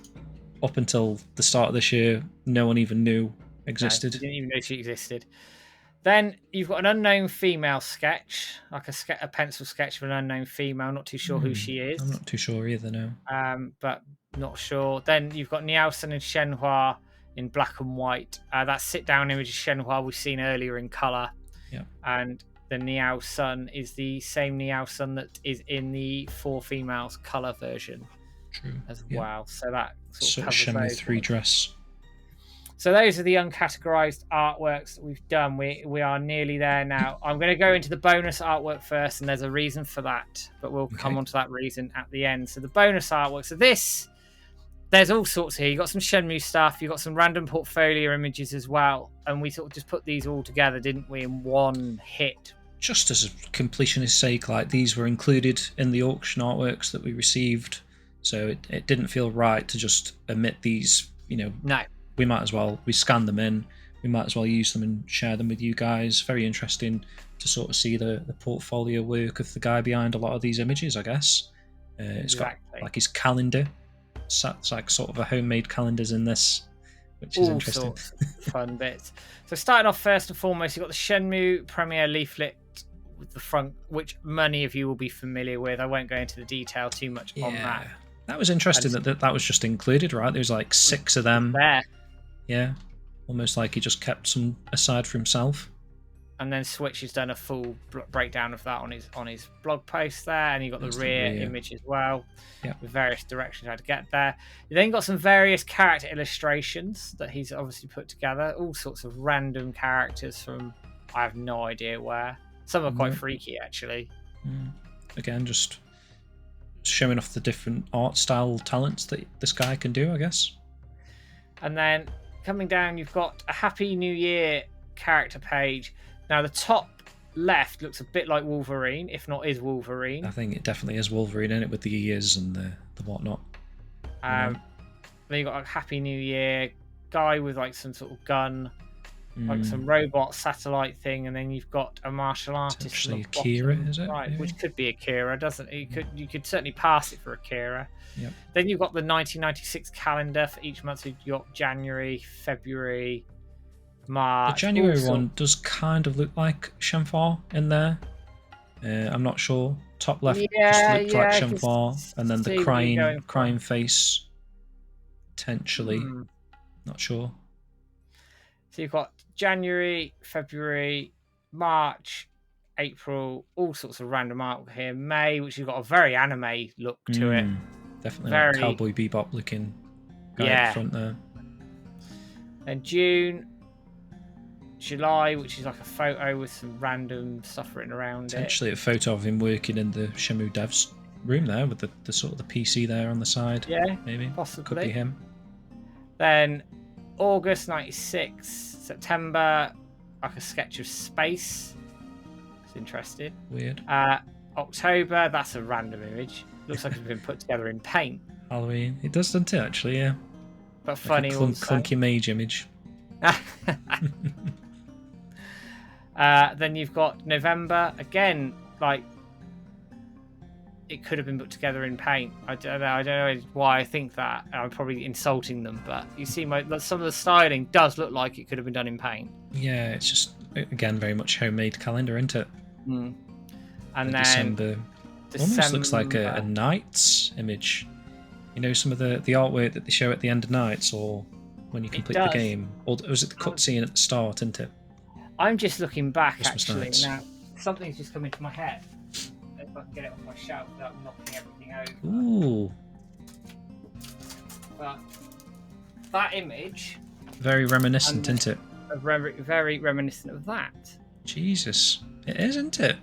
up until the start of this year, no one even knew existed. No, didn't even know she existed. Then you've got an unknown female sketch, like a pencil sketch of an unknown female. Not too sure who she is. I'm not too sure either, no. But not sure. Then you've got Nei-Sun and Shenhua in black and white. That sit-down image of Shenhua we've seen earlier in colour. Yeah. And the Nei-Sun is the same Nei-Sun that is in the 4 females colour version. True. As well. So that sort of Shenmue 3 dress. So those are the uncategorized artworks that we've done. We are nearly there now. I'm going to go into the bonus artwork first, and there's a reason for that, but we'll come on to that reason at the end. So the bonus artwork. So this there's all sorts here. You got some Shenmue stuff. You got some random portfolio images as well, and we sort of just put these all together, didn't we, in one hit? Just as a completionist sake, like these were included in the auction artworks that we received, so it didn't feel right to just omit these. No. We might as well. We scanned them in. We might as well use them and share them with you guys. Very interesting to sort of see the portfolio work of the guy behind a lot of these images, I guess. It's got like his calendar. It's like sort of a homemade calendars in this, which is interesting. Sorts of fun bits. So starting off first and foremost, you've got the Shenmue Premiere leaflet with the front, which many of you will be familiar with. I won't go into the detail too much on that. That was interesting that was just included, right? There's like 6 of them. There. Yeah. Almost like he just kept some aside for himself. And then Switch has done a full breakdown of that on his blog post there, and you got the rear image as well, with various directions how to get there. You then got some various character illustrations that he's obviously put together, all sorts of random characters from I have no idea where. Some are quite freaky, actually. Again, just showing off the different art style talents that this guy can do, I guess. And then coming down, you've got a Happy New Year character page. Now, the top left looks a bit like Wolverine, if not is Wolverine. I think it definitely is Wolverine in it with the ears and the whatnot. Then you got a Happy New Year guy with like some sort of gun, like some robot satellite thing, and then you've got a martial artist. Actually, Akira, is it? Right, which could be Akira, doesn't it? You could certainly pass it for Akira. Yep. Then you've got the 1996 calendar for each month. So you've got January, February, March. The January one does kind of look like Shenhua in there. I'm not sure. Top left just looks like Shenhua, and then the crying face, potentially. Not sure. So you've got January, February, March, April, all sorts of random art here. May, which has got a very anime look to it. Definitely very like Cowboy Bebop looking guy at the front there. And June, July, which is like a photo with some random stuff written around Potentially a photo of him working in the Shenmue devs room there with the sort of the PC there on the side. Yeah, maybe. Possibly. Could be him. Then August 96, September, like a sketch of space. It's interesting. Weird. October, that's a random image. Looks like it's been put together in paint. Halloween. It does, doesn't it, actually, yeah. But like funny clunky mage image. Then you've got November. Again, like, it could have been put together in paint. I don't know why I think that. I'm probably insulting them, but you see, some of the styling does look like it could have been done in paint. Yeah, it's just, again, very much homemade calendar, isn't it? And then December almost looks like a Nights image. You know, some of the artwork that they show at the end of Nights, or when you complete the game. Or was it the cutscene at the start, isn't it? I'm just looking back, Christmas actually. Nights. Now, something's just come into my head. If I can get it off my shelf without knocking everything over. Ooh. But that image... Very reminiscent, isn't it? Very reminiscent of that. Jesus. It is, isn't it?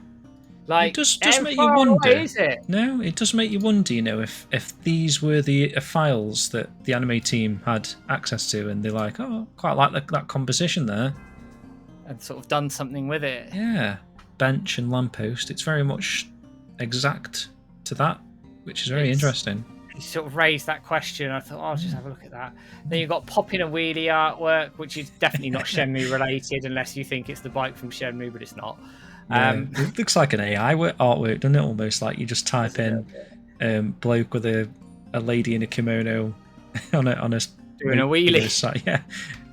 Like, it does make you wonder. Is it? No, it does make you wonder, you know, if these were the files that the anime team had access to, and they're like, oh, quite like that composition there. And sort of done something with it. Yeah. Bench and lamppost. It's very much exact to that, which is very interesting. You sort of raised that question. I thought, I'll just have a look at that. Then you've got Poppin' a Wheelie artwork, which is definitely not Shenmue related, unless you think it's the bike from Shenmue, but it's not. It looks like an AI artwork, doesn't it? Almost like you just type in bloke with a lady in a kimono on a doing a wheelie. Yeah,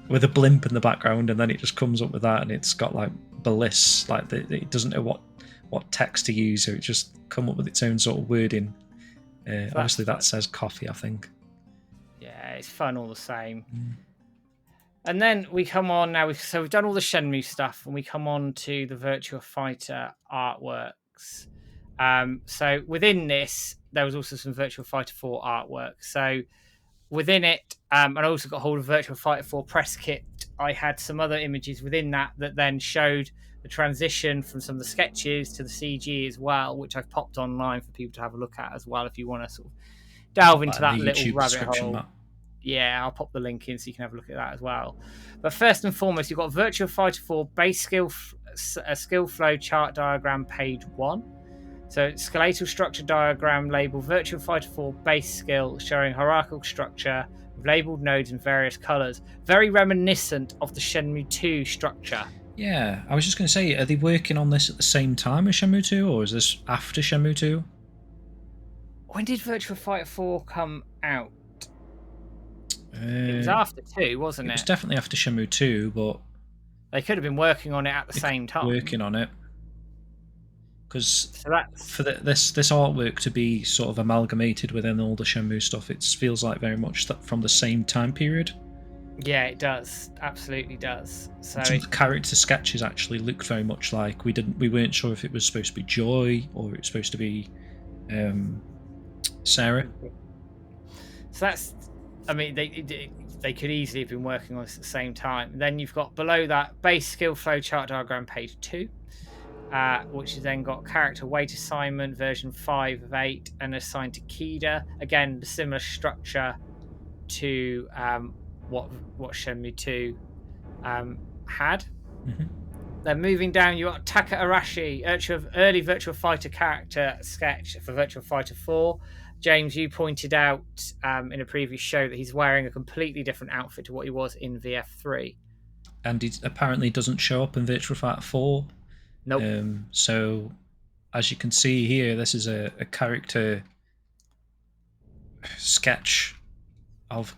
with a blimp in the background, and then it just comes up with that, and it's got like bliss, like it doesn't know what text to use, so it just come up with its own sort of wording. Obviously, that says coffee, I think. Yeah, it's fun all the same. And then we come on now. We've done all the Shenmue stuff, and we come on to the Virtua Fighter artworks. So within this, there was also some Virtua Fighter 4 artwork. So within it, and I also got hold of Virtua Fighter 4 press kit. I had some other images within that then showed the transition from some of the sketches to the CG as well, which I've popped online for people to have a look at as well if you want to sort of delve into that little rabbit hole. Yeah, I'll pop the link in so you can have a look at that as well. But first and foremost, you've got Virtua Fighter 4 base skill flow chart diagram page 1. So skeletal structure diagram labeled Virtua Fighter 4 base skill showing hierarchical structure with labeled nodes in various colours. Very reminiscent of the Shenmue 2 structure. Yeah, I was just going to say, are they working on this at the same time as Shenmue 2, or is this after Shenmue 2? When did Virtua Fighter 4 come out? It was after 2, wasn't it? It was definitely after Shenmue 2, but they could have been working on it at the same time. Working on it. Because for this artwork to be sort of amalgamated within all the Shenmue stuff, it feels like very much from the same time period. Yeah, it does. Absolutely does. So some of the character sketches actually looked very much like we weren't sure if it was supposed to be Joy or it was supposed to be Sarah. So that's, I mean, they could easily have been working on this at the same time. And then you've got below that base skill flow chart diagram page 2, which has then got character weight assignment version 5 of 8 and assigned to Kida. Again, the similar structure to what Shenmue 2 had. Mm-hmm. Then moving down, you got Taka Arashi, early Virtua Fighter character sketch for Virtua Fighter 4. James, you pointed out in a previous show that he's wearing a completely different outfit to what he was in VF3. And he apparently doesn't show up in Virtua Fighter 4. Nope. So, as you can see here, this is a character sketch of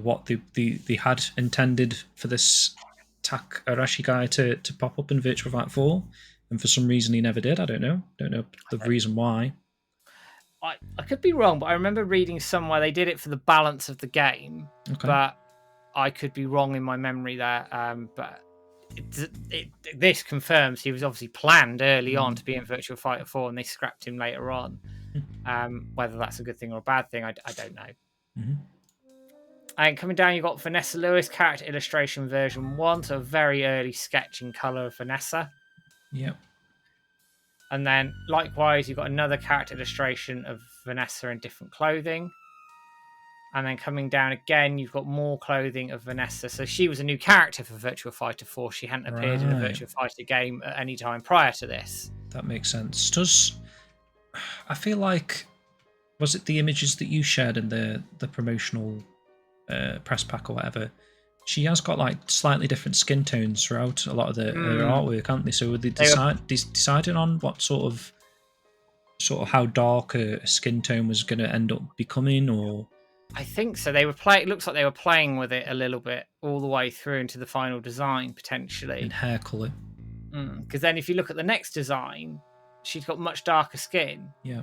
what they had intended for this Tak Arashi guy to pop up in Virtua Fighter 4, and for some reason he never did. I don't know the reason why. I could be wrong, but I remember reading somewhere they did it for the balance of the game. Okay. But I could be wrong in my memory there. But this confirms he was obviously planned early on to be in Virtua Fighter 4, and they scrapped him later on. Whether that's a good thing or a bad thing, I don't know. Mm-hmm. And coming down, you've got Vanessa Lewis, character illustration version 1, so a very early sketch in colour of Vanessa. Yep. And then, likewise, you've got another character illustration of Vanessa in different clothing. And then coming down again, you've got more clothing of Vanessa. So she was a new character for Virtua Fighter 4. She hadn't appeared in a Virtua Fighter game at any time prior to this. That makes sense. I feel like, was it the images that you shared in the promotional press pack or whatever? She has got like slightly different skin tones throughout a lot of her artwork, aren't they? So were they deciding on what sort of how dark a skin tone was going to end up becoming, or? I think so. It looks like they were playing with it a little bit all the way through into the final design, potentially. And hair colour. Because then if you look at the next design, she's got much darker skin. Yeah.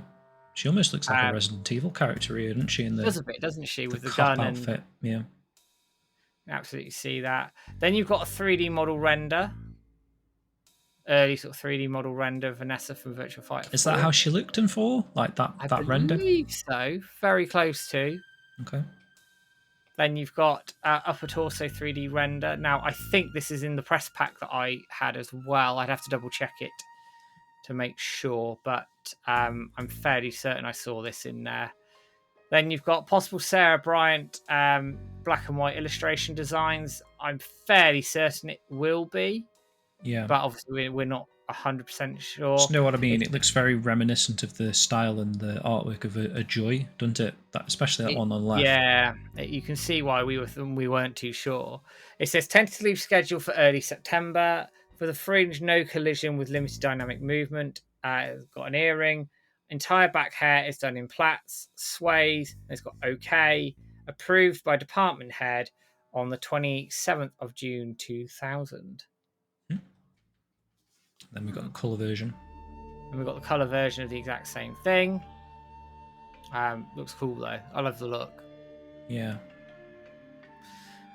She almost looks like a Resident Evil character here, doesn't she? Does a bit, doesn't she? With the gun outfit. Yeah. Absolutely see that. Then you've got a 3D model render. Early sort of 3D model render of Vanessa from Virtua Fighter 4. Is that how she looked in 4? Like that render? I believe so. Very close to. Okay. Then you've got upper torso 3D render. Now, I think this is in the press pack that I had as well. I'd have to double check it to make sure, but I'm fairly certain I saw this in there. Then you've got possible Sarah Bryant black and white illustration designs. I'm fairly certain it will be. Yeah. But obviously we're not 100% sure. Just know what I mean? It looks very reminiscent of the style and the artwork of a Joy, doesn't it? Especially that one on the left. Yeah, you can see why we weren't too sure. It says tentatively scheduled for early September. For the fringe, no collision with limited dynamic movement. It's got an earring. Entire back hair is done in plaits, sways. It's got OK. Approved by department head on the 27th of June 2000. Then we've got the colour version. And we've got the colour version of the exact same thing. Looks cool though. I love the look. Yeah.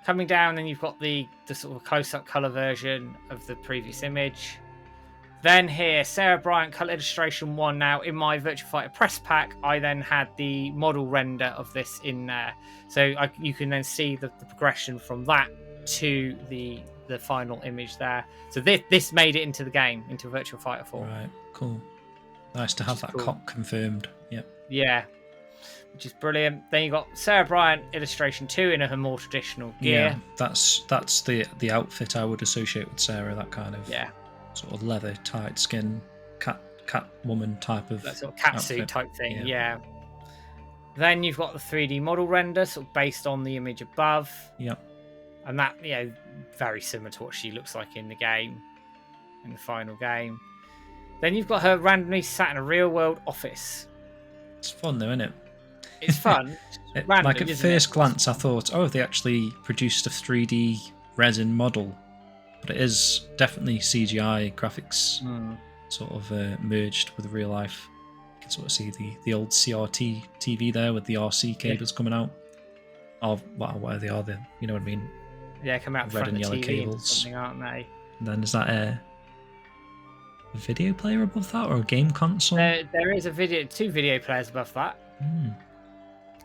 Coming down, then you've got the sort of close-up colour version of the previous image. Then here, Sarah Bryant colour illustration 1. Now, in my Virtua Fighter press pack, I then had the model render of this in there. So you can then see the progression from that to the final image there. So this made it into the game, into Virtua Fighter 4. Right, cool. Nice to have that confirmed. Yep. Yeah. which is brilliant. Then you got Sarah Bryant illustration 2 in her more traditional gear. Yeah, that's the outfit I would associate with Sarah. That kind of sort of leather tight skin cat woman type of that sort of catsuit type thing. Yeah. Then you've got the 3D model render, sort of based on the image above. Yep. And that, very similar to what she looks like in the game, in the final game. Then you've got her randomly sat in a real world office. It's fun though, isn't it? It's fun. Random, like at first glance, I thought, oh, they actually produced a 3D resin model, but it is definitely CGI graphics, sort of merged with real life. You can sort of see the old CRT TV there with the RC cables coming out. Or where they are, you know what I mean? Yeah, come out red front and of yellow TV cables, something, aren't they? And then is that a video player above that, or a game console? There is two video players above that.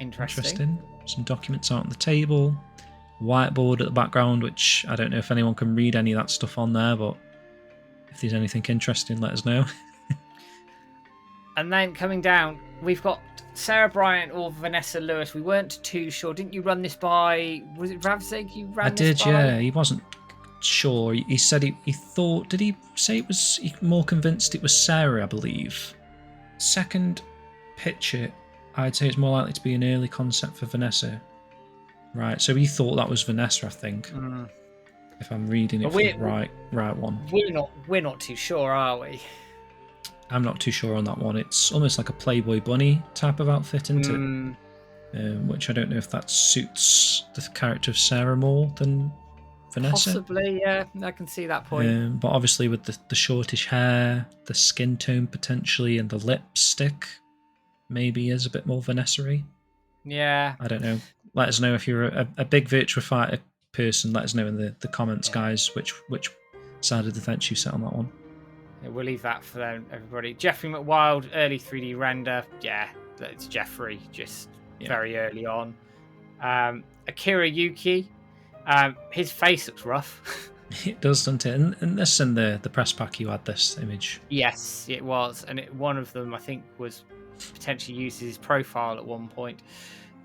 Interesting. Some documents out on the table. Whiteboard at the background, which I don't know if anyone can read any of that stuff on there, but if there's anything interesting, let us know. And then coming down, we've got Sarah Bryant or Vanessa Lewis. We weren't too sure. Didn't you run this by? Was it Ravzig? You ran this by? Yeah. He wasn't sure. He said he thought. Did he say it was? He more convinced it was Sarah, I believe. Second picture, I'd say it's more likely to be an early concept for Vanessa. Right. So he thought that was Vanessa, I think. If I'm reading it for the right one. We're not too sure, are we? I'm not too sure on that one. It's almost like a Playboy bunny type of outfit, isn't it? Which I don't know if that suits the character of Sarah more than Vanessa. Possibly, yeah. I can see that point. But obviously with the shortish hair, the skin tone potentially, and the lipstick maybe is a bit more Vanessa-y. Yeah. I don't know. Let us know if you're a big Virtua Fighter person. Let us know in the comments, guys, which side of the fence you set on that one. Yeah, we'll leave that for them, everybody. Jeffrey McWild, early 3D render. Yeah, it's Jeffrey, just very early on. Akira Yuki, his face looks rough. It does, doesn't it? And this in the press pack, you had this image. Yes, it was. And one of them, I think, was potentially used as his profile at one point.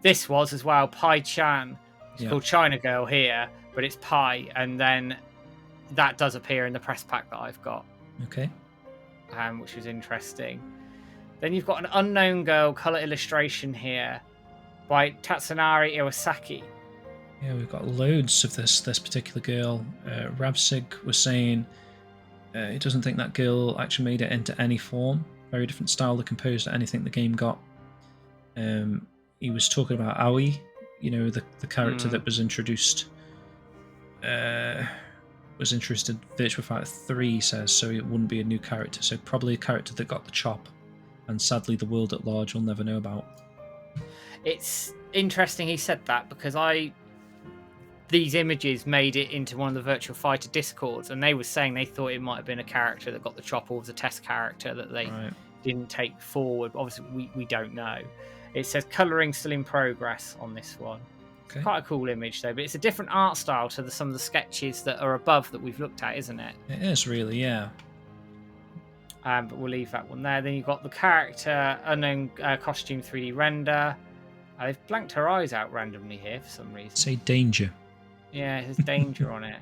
This was as well, Pai Chan. It's called China Girl here, but it's Pai. And then that does appear in the press pack that I've got. Okay. Which was interesting. Then you've got an unknown girl colour illustration here by Tatsunari Iwasaki. Yeah, we've got loads of this particular girl. Ravsig was saying he doesn't think that girl actually made it into any form. Very different style to compose to anything the game got. He was talking about Aoi, the character that was introduced. Was interested in Virtua Fighter 3, he says, so it wouldn't be a new character. So probably a character that got the chop, and sadly the world at large will never know about. It's interesting he said that, because these images made it into one of the Virtua Fighter Discords, and they were saying they thought it might have been a character that got the chop, or was a test character that they didn't take forward. Obviously, we don't know. It says colouring still in progress on this one. Okay. Quite a cool image though, but it's a different art style to some of the sketches that are above that we've looked at, isn't it? It is really, yeah. But we'll leave that one there. Then you've got the character unknown costume 3D render. I've blanked her eyes out randomly here for some reason. Say danger. Yeah, there's danger on it.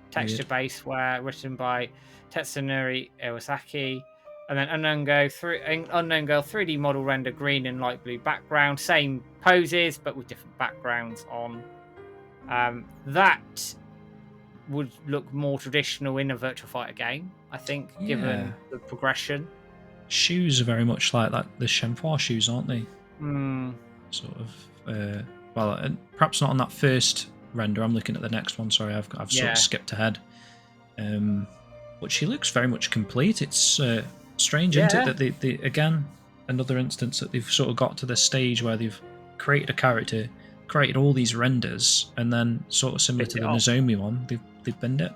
Texture base written by Tatsunari Iwasaki. And then Unknown Girl 3D model render, green and light blue background. Same poses, but with different backgrounds on. That would look more traditional in a Virtua Fighter game, I think, given the progression. Shoes are very much like that. The Shenhua shoes, aren't they? Sort of. Perhaps not on that first render. I'm looking at the next one. Sorry, I've sort of skipped ahead. But she looks very much complete. It's strange, isn't it, that they again, another instance that they've sort of got to this stage where they've created a character, created all these renders, and then sort of similar to the Nozomi one, they've binned it.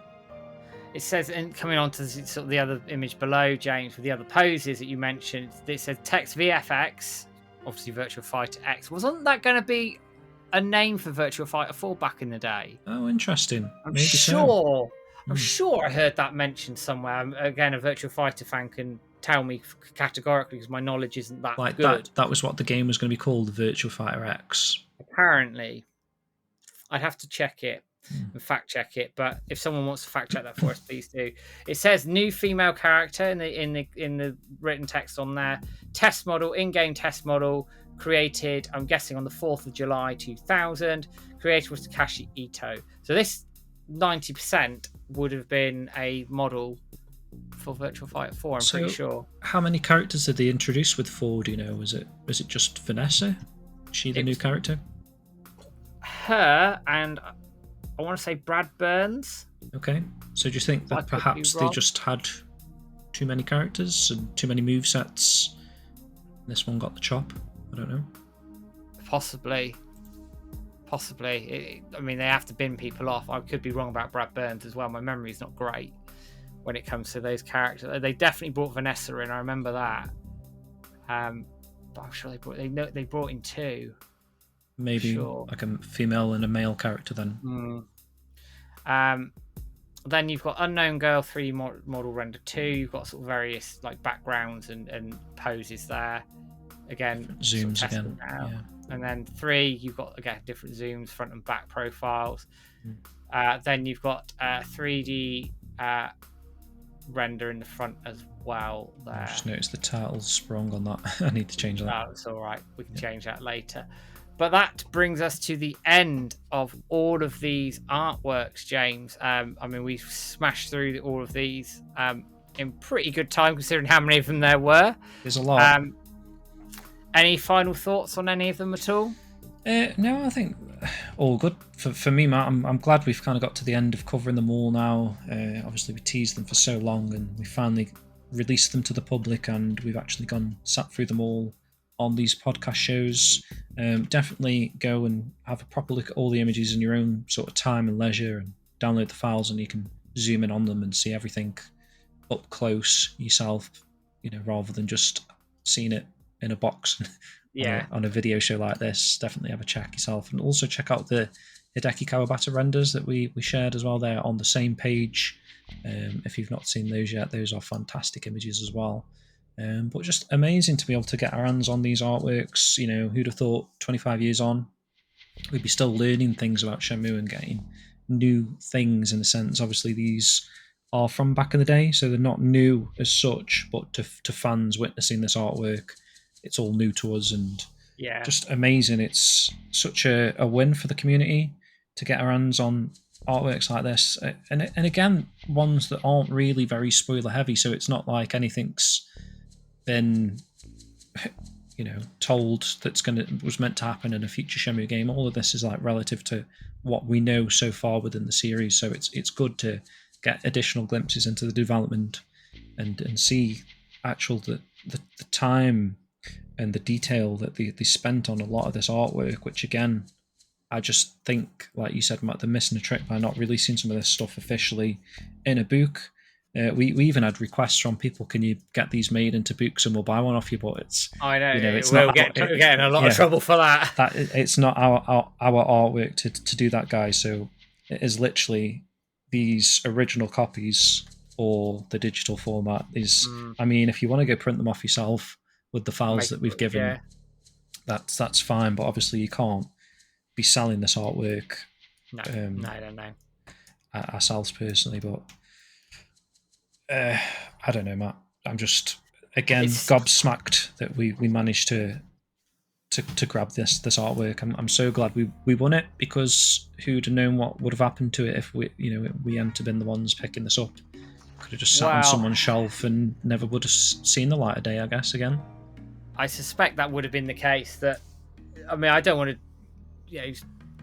It says, and coming on to sort of the other image below, James, with the other poses that you mentioned, it says text VFX, obviously Virtua Fighter X. Wasn't that going to be a name for Virtua Fighter 4 back in the day? Oh, interesting. I'm sure I heard that mentioned somewhere. Again, a Virtua Fighter fan can tell me categorically because my knowledge isn't that Like good. that was what the game was going to be called, the Virtua Fighter X. Apparently, I'd have to check it and fact check it. But if someone wants to fact check that for us, please do. It says new female character in the written text on there. Test model, in-game test model, created, I'm guessing, on the 4th of July 2000. Creator was Takashi Ito. So this 90% would have been a model for Virtua Fighter 4, I'm pretty sure. How many characters did they introduce with 4, do you know? Was it just Vanessa? Is she the new character? Her and I want to say Brad Burns. Okay. So do you think that perhaps they just had too many characters and too many movesets? This one got the chop? I don't know. Possibly. I mean, they have to bin people off. I could be wrong about Brad Burns as well. My memory's not great when it comes to those characters. They definitely brought Vanessa in. I remember that. But I'm sure they brought in 2. Maybe like a female and a male character then. Then you've got Unknown Girl 3 model render 2. You've got sort of various like backgrounds and poses there. Again, zooms sort of again. Yeah. And then 3, you've got again different zooms, front and back profiles. Then you've got 3D render in the front as well. There. I just noticed the title's sprung on that. I need to change that. No, it's all right. We can change that later. But that brings us to the end of all of these artworks, James. I mean, we smashed through all of these in pretty good time, considering how many of them there were. There's a lot. Any final thoughts on any of them at all? No, I think all good. For me, Matt, I'm glad we've kind of got to the end of covering them all now. Obviously, we teased them for so long, and we finally released them to the public, and we've actually sat through them all on these podcast shows. Definitely go and have a proper look at all the images in your own sort of time and leisure, and download the files, and you can zoom in on them and see everything up close yourself, rather than just seeing it in a box on a video show like this. Definitely have a check yourself, and also check out the Hideki Kawabata renders that we shared as well. They're on the same page. If you've not seen those yet, those are fantastic images as well. But just amazing to be able to get our hands on these artworks. Who'd have thought 25 years on we'd be still learning things about Shenmue and getting new things, in a sense. Obviously these are from back in the day, so they're not new as such, but to fans witnessing this artwork, it's all new to us, and just amazing. It's such a win for the community to get our hands on artworks like this, and again, ones that aren't really very spoiler heavy, so it's not like anything's been told was meant to happen in a future Shenmue game. All of this is like relative to what we know so far within the series, so it's good to get additional glimpses into the development and see the time and the detail that they spent on a lot of this artwork, which again, I just think, like you said, Matt, they're missing a trick by not releasing some of this stuff officially in a book. We even had requests from people, can you get these made into books and we'll buy one off you? But I know, we'll get in a lot of trouble for that. It's not our artwork to do that, guys. So it is literally these original copies or the digital format is. I mean, if you want to go print them off yourself with the files that we've given, that's fine. But obviously, you can't be selling this artwork. No. Ourselves personally, but. I don't know, Matt. I'm just gobsmacked that we managed to grab this artwork. I'm so glad we won it, because who'd have known what would have happened to it if we hadn't been the ones picking this up. Could have just sat on someone's shelf and never would have seen the light of day, I guess. Again, I suspect that would have been the case. I don't want to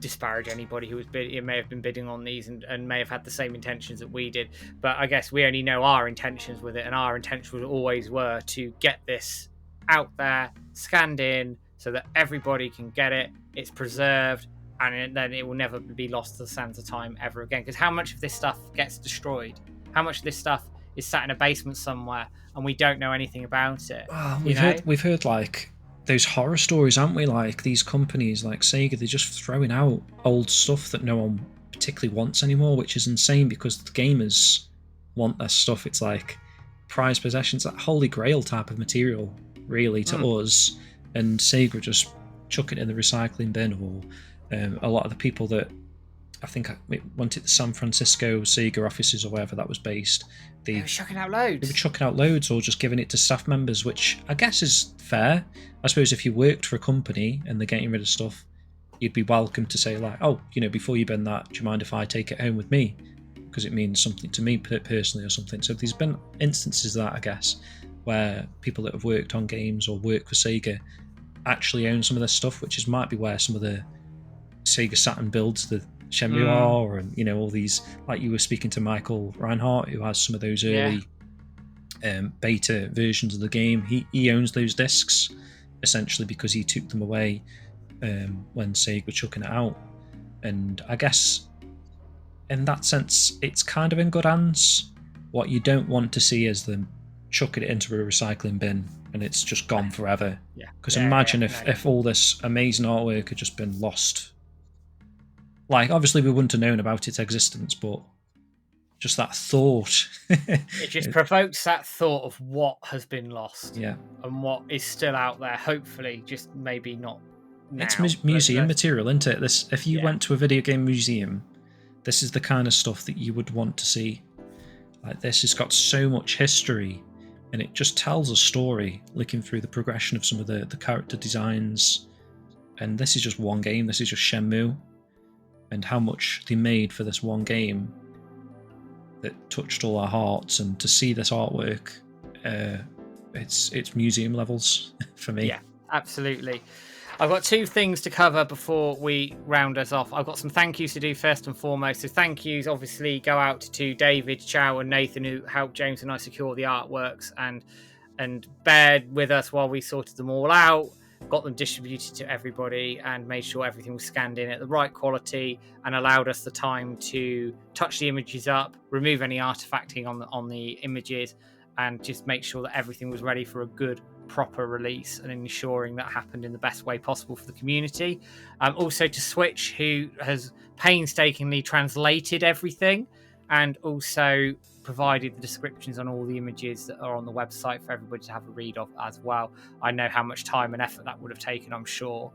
disparage anybody who may have been bidding on these and may have had the same intentions that we did, but I guess we only know our intentions with it, and our intentions always were to get this out there, scanned in, so that everybody can get it, it's preserved, and then it will never be lost to the sands of time ever again. Because how much of this stuff gets destroyed? How much of this stuff is sat in a basement somewhere and we don't know anything about it? We've heard like those horror stories, haven't we? Like these companies like Sega, they're just throwing out old stuff that no one particularly wants anymore, which is insane, because the gamers want their stuff. It's like prized possessions, that holy grail type of material, really, to us. And Sega just chuck it in the recycling bin, or a lot of the people that I think it went to the San Francisco Sega offices or wherever that was based. They were chucking out loads. They were chucking out loads, or just giving it to staff members, which I guess is fair. I suppose if you worked for a company and they're getting rid of stuff, you'd be welcome to say, like, oh, before you bin that, do you mind if I take it home with me? Because it means something to me personally or something. So there's been instances of that, I guess, where people that have worked on games or work for Sega actually own some of this stuff, which might be where some of the Sega Saturn builds, the Shenmue are, and all these, like you were speaking to Michael Reinhardt, who has some of those early beta versions of the game. He owns those discs essentially because he took them away when Sega were chucking it out. And I guess in that sense, it's kind of in good hands. What you don't want to see is them chucking it into a recycling bin and it's just gone forever. Because imagine if all this amazing artwork had just been lost. Like, obviously we wouldn't have known about its existence, but just that thought. It just provokes that thought of what has been lost. Yeah. And what is still out there, hopefully, just maybe not now. It's museum material, isn't it? If you went to a video game museum, this is the kind of stuff that you would want to see. Like, this has got so much history, and it just tells a story, looking through the progression of some of the character designs. And this is just one game. This is just Shenmue. And how much they made for this one game that touched all our hearts, and to see this artwork, it's museum levels for me. Yeah, absolutely. I've got two things to cover before we round us off. I've got some thank yous to do first and foremost. So thank yous obviously go out to David, Chow and Nathan, who helped James and I secure the artworks and bared with us while we sorted them all out, got them distributed to everybody and made sure everything was scanned in at the right quality, and allowed us the time to touch the images up, remove any artifacting on the images, and just make sure that everything was ready for a good proper release, and ensuring that happened in the best way possible for the community. Also to Switch, who has painstakingly translated everything and also provided the descriptions on all the images that are on the website for everybody to have a read of as well. I know how much time and effort that would have taken, I'm sure.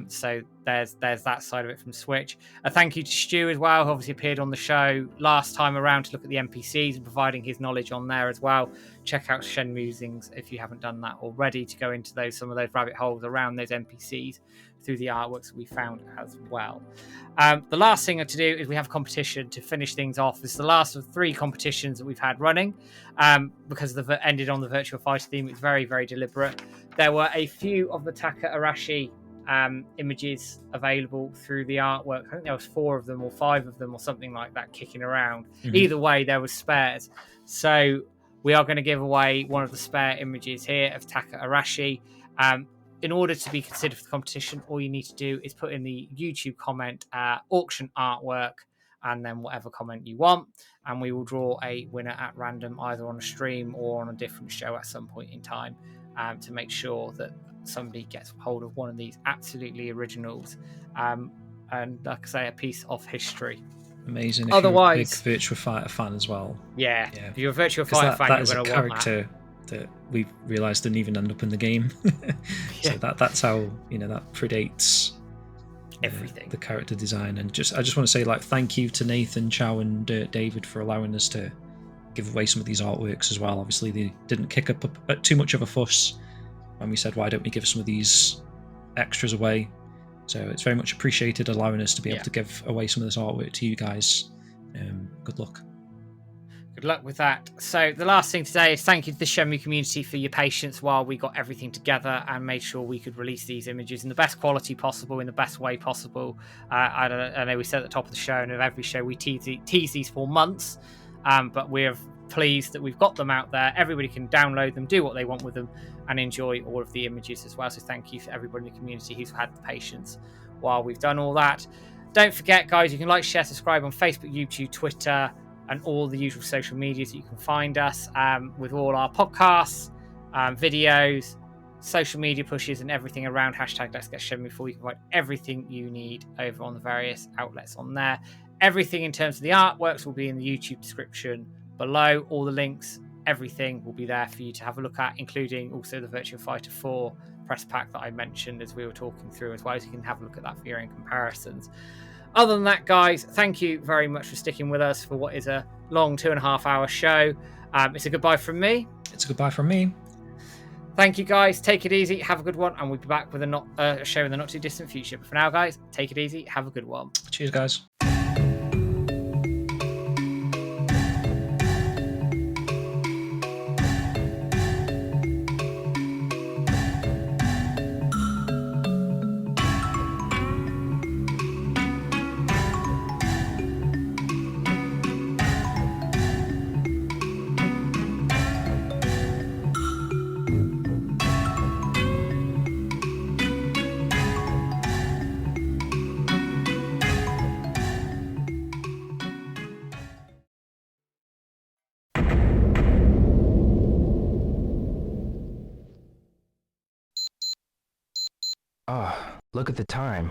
So there's that side of it from Switch. A thank you to Stu as well, who obviously appeared on the show last time around to look at the NPCs and providing his knowledge on there as well. Check out Shenmusings if you haven't done that already, to go into some of those rabbit holes around those NPCs through the artworks that we found as well. The last thing to do is we have a competition to finish things off. This is the last of 3 competitions that we've had running, because ended on the Virtual Fighter theme. It's very, very deliberate. There were a few of the Taka Arashi images available through the artwork. I think there was 4 of them or 5 of them or something like that kicking around. Either way, there was spares. So we are going to give away one of the spare images here of Taka Arashi. In order to be considered for the competition, all you need to do is put in the YouTube comment auction artwork, and then whatever comment you want, and we will draw a winner at random, either on a stream or on a different show at some point in time, to make sure that somebody gets hold of one of these absolutely originals, and like I say, a piece of history. Amazing. If otherwise, you're a big Virtua Fighter fan as well. Yeah. If you're a Virtua Fighter fan, you're going to want that. That we realised didn't even end up in the game. So that's how that predates everything. The character design. And I just want to say, like, thank you to Nathan, Chow, and David for allowing us to give away some of these artworks as well. Obviously, they didn't kick up too much of a fuss when we said, why don't we give some of these extras away? So it's very much appreciated allowing us to be able to give away some of this artwork to you guys. Good luck. Good luck with that. So the last thing today is thank you to the Shenmue community for your patience while we got everything together and made sure we could release these images in the best quality possible, in the best way possible. I know we said at the top of the show, and of every show we tease these for months, but we're pleased that we've got them out there. Everybody can download them, do what they want with them, and enjoy all of the images as well. So thank you for everybody in the community who's had the patience while we've done all that. Don't forget, guys, you can like, share, subscribe on Facebook, YouTube, Twitter, and all the usual social medias that you can find us, with all our podcasts, videos, social media pushes, and everything around hashtag Let's Get Shenmue 4. You can find everything you need over on the various outlets on there. Everything in terms of the artworks will be in the YouTube description below. All the links, everything will be there for you to have a look at, including also the Virtua Fighter 4 press pack that I mentioned as we were talking through as well, so you can have a look at that for your own comparisons. Other than that, guys, thank you very much for sticking with us for what is a long 2.5 hour show. It's a goodbye from me. It's a goodbye from me. Thank you, guys. Take it easy. Have a good one. And we'll be back with a show in the not too distant future. But for now, guys, take it easy. Have a good one. Cheers, guys. Look at the time.